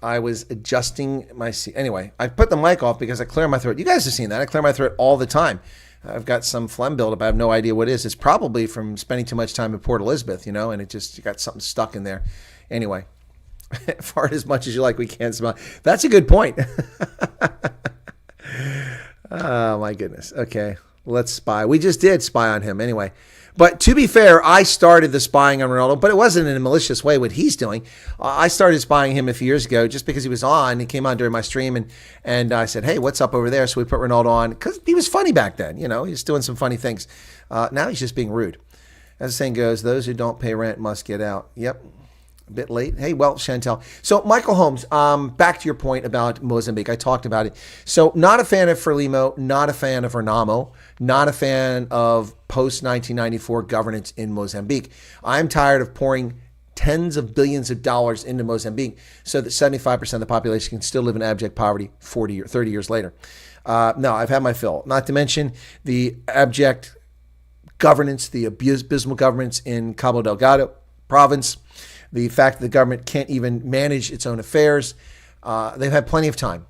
I was adjusting my seat. Anyway, I put the mic off because I clear my throat. You guys have seen that. I clear my throat all the time. I've got some phlegm buildup. I have no idea what it is. It's probably from spending too much time in Port Elizabeth, and it just got something stuck in there. Anyway, fart as much as you like. We can't smell. That's a good point. Oh, my goodness. Okay, let's spy. We just did spy on him anyway. But to be fair, I started the spying on Ronaldo, but it wasn't in a malicious way what he's doing. I started spying him a few years ago just because he was on. He came on during my stream, and I said, hey, what's up over there? So we put Ronaldo on because he was funny back then. He was doing some funny things. Now he's just being rude. As the saying goes, those who don't pay rent must get out. Yep. A bit late. Hey, well, Chantel. So, Michael Holmes, back to your point about Mozambique. I talked about it. So, not a fan of Frelimo, not a fan of Renamo, not a fan of post-1994 governance in Mozambique. I'm tired of pouring tens of billions of dollars into Mozambique so that 75% of the population can still live in abject poverty 30 years later. No, I've had my fill. Not to mention the abject governance, the abysmal governance in Cabo Delgado province. The fact that the government can't even manage its own affairs. They've had plenty of time.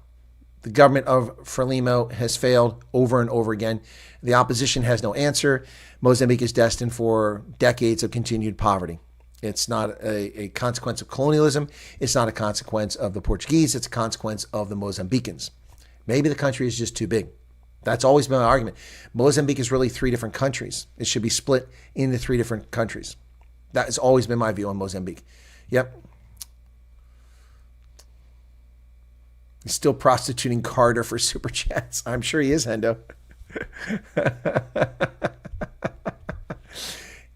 The government of Frelimo has failed over and over again. The opposition has no answer. Mozambique is destined for decades of continued poverty. It's not a consequence of colonialism. It's not a consequence of the Portuguese. It's a consequence of the Mozambicans. Maybe the country is just too big. That's always been my argument. Mozambique is really 3 different countries. It should be split into 3 different countries. That has always been my view on Mozambique. Yep. He's still prostituting Carter for super chats. I'm sure he is, Hendo.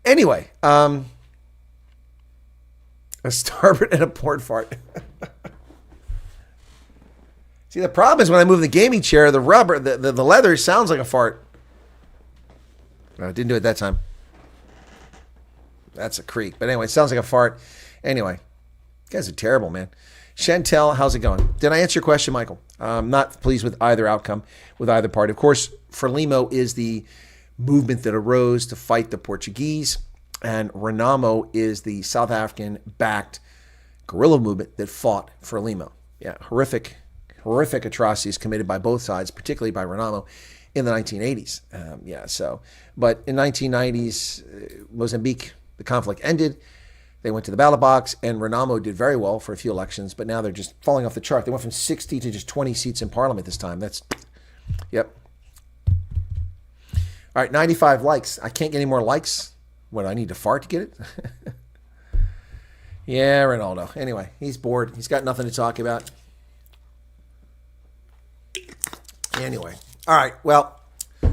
Anyway, a starboard and a port fart. See, the problem is when I move the gaming chair, the rubber, the leather sounds like a fart. No, it didn't do it that time. That's a creak. But anyway, it sounds like a fart. Anyway, you guys are terrible, man. Chantel, how's it going? Did I answer your question, Michael? I'm not pleased with either outcome, with either party. Of course, Frelimo is the movement that arose to fight the Portuguese, and Renamo is the South African-backed guerrilla movement that fought Frelimo. Yeah, horrific atrocities committed by both sides, particularly by Renamo in the 1980s. But in 1990s, Mozambique, the conflict ended. They went to the ballot box, and Renamo did very well for a few elections, but now they're just falling off the chart. They went from 60 to just 20 seats in parliament this time. Yep. All right, 95 likes. I can't get any more likes. What, I need to fart to get it? Yeah, Ronaldo. Anyway, he's bored. He's got nothing to talk about. Anyway. All right, well,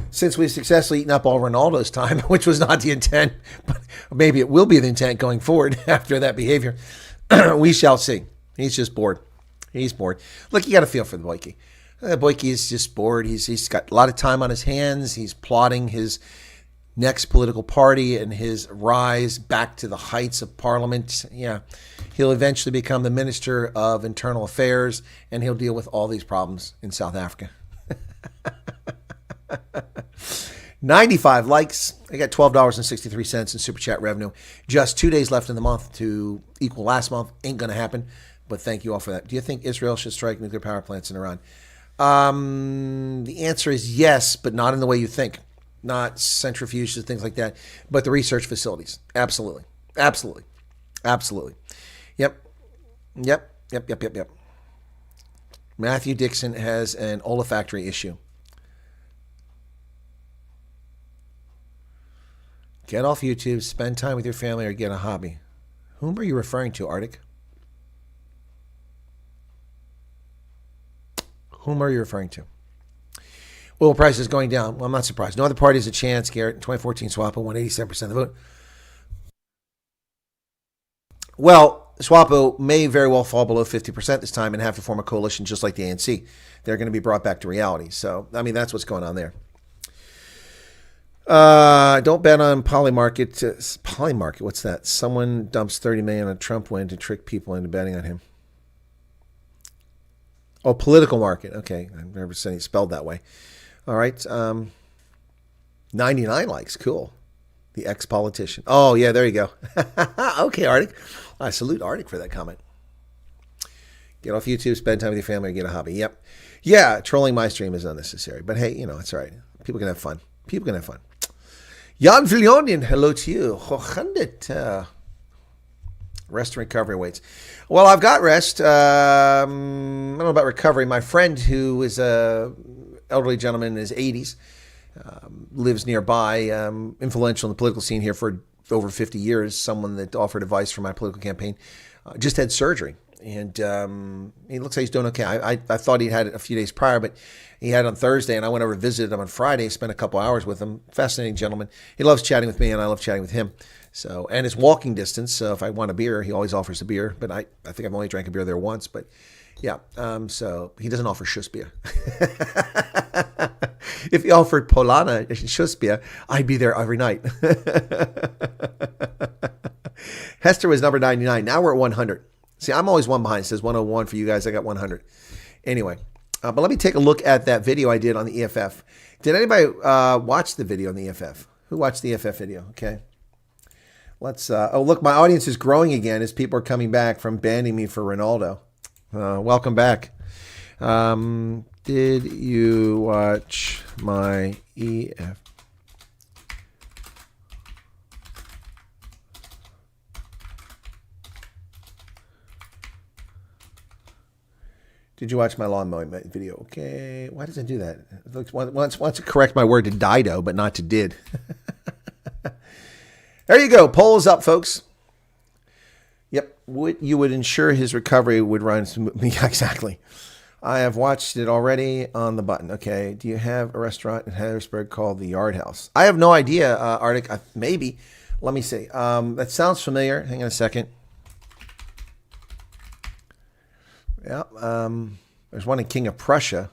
since we've successfully eaten up all Ronaldo's time, which was not the intent, but maybe it will be the intent going forward after that behavior, we shall see. He's just bored. He's bored. Look, you got to feel for the Boyke. Boyke is just bored. He's got a lot of time on his hands. He's plotting his next political party and his rise back to the heights of parliament. Yeah, he'll eventually become the Minister of Internal Affairs, and he'll deal with all these problems in South Africa. 95 likes. I got $12.63 in super chat revenue. Just 2 days left in the month to equal last month. Ain't going to happen, but thank you all for that. Do you think Israel should strike nuclear power plants in Iran? The answer is yes, but not in the way you think. Not centrifuges, things like that, but the research facilities. Absolutely. Absolutely. Absolutely. Yep. Matthew Dixon has an olfactory issue. Get off YouTube, spend time with your family, or get a hobby. Whom are you referring to, Arctic? Whom are you referring to? Oil prices going down. Well, I'm not surprised. No other party has a chance, Garrett. In 2014, SWAPO won 87% of the vote. Well, SWAPO may very well fall below 50% this time and have to form a coalition just like the ANC. They're going to be brought back to reality. So, I mean, that's what's going on there. Don't bet on Polymarket. Polymarket, what's that? Someone dumps $30 million on Trump win to trick people into betting on him. Oh, political market. Okay, I've never seen it spelled that way. All right. 99 likes. Cool. The ex-politician. Oh, yeah, there you go. Okay, Arctic. I salute Arctic for that comment. Get off YouTube, spend time with your family, or get a hobby. Yep. Yeah, trolling my stream is unnecessary. But hey, you know, it's all right. People can have fun. Jan Villonian, hello to you. Rest and recovery waits. Well, I've got rest. I don't know about recovery. My friend, who is an elderly gentleman in his 80s, lives nearby, influential in the political scene here for over 50 years, someone that offered advice for my political campaign, just had surgery. And he looks like he's doing okay. I thought he'd had it a few days prior, but he had it on Thursday, and I went over to visit him on Friday, spent a couple hours with him. Fascinating gentleman. He loves chatting with me, and I love chatting with him. So, and it's walking distance, so if I want a beer, he always offers a beer. But I think I've only drank a beer there once. But yeah, so he doesn't offer schuss beer. If he offered Polana and schuss beer, I'd be there every night. Hester was number 99. Now we're at 100. See, I'm always one behind. It says 101 for you guys. I got 100. Anyway, but let me take a look at that video I did on the EFF. Did anybody watch the video on the EFF? Who watched the EFF video? Okay. Let's, oh, look, my audience is growing again as people are coming back from banning me for Ronaldo. Welcome back. Did you watch my EF? Did you watch my lawn mowing video? Okay. Why does it do that? It wants to correct my word to Dido, but not to did. There you go. Poll is up, folks. Yep. You would ensure his recovery would run smoothly. Yeah, exactly. I have watched it already on the button. Okay. Do you have a restaurant in Harrisburg called the Yard House? I have no idea, Arctic. Maybe. Let me see. That sounds familiar. Hang on a second. Yeah, there's one in King of Prussia.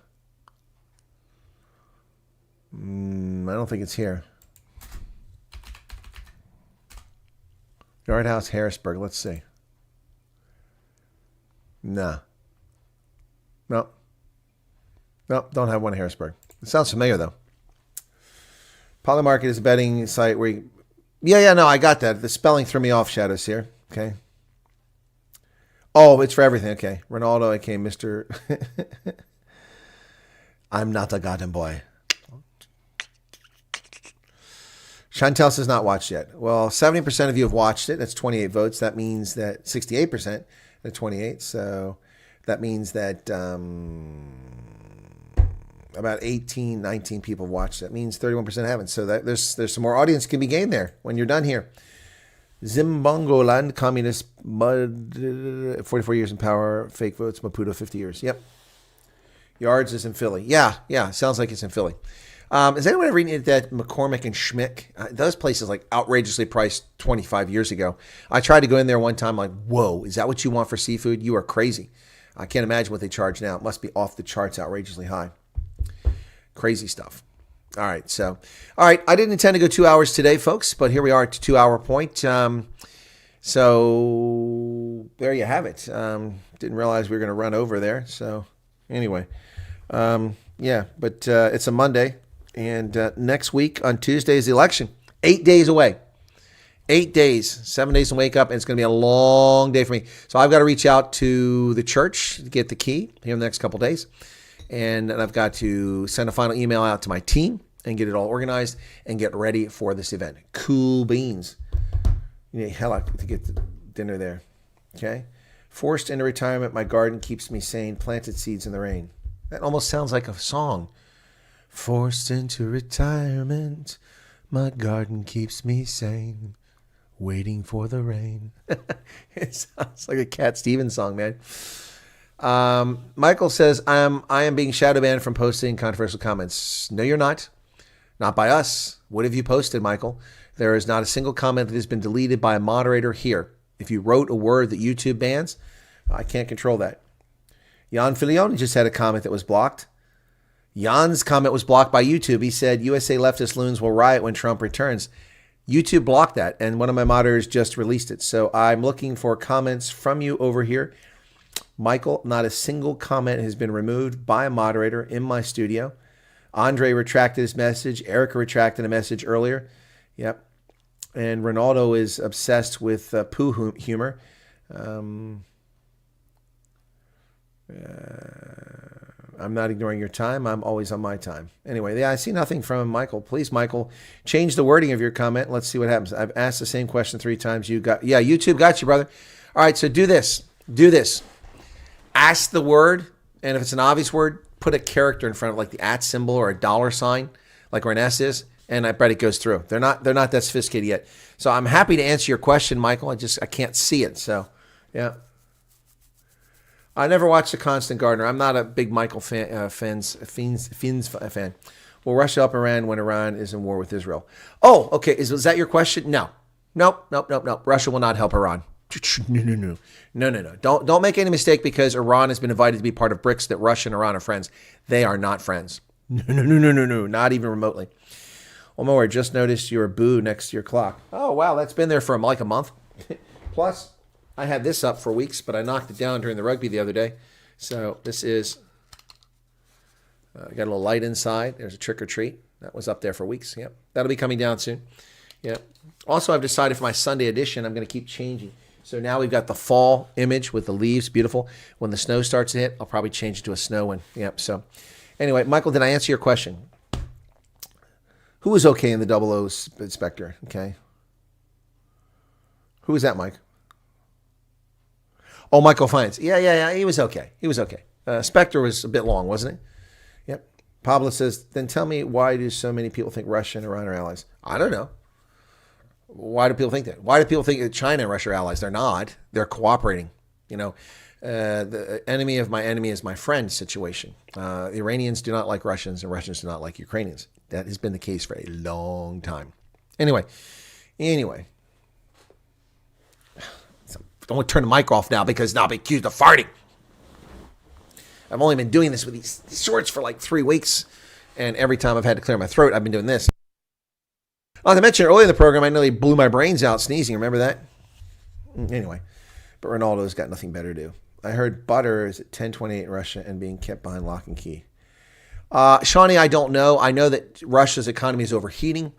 I don't think it's here. Yard House, Harrisburg. Let's see. Nah. Nope. Nope, don't have one in Harrisburg. It sounds familiar, though. Polymarket is a betting site where you... Yeah, no, I got that. The spelling threw me off, Shadows here. Okay. Oh, it's for everything. Okay. Ronaldo, okay, Mr. I'm not a garden boy. Chantel says not watched yet. Well, 70% of you have watched it. That's 28 votes. That means that 68% at 28. So that means that about 18, 19 people have watched it. That means 31% haven't. So that there's some more audience can be gained there when you're done here. Zimbabweland, communist, mud, 44 years in power, fake votes, Maputo, 50 years. Yep. Yards is in Philly. Yeah, sounds like it's in Philly. Is anyone ever eaten at McCormick and Schmick? Those places like outrageously priced 25 years ago. I tried to go in there one time, like, whoa, is that what you want for seafood? You are crazy. I can't imagine what they charge now. It must be off the charts, outrageously high. Crazy stuff. All right. I didn't intend to go 2 hours today, folks, but here we are at the 2 hour point. So there you have it. Didn't realize we were going to run over there. So anyway, but it's a Monday, and next week on Tuesday is the election. 8 days away. 8 days, 7 days to wake up, and it's going to be a long day for me. So I've got to reach out to the church to get the key here in the next couple of days. And I've got to send a final email out to my team and get it all organized and get ready for this event. Cool beans. You need hell to get the dinner there. Okay? Forced into retirement, my garden keeps me sane. Planted seeds in the rain. That almost sounds like a song. Forced into retirement, my garden keeps me sane. Waiting for the rain. It sounds like a Cat Stevens song, man. Michael says, I am being shadow banned from posting controversial comments. No, you're not. Not by us. What have you posted, Michael? There is not a single comment that has been deleted by a moderator here. If you wrote a word that YouTube bans, I can't control that. Jan Filion just had a comment that was blocked. Jan's comment was blocked by YouTube. He said, USA leftist loons will riot when Trump returns. YouTube blocked that, and one of my moderators just released it. So I'm looking for comments from you over here. Michael, not a single comment has been removed by a moderator in my studio. Andre retracted his message. Erica retracted a message earlier. Yep. And Ronaldo is obsessed with poo humor. I'm not ignoring your time. I'm always on my time. Anyway, I see nothing from Michael. Please, Michael, change the wording of your comment. Let's see what happens. I've asked the same question 3 times. YouTube got you, brother. All right, so do this. Ask the word, and if it's an obvious word, put a character in front of like the @ symbol or a $sign, like where an S is, and I bet it goes through. They're not that sophisticated yet. So I'm happy to answer your question, Michael. I can't see it. So yeah. I never watched The Constant Gardener. I'm not a big Michael Finn's fan. Will Russia help Iran when Iran is in war with Israel? Oh, okay. Is that your question? No. Nope. Russia will not help Iran. No. Don't make any mistake because Iran has been invited to be part of BRICS that Russia and Iran are friends. They are not friends. No. Not even remotely. Oh, my word. Just noticed your boo next to your clock. Oh, wow. That's been there for like a month. Plus, I had this up for weeks, but I knocked it down during the rugby the other day. So this is, got a little light inside. There's a trick or treat. That was up there for weeks. Yep. That'll be coming down soon. Yep. Also, I've decided for my Sunday edition, I'm going to keep changing. So now we've got the fall image with the leaves, beautiful. When the snow starts to hit, I'll probably change it to a snow one. Yep. So anyway, Michael, did I answer your question? Who was okay in the 00 Spectre? Okay. Who was that, Mike? Oh, Michael Fiennes. Yeah. He was okay. Spectre was a bit long, wasn't it? Yep. Pablo says, then tell me, why do so many people think Russia and Iran are allies? I don't know. Why do people think that? Why do people think that China and Russia are allies? They're not. They're cooperating. The enemy of my enemy is my friend situation. The Iranians do not like Russians, and Russians do not like Ukrainians. That has been the case for a long time. Anyway. Don't turn the mic off now because I'll be accused of farting. I've only been doing this with these shorts for like 3 weeks, and every time I've had to clear my throat, I've been doing this. As I mentioned earlier in the program, I nearly blew my brains out sneezing. Remember that? Anyway, but Ronaldo's got nothing better to do. I heard butter is at 10:28 in Russia and being kept behind lock and key. Shawnee, I don't know. I know that Russia's economy is overheating.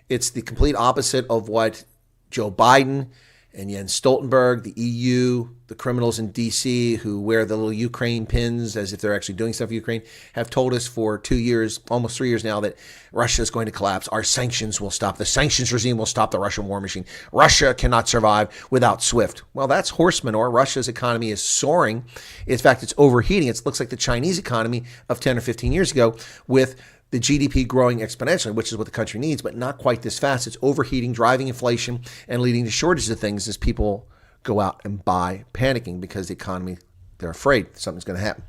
It's the complete opposite of what Joe Biden and Jens Stoltenberg, the EU, the criminals in D.C. who wear the little Ukraine pins as if they're actually doing stuff in Ukraine, have told us for 2 years, almost 3 years now, that Russia is going to collapse. Our sanctions will stop. The sanctions regime will stop the Russian war machine. Russia cannot survive without SWIFT. Well, that's horse manure. Russia's economy is soaring. In fact, it's overheating. It looks like the Chinese economy of 10 or 15 years ago, with the GDP growing exponentially, which is what the country needs, but not quite this fast. It's overheating, driving inflation, and leading to shortages of things as people go out and buy, panicking because the economy, they're afraid something's going to happen.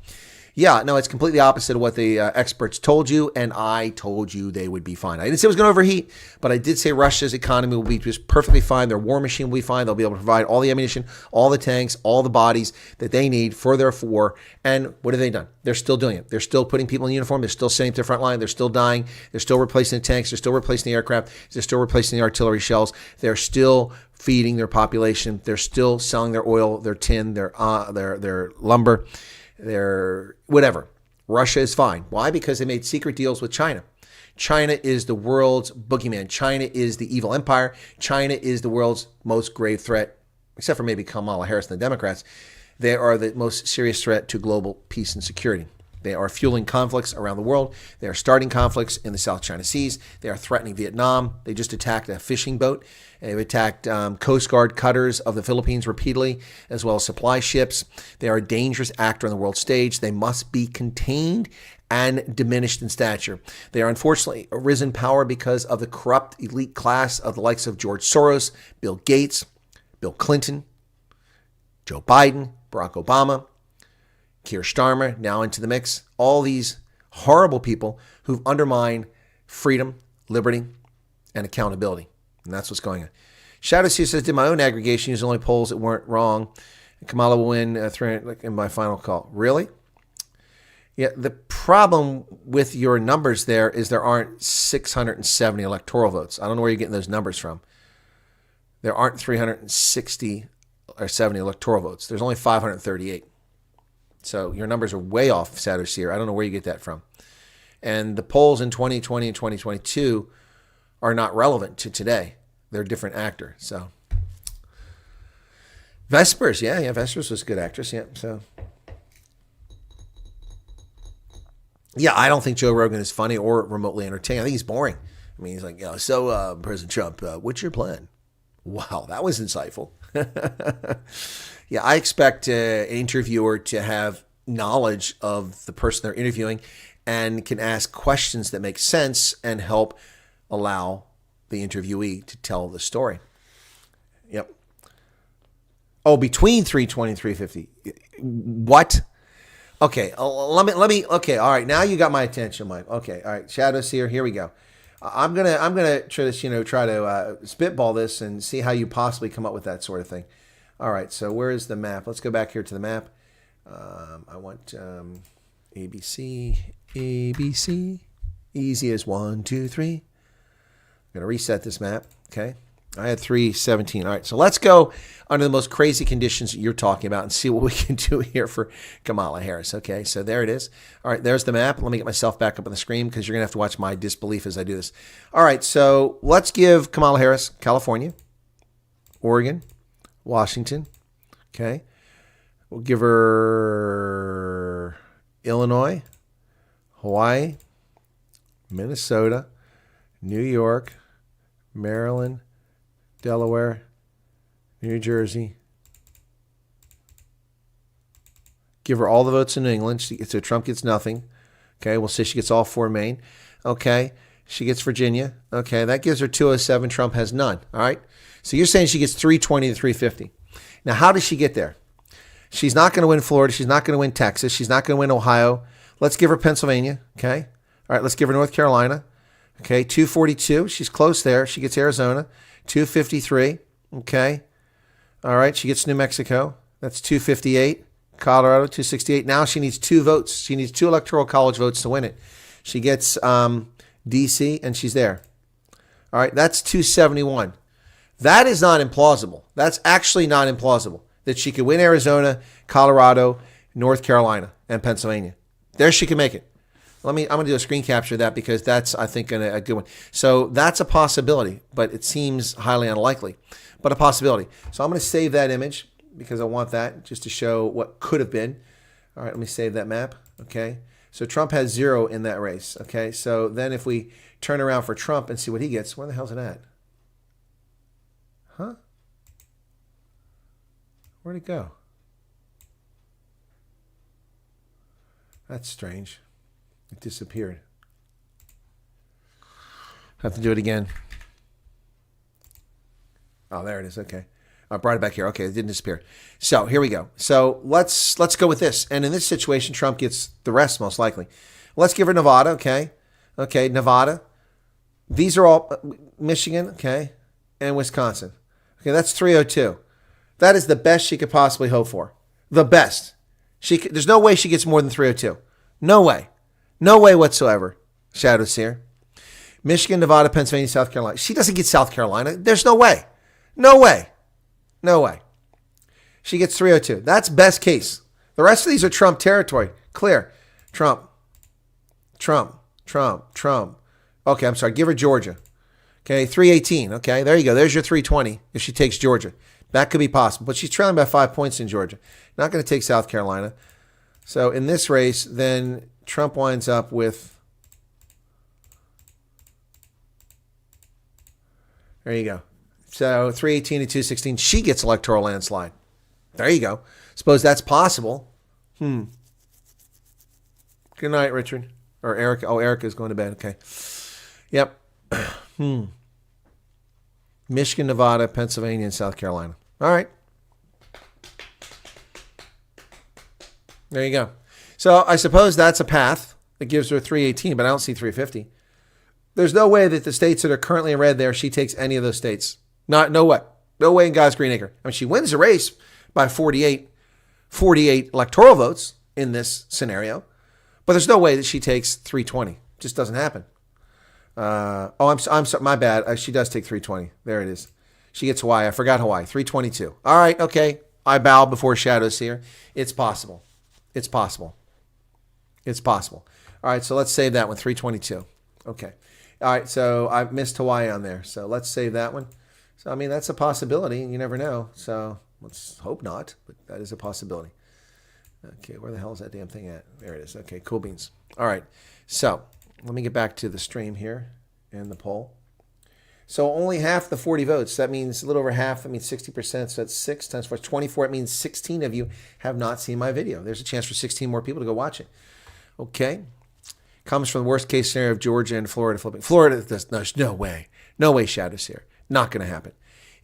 Yeah, no, it's completely opposite of what the experts told you, and I told you they would be fine. I didn't say it was going to overheat, but I did say Russia's economy will be just perfectly fine. Their war machine will be fine. They'll be able to provide all the ammunition, all the tanks, all the bodies that they need for their war. And what have they done? They're still doing it. They're still putting people in uniform. They're still sitting at the front line. They're still dying. They're still replacing the tanks. They're still replacing the aircraft. They're still replacing the artillery shells. They're still feeding their population. They're still selling their oil, their tin, their lumber, their whatever. Russia is fine. Why? Because they made secret deals with China. China is the world's boogeyman. China is the evil empire. China is the world's most grave threat, except for maybe Kamala Harris and the Democrats. They are the most serious threat to global peace and security. They are fueling conflicts around the world. They are starting conflicts in the South China Seas. They are threatening Vietnam. They just attacked a fishing boat. They've attacked Coast Guard cutters of the Philippines repeatedly, as well as supply ships. They are a dangerous actor on the world stage. They must be contained and diminished in stature. They are unfortunately risen in power because of the corrupt elite class of the likes of George Soros, Bill Gates, Bill Clinton, Joe Biden, Barack Obama, Keir Starmer, now into the mix. All these horrible people who've undermined freedom, liberty, and accountability. And that's what's going on. Shadow C says, did my own aggregation use only polls that weren't wrong? Kamala will win 300 in my final call. Really? Yeah, the problem with your numbers there is there aren't 670 electoral votes. I don't know where you're getting those numbers from. There aren't 360 or 70 electoral votes. There's only 538. So your numbers are way off, Shadow Seer. I don't know where you get that from. And the polls in 2020 and 2022 are not relevant to today. They're a different actor. So Vespers, yeah, Vespers was a good actress. Yeah, so yeah, I don't think Joe Rogan is funny or remotely entertaining. I think he's boring. I mean, he's like, so President Trump, what's your plan? Wow, that was insightful. Yeah, I expect an interviewer to have knowledge of the person they're interviewing and can ask questions that make sense and help allow the interviewee to tell the story. Yep. Oh, between 320 and 350. What? Okay, let me. Okay, all right. Now you got my attention, Mike. Okay, all right. Shadow Seer, here we go. I'm gonna try to spitball this and see how you possibly come up with that sort of thing. All right. So where is the map? Let's go back here to the map. I want ABC. Easy as 1, 2, 3. I'm gonna reset this map. Okay. I had 317. All right, so let's go under the most crazy conditions that you're talking about and see what we can do here for Kamala Harris. Okay, so there it is. All right, there's the map. Let me get myself back up on the screen because you're going to have to watch my disbelief as I do this. All right, so let's give Kamala Harris California, Oregon, Washington. Okay. We'll give her Illinois, Hawaii, Minnesota, New York, Maryland, Delaware, New Jersey. Give her all the votes in New England. So Trump gets nothing. Okay, we'll say she gets all 4 in Maine. Okay, she gets Virginia. Okay, that gives her 207. Trump has none. All right. So you're saying she gets 320 to 350. Now, how does she get there? She's not going to win Florida. She's not going to win Texas. She's not going to win Ohio. Let's give her Pennsylvania. Okay. All right, let's give her North Carolina. Okay, 242. She's close there. She gets Arizona. 253. Okay. All right, she gets New Mexico. That's 258. Colorado, 268. Now she needs 2 votes. She needs 2 electoral college votes to win it. She gets D.C., and she's there. All right, that's 271. That is not implausible. That's actually not implausible that she could win Arizona, Colorado, North Carolina, and Pennsylvania. There she can make it. I'm going to do a screen capture of that because that's, I think, a good one. So that's a possibility, but it seems highly unlikely, but a possibility. So I'm going to save that image because I want that just to show what could have been. All right, let me save that map. Okay. So Trump has 0 in that race. Okay. So then if we turn around for Trump and see what he gets, where the hell's it at? Huh? Where'd it go? That's strange. It disappeared. Have to do it again. Oh, there it is. Okay. I brought it back here. Okay, it didn't disappear. So here we go. So let's go with this. And in this situation, Trump gets the rest most likely. Let's give her Nevada. Okay. Okay, Nevada. These are all Michigan. Okay, and Wisconsin. Okay, that's 302. That is the best she could possibly hope for. The best. There's no way she gets more than 302. No way. No way whatsoever. Shadow Seer. Michigan, Nevada, Pennsylvania, South Carolina. She doesn't get South Carolina. There's no way. No way. No way. She gets 302. That's best case. The rest of these are Trump territory. Clear. Trump. Trump. Trump. Trump. Okay, I'm sorry. Give her Georgia. Okay, 318. Okay, there you go. There's your 320 if she takes Georgia. That could be possible. But she's trailing by 5 points in Georgia. Not going to take South Carolina. So in this race, then Trump winds up with... There you go. So 318 to 216, she gets electoral landslide. There you go. Suppose that's possible. Good night, Richard. Or Erica. Oh, Erica's going to bed. Okay. Yep. Michigan, Nevada, Pennsylvania, and South Carolina. All right. There you go. So I suppose that's a path that gives her 318, but I don't see 350. There's no way that the states that are currently in red there, she takes any of those states. No way. No way in God's green acre. I mean, she wins the race by 48 electoral votes in this scenario, but there's no way that she takes 320. It just doesn't happen. I'm sorry, my bad. She does take 320. There it is. She gets Hawaii. I forgot Hawaii. 322. All right. Okay. I bow before shadows here. It's possible. It's possible. It's possible. All right. So let's save that one. 322. Okay. All right. So I missed Hawaii on there. So let's save that one. So, I mean, that's a possibility. You never know. So let's hope not, but that is a possibility. Okay. Where the hell is that damn thing at? There it is. Okay. Cool beans. All right. So let me get back to the stream here and the poll. So only half the 40 votes. That means a little over half. That means 60%. So that's 6 times 4 is 24. It means 16 of you have not seen my video. There's a chance for 16 more people to go watch it. Okay. Comes from the worst case scenario of Georgia and Florida flipping. Florida, no way. No way, shadows here. Not going to happen.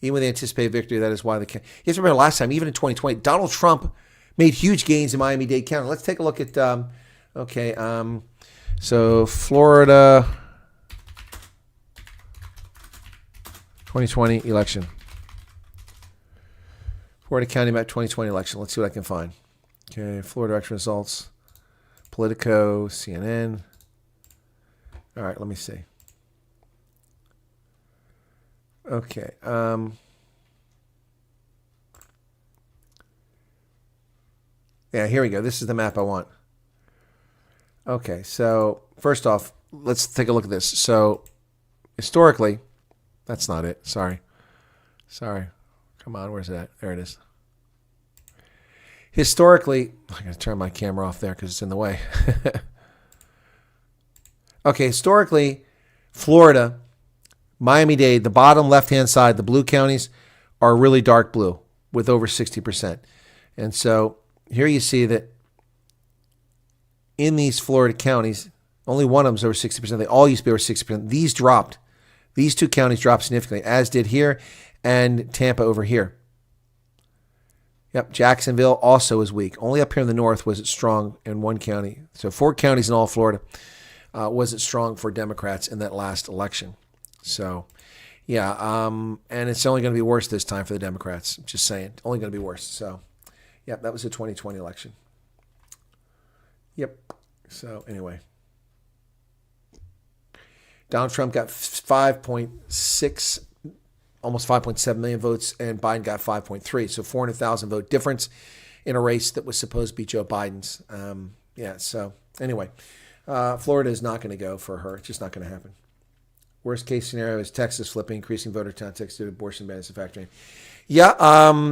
Even with the anticipated victory, that is why the... You have to remember last time, even in 2020, Donald Trump made huge gains in Miami-Dade County. Let's take a look at... So Florida 2020 election. Florida County map 2020 election. Let's see what I can find. Okay, Florida election results. Politico, CNN. All right, let me see. Okay. Yeah, here we go. This is the map I want. Okay, so first off, let's take a look at this. So historically, that's not it. Sorry. Come on, where's it at? There it is. Historically, I'm going to turn my camera off there because it's in the way. Okay, historically, Florida, Miami-Dade, the bottom left-hand side, the blue counties are really dark blue with over 60%. And so here you see that in these Florida counties, only one of them is over 60%. They all used to be over 60%. These dropped. These two counties dropped significantly, as did here and Tampa over here. Yep, Jacksonville also is weak. Only up here in the north was it strong in one county. So 4 counties in all Florida was it strong for Democrats in that last election. So, yeah, and it's only going to be worse this time for the Democrats. Just saying, only going to be worse. So, yep, that was the 2020 election. Yep. So, anyway. Donald Trump got 5.6, almost 5.7 million votes, and Biden got 5.3. So 400,000 vote difference in a race that was supposed to be Joe Biden's. Yeah, so anyway, Florida is not going to go for her. It's just not going to happen. Worst case scenario is Texas flipping, increasing voter turnout, Texas due to abortion bans and factoring. Yeah,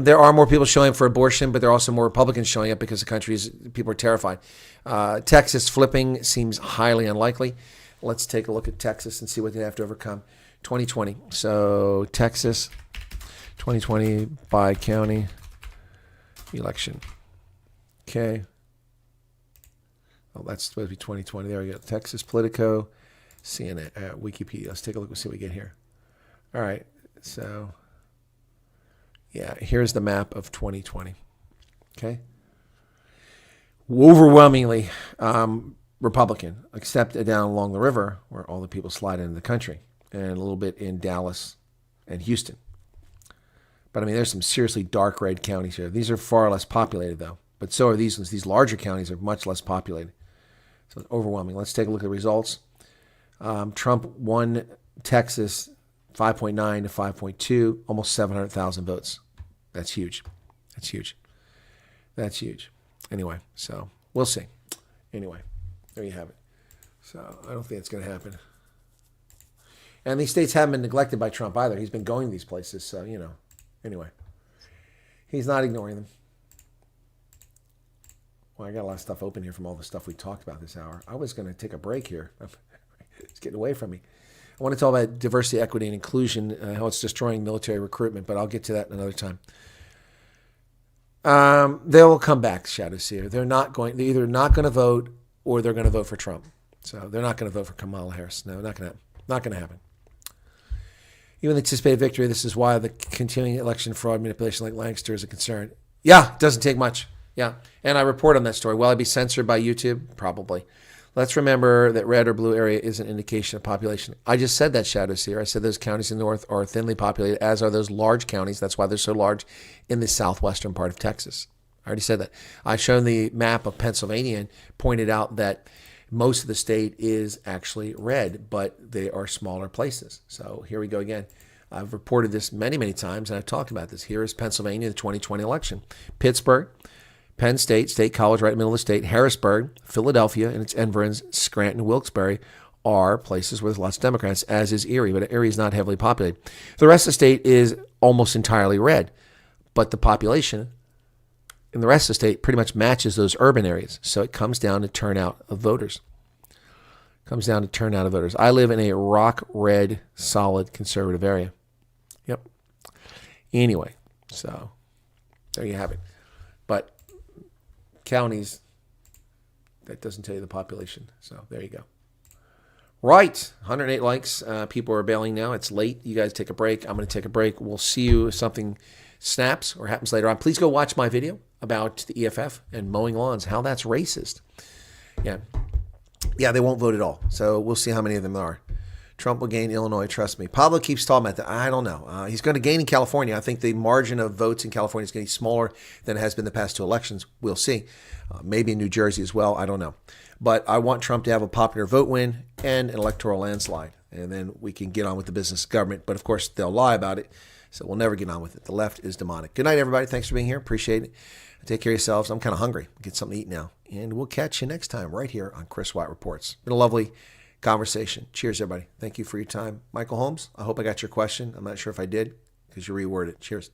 there are more people showing up for abortion, but there are also more Republicans showing up because people are terrified. Texas flipping seems highly unlikely. Let's take a look at Texas and see what they have to overcome. 2020. So Texas, 2020 by county election. Okay. Oh, that's supposed to be 2020. There we go. Texas Politico, CNN, Wikipedia. Let's take a look and see what we get here. All right. So, yeah, here's the map of 2020. Okay. Overwhelmingly Republican, except down along the river where all the people slide into the country, and a little bit in Dallas and Houston. But I mean, there's some seriously dark red counties here. These are far less populated, though. But so are these ones. These larger counties are much less populated. So it's overwhelming. Let's take a look at the results. Trump won Texas 5.9 to 5.2, almost 700,000 votes. That's huge. That's huge. That's huge. Anyway, so we'll see. Anyway, there you have it. So I don't think it's going to happen. And these states haven't been neglected by Trump either. He's been going to these places, so, you know. Anyway, he's not ignoring them. Well, I got a lot of stuff open here from all the stuff we talked about this hour. I was going to take a break here. It's getting away from me. I want to talk about diversity, equity, and inclusion, how it's destroying military recruitment, but I'll get to that another time. They will come back, Shadow Seer. They're either not going to vote or they're going to vote for Trump. So they're not going to vote for Kamala Harris. No, not going to happen. Even the anticipated victory, this is why the continuing election fraud manipulation like Lancaster is a concern. Yeah, it doesn't take much. Yeah, and I report on that story. Will I be censored by YouTube? Probably. Let's remember that red or blue area is an indication of population. I just said that, Shadow Seer. I said those counties in the north are thinly populated, as are those large counties. That's why they're so large in the southwestern part of Texas. I already said that. I've shown the map of Pennsylvania and pointed out that most of the state is actually red, but they are smaller places. So here we go again. I've reported this many, many times, and I've talked about this. Here is Pennsylvania, the 2020 election. Pittsburgh, Penn State, State College, right in the middle of the state, Harrisburg, Philadelphia, and its environs, Scranton, Wilkes-Barre, are places where there's lots of Democrats, as is Erie, but Erie is not heavily populated. The rest of the state is almost entirely red, but the population in the rest of the state pretty much matches those urban areas. So it comes down to turnout of voters. I live in a rock red, solid, conservative area. Yep. Anyway, so there you have it. But counties, that doesn't tell you the population. So there you go. Right. 108 likes. People are bailing now. It's late. You guys take a break. I'm going to take a break. We'll see you if something snaps or happens later on. Please go watch my video about the EFF and mowing lawns, how that's racist. Yeah, they won't vote at all. So we'll see how many of them there are. Trump will gain Illinois, trust me. Pablo keeps talking about that. I don't know. He's going to gain in California. I think the margin of votes in California is getting smaller than it has been the past two elections. We'll see. Maybe in New Jersey as well. I don't know. But I want Trump to have a popular vote win and an electoral landslide. And then we can get on with the business of government. But, of course, they'll lie about it. So we'll never get on with it. The left is demonic. Good night, everybody. Thanks for being here. Appreciate it. Take care of yourselves. I'm kind of hungry. Get something to eat now. And we'll catch you next time right here on Chris Wyatt Reports. Been a lovely conversation. Cheers, everybody. Thank you for your time. Michael Holmes, I hope I got your question. I'm not sure if I did because you reworded it. Cheers.